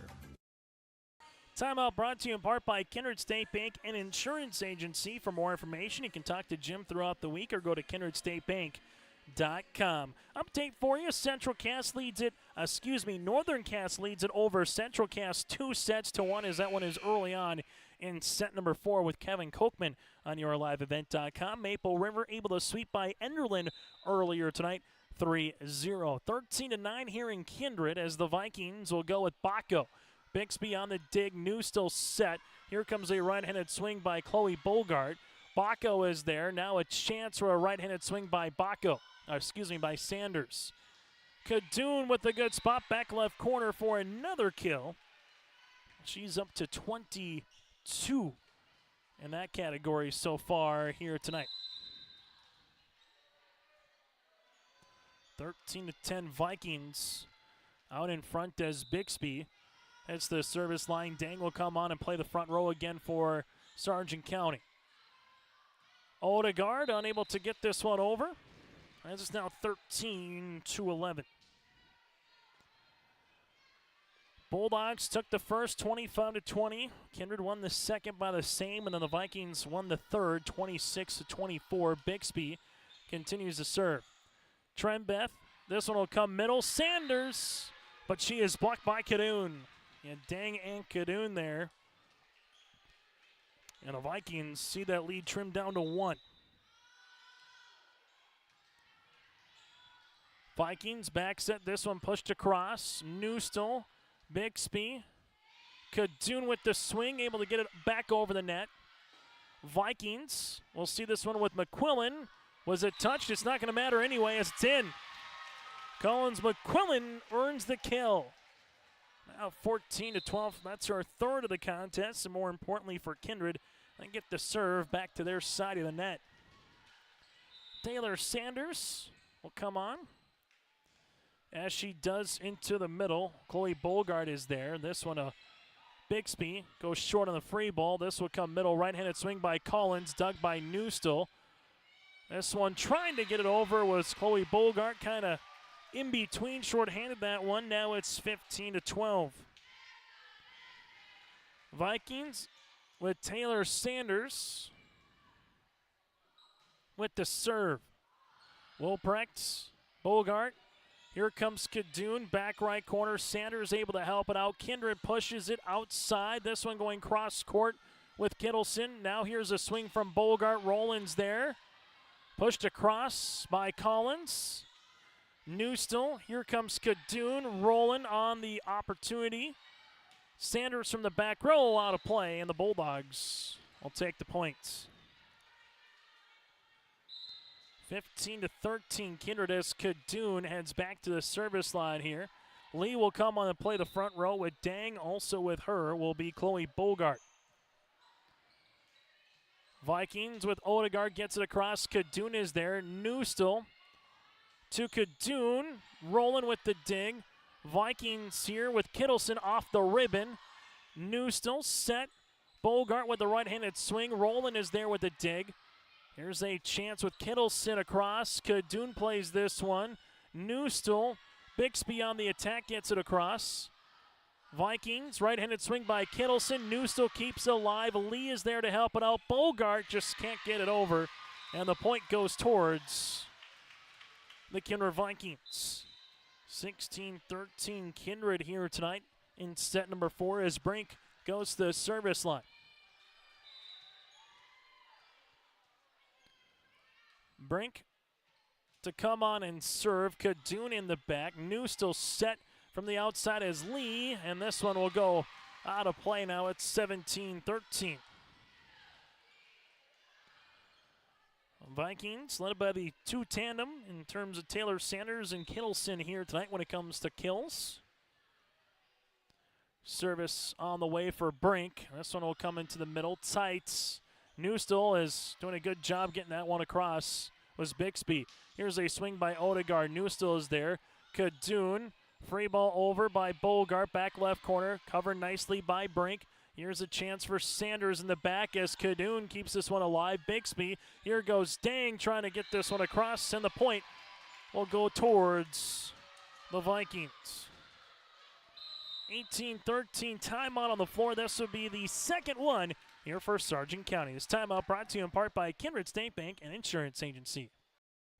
Timeout brought to you in part by Kindred State Bank and Insurance Agency. For more information, you can talk to Jim throughout the week or go to kindredstatebank.com. Update for you, Northern Cass leads it over Central Cass 2-1 as that one is early on in set number 4 with Kevin Kochman on your liveevent.com. Maple River able to sweep by Enderlin earlier tonight, 3-0. 13-9 here in Kindred as the Vikings will go with Baco. Bixby on the dig, Newstill set. Here comes a right-handed swing by Chloe Bogart. Baco is there. Now a chance for a right-handed swing by by Sanders. Kadoon with a good spot, back left corner for another kill. She's up to 22 in that category so far here tonight. 13-10 Vikings out in front as Bixby. That's the service line. Dang will come on and play the front row again for Sargent County. Odegaard unable to get this one over. As it's now 13-11. Bulldogs took the first 25-20. Kindred won the second by the same, and then the Vikings won the third 26-24. Bixby continues to serve. Trembeth, this one will come middle. Sanders, but she is blocked by Kadoon. And Dang and Kadoon there. And the Vikings see that lead trimmed down to 1. Vikings back set, this one pushed across. Newstill, Bixby. Kadoon with the swing, able to get it back over the net. Vikings, we'll see this one with McQuillan. Was it touched? It's not going to matter anyway as it's in. Collins McQuillan earns the kill. Now 14-12, that's our third of the contest, and more importantly for Kindred, they get the serve back to their side of the net. Taylor Sanders will come on, as she does into the middle. Chloe Bogart is there. This one, Bixby goes short on the free ball. This will come middle, right-handed swing by Collins, dug by Newstill. This one trying to get it over was Chloe Bogart, kind of in between, short-handed that one. Now it's 15-12. Vikings with Taylor Sanders with the serve. Wilprecht, Bogart. Here comes Kadoon, back right corner. Sanders able to help it out. Kindred pushes it outside. This one going cross court with Kittleson. Now here's a swing from Bogart. Rollins there. Pushed across by Collins. Newstill. Here comes Kadoon. Rolling on the opportunity. Sanders from the back row out of play, and the Bulldogs will take the points. 15-13, Kindred as Kadoon heads back to the service line here. Lee will come on and play the front row with Dang. Also with her will be Chloe Bogart. Vikings with Odegaard gets it across. Kadoon is there. Newstill to Kadoon. Rolling with the dig. Vikings here with Kittleson off the ribbon. Newstill set. Bogart with the right-handed swing. Roland is there with the dig. Here's a chance with Kittleson across. Kadoon plays this one. Newstill. Bixby on the attack gets it across. Vikings, right-handed swing by Kittleson. Newstill keeps it alive. Lee is there to help it out. Bogart just can't get it over. And the point goes towards the Kindred Vikings. 16-13 Kindred here tonight in set number 4 as Brink goes to the service line. Brink to come on and serve. Kadoon in the back. Newstill set from the outside as Lee, and this one will go out of play now. It's 17-13. Vikings led by the two tandem in terms of Taylor Sanders and Kittleson here tonight when it comes to kills. Service on the way for Brink. This one will come into the middle. Tights. Newstill is doing a good job getting that one across. Was Bixby. Here's a swing by Odegaard. Newstill is there. Kadoon. Free ball over by Bogart. Back left corner. Covered nicely by Brink. Here's a chance for Sanders in the back as Kadoon keeps this one alive. Bixby. Here goes Dang trying to get this one across, and the point will go towards the Vikings. 18-13 timeout on the floor. This will be the second one here for Sargent County. This timeout brought to you in part by Kindred State Bank and Insurance Agency.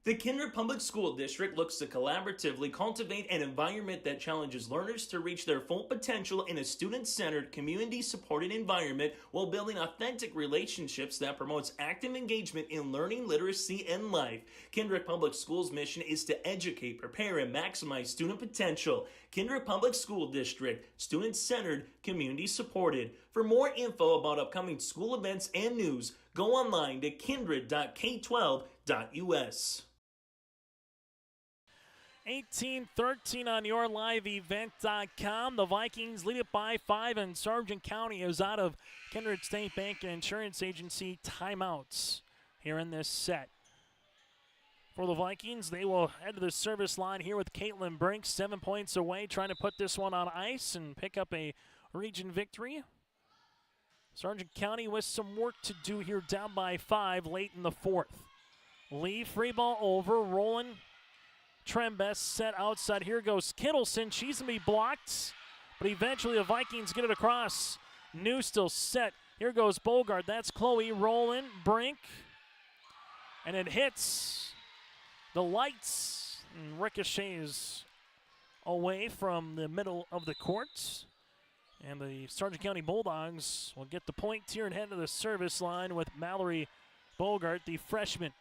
The Kindred Public School District looks to collaboratively cultivate an environment that challenges learners to reach their full potential in a student-centered, community-supported environment while building authentic relationships that promotes active engagement in learning, literacy, and life. Kindred Public Schools' mission is to educate, prepare, and maximize student potential. Kindred Public School District, student-centered, community-supported. For more info about upcoming school events and news, go online to kindred.k12.us. 18-13 on your live event.com. The Vikings lead it by 5, and Sargent County is out of Kindred State Bank and Insurance Agency timeouts here in this set. For the Vikings, they will head to the service line here with Caitlin Brink, 7 points away, trying to put this one on ice and pick up a region victory. Sargent County with some work to do here, down by 5 late in the fourth. Lee, free ball over, rolling. Trembest set outside. Here goes Kittleson. She's going to be blocked, but eventually the Vikings get it across. Newstill set. Here goes Bogart. That's Chloe rolling. Brink. And it hits the lights and ricochets away from the middle of the court. And the Sargent County Bulldogs will get the point here and head to the service line with Mallory Bogart, the freshman.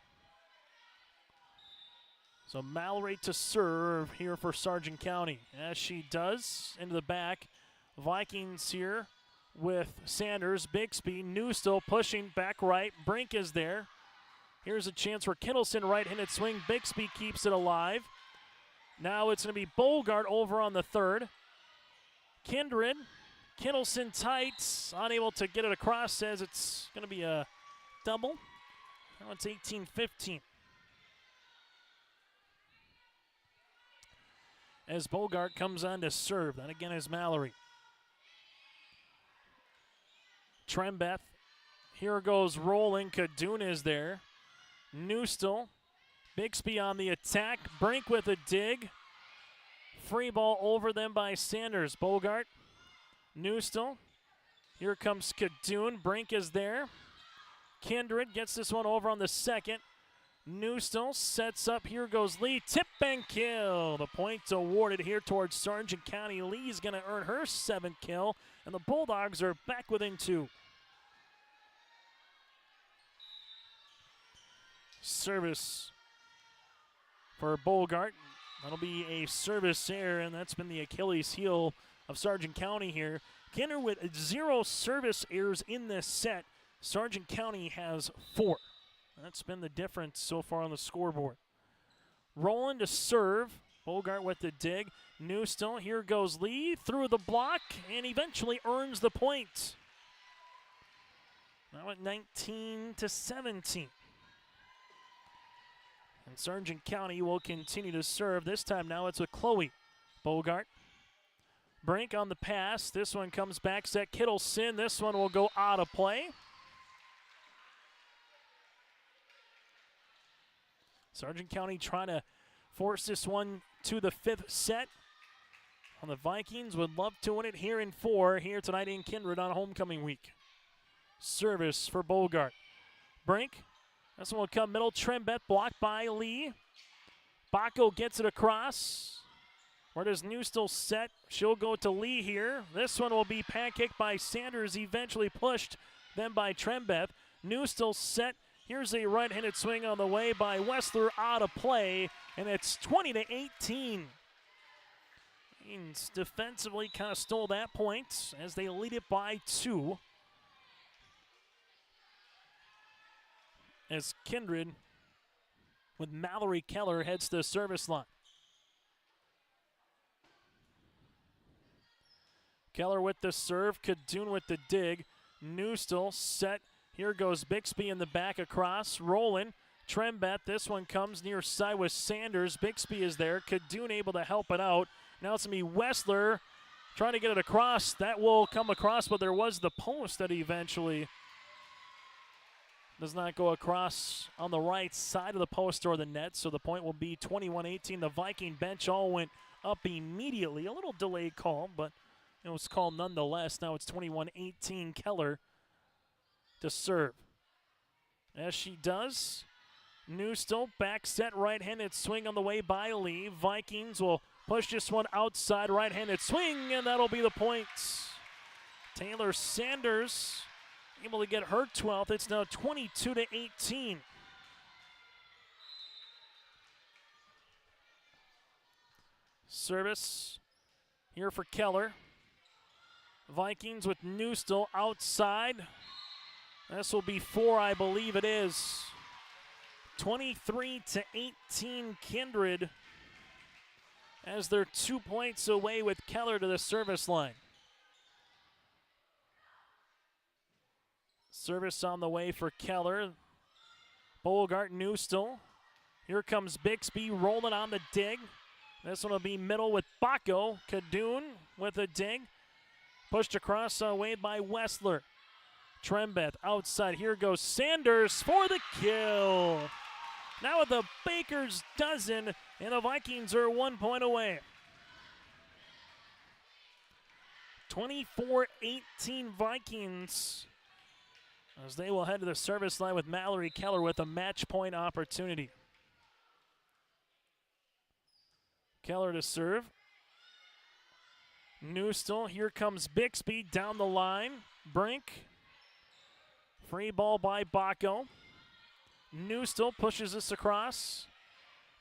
So Mallory to serve here for Sargent County. As she does, into the back. Vikings here with Sanders, Bixby, Newstill pushing back right. Brink is there. Here's a chance for Kittleson, right-handed swing. Bixby keeps it alive. Now it's going to be Bogart over on the third. Kindred, Kittleson tight, unable to get it across, says it's going to be a double. Now it's 18-15. As Bogart comes on to serve. That again is Mallory. Trembeth. Here goes rolling. Kadoon is there. Newstill. Bixby on the attack. Brink with a dig. Free ball over them by Sanders. Bogart. Newstill. Here comes Kadoon. Brink is there. Kindred gets this one over on the second. Newstill sets up. Here goes Lee. Tip and kill. The point awarded here towards Sargent County. Lee's going to earn her 7th kill, and the Bulldogs are back within 2. Service for Bogart. That'll be a service error, and that's been the Achilles heel of Sargent County here. Kindred with 0 service errors in this set. Sargent County has 4. That's been the difference so far on the scoreboard. Roland to serve. Bogart with the dig. Newstill, here goes Lee through the block and eventually earns the point. Now at 19-17. And Sargent County will continue to serve. This time now it's with Chloe. Bogart. Brink on the pass. This one comes back. Set Kittleson. This one will go out of play. Sargent County trying to force this one to the 5th set. And the Vikings would love to win it here in 4 here tonight in Kindred on homecoming week. Service for Bogart. Brink. This one will come middle. Trembeth blocked by Lee. Baco gets it across. Where does Newstill set? She'll go to Lee here. This one will be pancaked by Sanders, eventually pushed then by Trembeth. Newstill set. Here's a right-handed swing on the way by Wessler, out of play, and it's 20-18. Queens defensively kind of stole that point as they lead it by 2. As Kindred, with Mallory Keller, heads to the service line. Keller with the serve, Kadoon with the dig. Newstill set. Here goes Bixby in the back across. Rolling. Trembeth. This one comes near side with Sanders. Bixby is there. Kadoon able to help it out. Now it's going to be Wessler trying to get it across. That will come across, but there was the post that eventually does not go across on the right side of the post or the net. So the point will be 21-18. The Viking bench all went up immediately. A little delayed call, but it was called nonetheless. Now it's 21-18. Keller to serve. As she does, Newstill back set, right-handed swing on the way by Lee. Vikings will push this one outside, right-handed swing, and that'll be the point. Taylor Sanders able to get her 12th. It's now 22-18. Service here for Keller. Vikings with Newstill outside. This will be 4, I believe it is. 23-18 Kindred as they're 2 points away with Keller to the service line. Service on the way for Keller. Bogart, Newstill. Here comes Bixby rolling on the dig. This one will be middle with Baco. Kadoon with a dig. Pushed across away by Wessler. Trembeth outside. Here goes Sanders for the kill. Now with the Baker's dozen, and the Vikings are 1 point away. 24-18 Vikings as they will head to the service line with Mallory Keller with a match point opportunity. Keller to serve. Newstill. Here comes Bixby down the line. Brink. Free ball by Baco. Newstill pushes this across.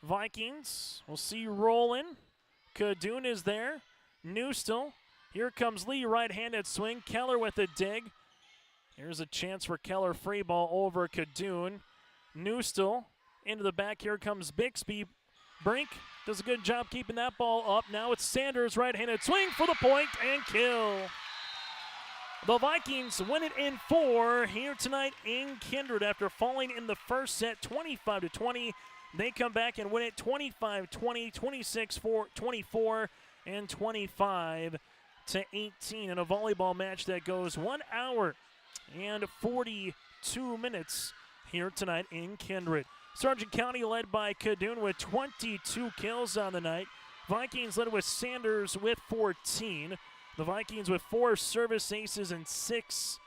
Vikings. We'll see rolling. Kadoon is there. Newstill. Here comes Lee. Right-handed swing. Keller with a dig. Here's a chance for Keller. Free ball over Kadoon. Newstill into the back. Here comes Bixby. Brink does a good job keeping that ball up. Now it's Sanders. Right-handed swing for the point and kill. The Vikings win it in 4 here tonight in Kindred after falling in the first set 25-20. They come back and win it 25-20, 26-24, and 25-18 in a volleyball match that goes 1 hour and 42 minutes here tonight in Kindred. Sargent County led by Kadoon with 22 kills on the night. Vikings led with Sanders with 14. The Vikings with 4 service aces and 6,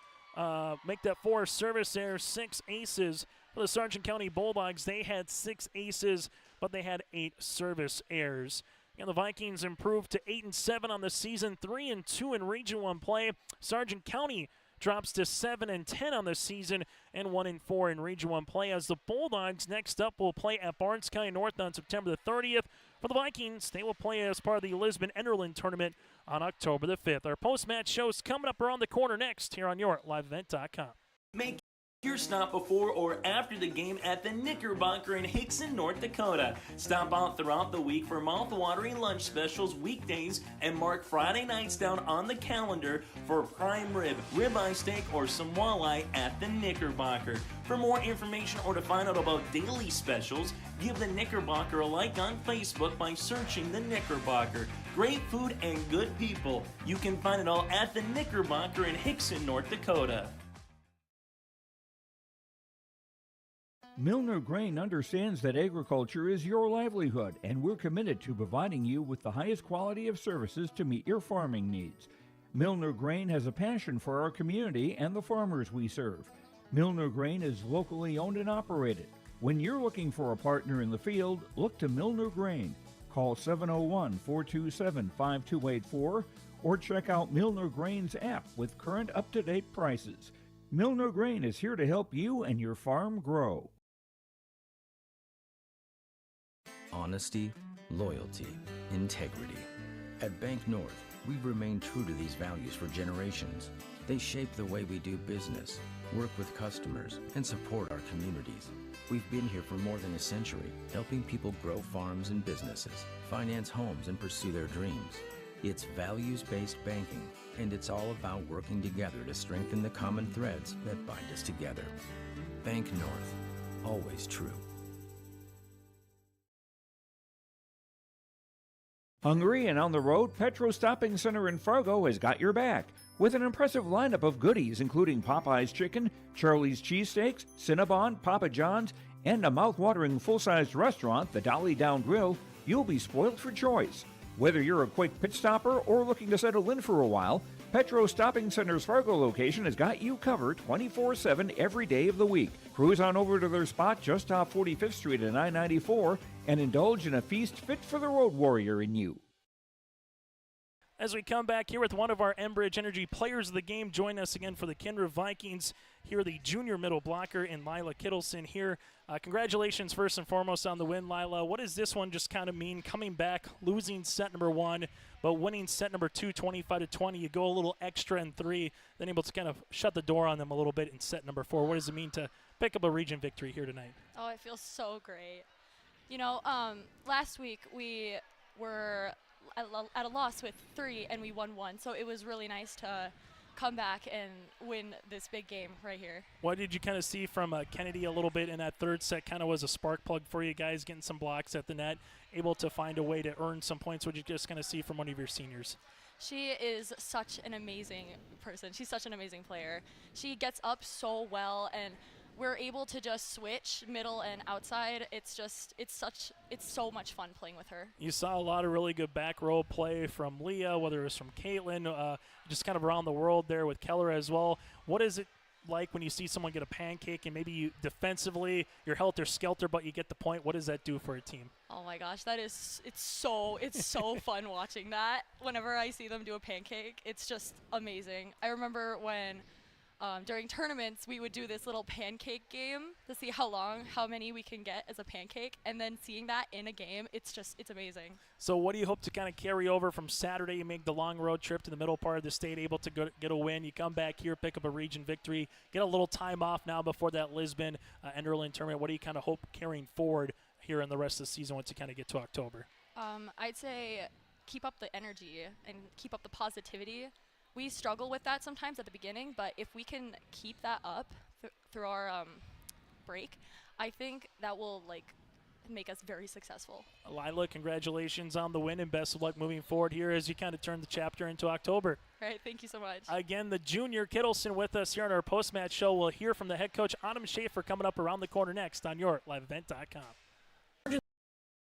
make that 4 service errors, 6 aces For the Sargent County Bulldogs, they had 6 aces, but they had 8 service errors. And the Vikings improved to 8-7 on the season, 3-2 in Region 1 play. Sargent County drops to 7-10 on the season and 1-4 in Region 1 play. As the Bulldogs next up will play at Barnes County North on September the 30th. For the Vikings, they will play as part of the Lisbon-Enderlin tournament on October the 5th. Our post-match show's coming up around the corner next here on YourLiveEvent.com. Make your stop before or after the game at the Knickerbocker in Hickson, North Dakota. Stop out throughout the week for mouth-watering lunch specials weekdays and mark Friday nights down on the calendar for prime rib, ribeye steak, or some walleye at the Knickerbocker. For more information or to find out about daily specials, give the Knickerbocker a like on Facebook by searching the Knickerbocker. Great food and good people. You can find it all at the Knickerbocker in Hickson, North Dakota. Milner Grain understands that agriculture is your livelihood, and we're committed to providing you with the highest quality of services to meet your farming needs. Milner Grain has a passion for our community and the farmers we serve. Milner Grain is locally owned and operated. When you're looking for a partner in the field, look to Milner Grain. Call 701-427-5284 or check out Milner Grain's app with current up-to-date prices. Milner Grain is here to help you and your farm grow. Honesty, loyalty, integrity. At Bank North, we've remained true to these values for generations. They shape the way we do business, work with customers, and support our communities. We've been here for more than a century, helping people grow farms and businesses, finance homes, and pursue their dreams. It's values-based banking, and it's all about working together to strengthen the common threads that bind us together. Bank North, always true. Hungry and on the road, Petro Stopping Center in Fargo has got your back with an impressive lineup of goodies including Popeye's Chicken, Charlie's Cheesesteaks, Cinnabon, Papa John's, and a mouth-watering full-sized restaurant, the Dolly Down Grill. You'll be spoiled for choice. Whether you're a quick pit stopper or looking to settle in for a while, Petro Stopping Center's Fargo location has got you covered 24/7 every day of the week. Cruise on over to their spot just off 45th Street and I-94 and indulge in a feast fit for the road warrior in you. As we come back here with one of our Enbridge Energy players of the game, join us again for the Kindred Vikings. Here, the junior middle blocker in Lila Kittleson here. Congratulations first and foremost on the win, Lila. What does this one just kind of mean? Coming back, losing set number 1, but winning set number 2, 25-20. You go a little extra in 3, then able to kind of shut the door on them a little bit in set number 4. What does it mean to pick up a region victory here tonight? Oh, it feels so great. You know, last week we were at a loss with 3 and we won 1, so it was really nice to come back and win this big game right here. What did you kind of see from Kennedy a little bit in that third set? Kind of was a spark plug for you guys, getting some blocks at the net, able to find a way to earn some points. What did you just kind of see from one of your seniors? She is such an amazing person. She's such an amazing player. She gets up so well, and we're able to just switch middle and outside. It's so much fun playing with her. You saw a lot of really good back row play from Leah, whether it was from Caitlin, just kind of around the world there with Keller as well. What is it like when you see someone get a pancake and maybe you defensively, you're helter-skelter, but you get the point? What does that do for a team? Oh my gosh, it's so fun watching that. Whenever I see them do a pancake, it's just amazing. I remember when during tournaments, we would do this little pancake game to see how many we can get as a pancake, and then seeing that in a game, it's amazing. So what do you hope to kind of carry over from Saturday? You make the long road trip to the middle part of the state, able to get a win. You come back here, pick up a region victory, get a little time off now before that Lisbon Enderlin tournament. What do you kind of hope carrying forward here in the rest of the season once you kind of get to October? I'd say keep up the energy and keep up the positivity. We struggle with that sometimes at the beginning, but if we can keep that up through our break, I think that will make us very successful. Lila, congratulations on the win and best of luck moving forward here as you kind of turn the chapter into October. All right, thank you so much. Again, the junior Kittleson with us here on our post-match show. We'll hear from the head coach, Autumn Schaefer, coming up around the corner next on YourLiveEvent.com.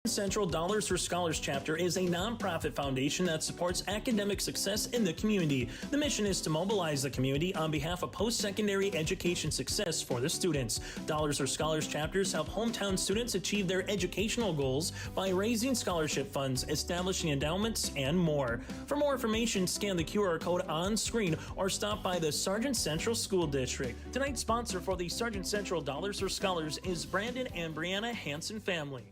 Central Dollars for Scholars chapter is a nonprofit foundation that supports academic success in the community. The mission is to mobilize the community on behalf of post-secondary education success for the students. Dollars for Scholars chapters help hometown students achieve their educational goals by raising scholarship funds, establishing endowments, and more. For more information, scan the QR code on screen or stop by the Sargent Central School District. Tonight's sponsor for the Sargent Central Dollars for Scholars is Brandon and Brianna Hansen family.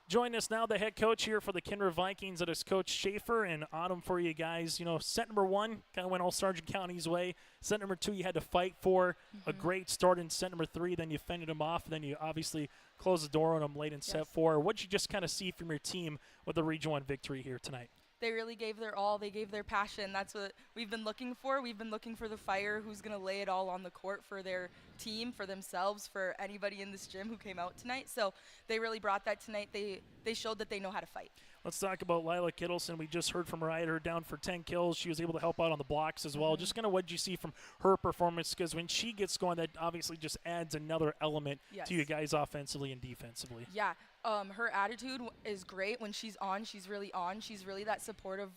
Join us now, the head coach here for the Kindred Vikings. That is Coach Schaefer, and Autumn for you guys. You know, set number 1 kind of went all Sargent County's way. Set number 2 you had to fight for. A great start in set number 3. Then you fended them off. Then you obviously closed the door on them late in set 4. What did you just kind of see from your team with the Region 1 victory here tonight? They really gave their all. They gave their passion. That's what we've been looking for. We've been looking for the fire who's going to lay it all on the court for their team, for themselves, for anybody in this gym who came out tonight. So they really brought that tonight. They showed that they know how to fight. Let's talk about Lila Kittleson. We just heard from Ryder down for 10 kills. She was able to help out on the blocks as well. Just kind of what did you see from her performance? Because when she gets going, that obviously just adds another element to you guys offensively and defensively. Yeah, her attitude is great. When she's on, she's really on. She's really that supportive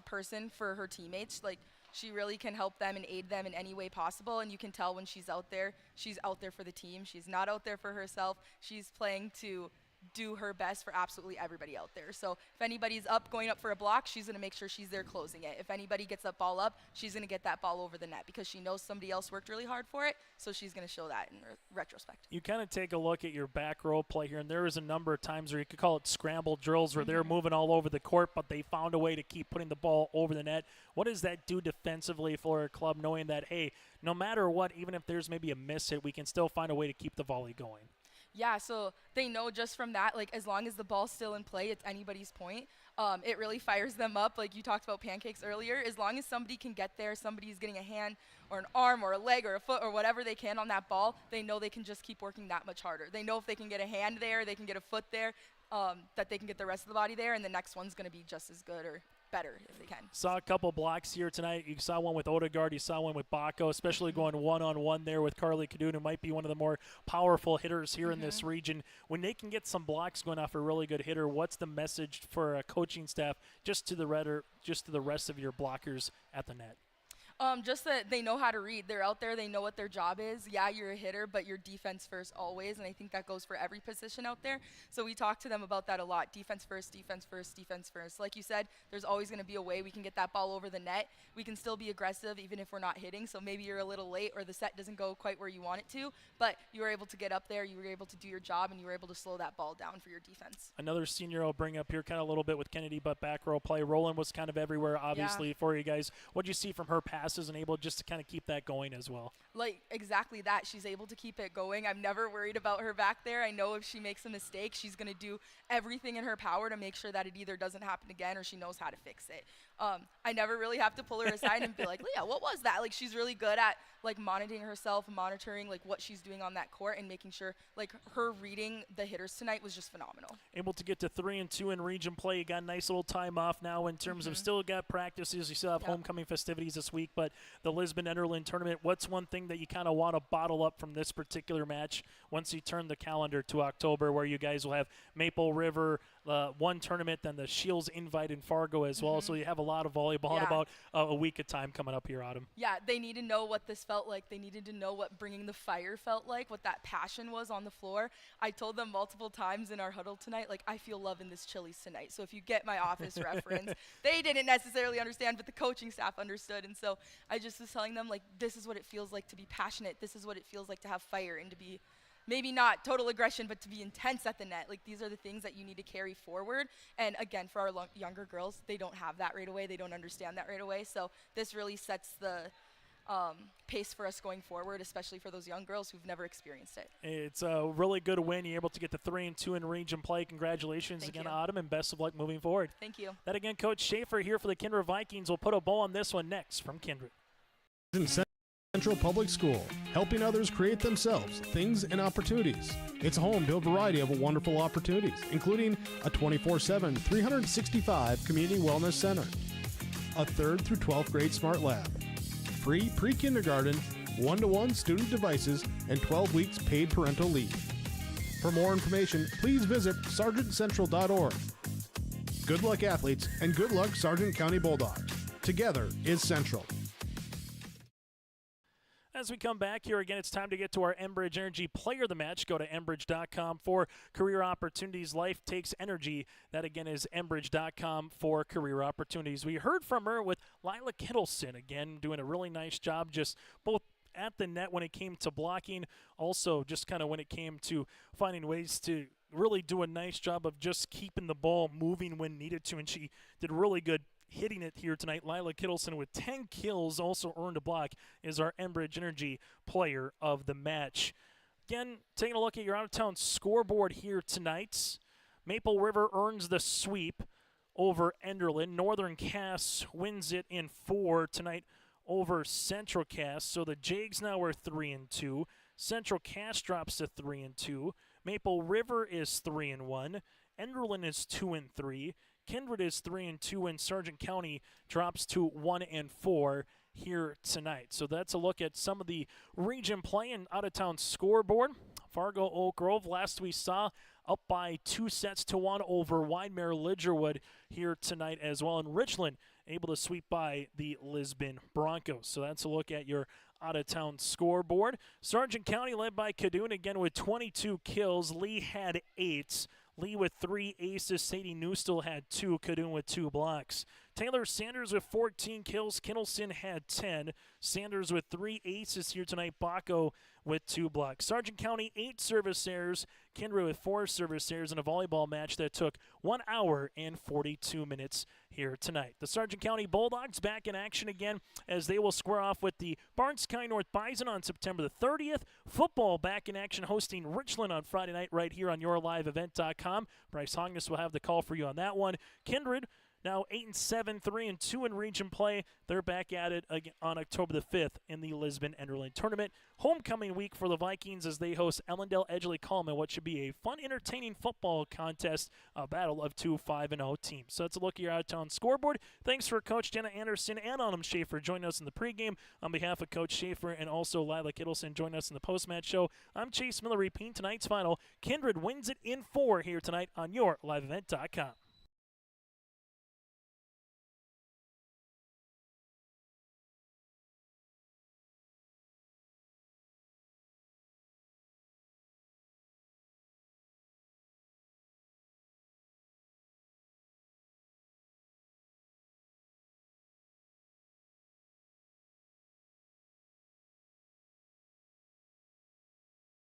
person for her teammates. Like, she really can help them and aid them in any way possible. And you can tell when she's out there for the team. She's not out there for herself. She's playing to do her best for absolutely everybody out there. So if anybody's going up for a block, she's going to make sure she's there closing it. If anybody gets that ball up, she's going to get that ball over the net because she knows somebody else worked really hard for it, so she's going to show that in retrospect. You kind of take a look at your back row play here, and there is a number of times where you could call it scramble drills where they're moving all over the court, but they found a way to keep putting the ball over the net. What does that do defensively for a club, knowing that, hey, no matter what, even if there's maybe a miss hit, we can still find a way to keep the volley going? Yeah, so they know just from that, like, as long as the ball's still in play, it's anybody's point. It really fires them up. Like you talked about pancakes earlier. As long as somebody can get there, somebody's getting a hand or an arm or a leg or a foot or whatever they can on that ball, they know they can just keep working that much harder. They know if they can get a hand there, they can get a foot there, that they can get the rest of the body there, and the next one's going to be just as good or better if they can. Saw a couple blocks here tonight. You saw one with Odegaard. You saw one with Baco, especially going one-on-one there with Carly Kadun, who might be one of the more powerful hitters here in this region. When they can get some blocks going off a really good hitter, what's the message for a coaching staff just to the rest of your blockers at the net? Just that they know how to read. They're out there. They know what their job is. Yeah, you're a hitter, but you're defense first always, and I think that goes for every position out there. So we talk to them about that a lot. Defense first, defense first, defense first. Like you said, there's always going to be a way we can get that ball over the net. We can still be aggressive even if we're not hitting, so maybe you're a little late or the set doesn't go quite where you want it to, but you were able to get up there, you were able to do your job, and you were able to slow that ball down for your defense. Another senior I'll bring up here kind of a little bit with Kennedy, but back row play. Roland was kind of everywhere, obviously, for you guys. What did you see from her passes and able just to kind of keep that going as well? Like, exactly that. She's able to keep it going. I'm never worried about her back there. I know if she makes a mistake, she's going to do everything in her power to make sure that it either doesn't happen again or she knows how to fix it. I never really have to pull her aside and be like, Leah, what was that? Like, she's really good at, like, monitoring herself, monitoring, like, what she's doing on that court and making sure, like, her reading the hitters tonight was just phenomenal. Able to get to 3-2 in region play. You got a nice little time off now in terms of still got practices. You still have homecoming festivities this week, but the Lisbon Enderlin tournament, what's one thing that you kind of want to bottle up from this particular match once you turn the calendar to October, where you guys will have Maple River, one tournament, then the Shields Invite in Fargo as well. So you have a lot of volleyball in about a week of time coming up here, Autumn. Yeah, they need to know what this felt like. They needed to know what bringing the fire felt like, what that passion was on the floor. I told them multiple times in our huddle tonight, like, I feel love in this Chili's tonight. So if you get my office reference, they didn't necessarily understand, but the coaching staff understood. And so I just was telling them, like, this is what it feels like to be passionate. This is what it feels like to have fire and to be maybe not total aggression, but to be intense at the net. Like, these are the things that you need to carry forward. And again, for our younger girls, they don't have that right away. They don't understand that right away. So this really sets the pace for us going forward, especially for those young girls who've never experienced it. It's a really good win. You're able to get to 3-2 in region play. Congratulations again, Autumn, and best of luck moving forward. Thank you. That again, Coach Schaefer here for the Kindred Vikings. We'll put a bow on this one next from Kindred. Central Public School, helping others create themselves, things, and opportunities. It's home to a variety of wonderful opportunities, including a 24/7, 365 community wellness center, a 3rd through 12th grade smart lab, free pre-kindergarten, 1-to-1 student devices, and 12 weeks paid parental leave. For more information, please visit sargentcentral.org. Good luck, athletes, and good luck, Sargent County Bulldogs. Together is Central. As we come back here again, it's time to get to our Enbridge Energy Player of the Match. Go to Enbridge.com for career opportunities. Life takes energy. That again is Enbridge.com for career opportunities. We heard from her with Lila Kittleson, again doing a really nice job just both at the net when it came to blocking, also just kind of when it came to finding ways to really do a nice job of just keeping the ball moving when needed to, and she did really good hitting it here tonight. Lila Kittleson with 10 kills, also earned a block, is our Enbridge Energy Player of the Match. Again, taking a look at your out-of-town scoreboard here tonight. Maple River earns the sweep over Enderlin. Northern Cass wins it in 4 tonight over Central Cass. So the Jags now are 3-2. Central Cass drops to 3-2. Maple River is 3-1. Enderlin is 2-3. Kindred is 3-2, and Sargent County drops to 1-4 here tonight. So that's a look at some of the region play and out-of-town scoreboard. Fargo Oak Grove, last we saw, up by 2-1 over Widemere Lidgerwood here tonight as well. And Richland able to sweep by the Lisbon Broncos. So that's a look at your out-of-town scoreboard. Sargent County led by Cadoon again with 22 kills. Lee had 8. Lee with 3 aces. Sadie Newstill had 2. Cadoon with 2 blocks. Taylor Sanders with 14 kills. Kinnelson had 10. Sanders with 3 aces here tonight. Baco with 2 blocks. Sargent County 8 service errors. Kindred with 4 service errors in a volleyball match that took 1 hour and 42 minutes here tonight. The Sargent County Bulldogs back in action again as they will square off with the Barnes County North Bison on September the 30th. Football back in action hosting Richland on Friday night right here on yourliveevent.com. Bryce Hogness will have the call for you on that one. Kindred now 8-7, 3-2 in region play. They're back at it again on October the 5th in the Lisbon Enderlin tournament. Homecoming week for the Vikings as they host Ellendale Edgeley Coleman, what should be a fun, entertaining football contest, a battle of 2 5-0 teams. So that's a look at your out-of-town scoreboard. Thanks for Coach Jenna Anderson and Autumn Schaefer joining us in the pregame. On behalf of Coach Schaefer and also Lila Kittleson joining us in the post-match show, I'm Chase Miller repeating tonight's final. Kindred wins it in 4 here tonight on yourliveevent.com.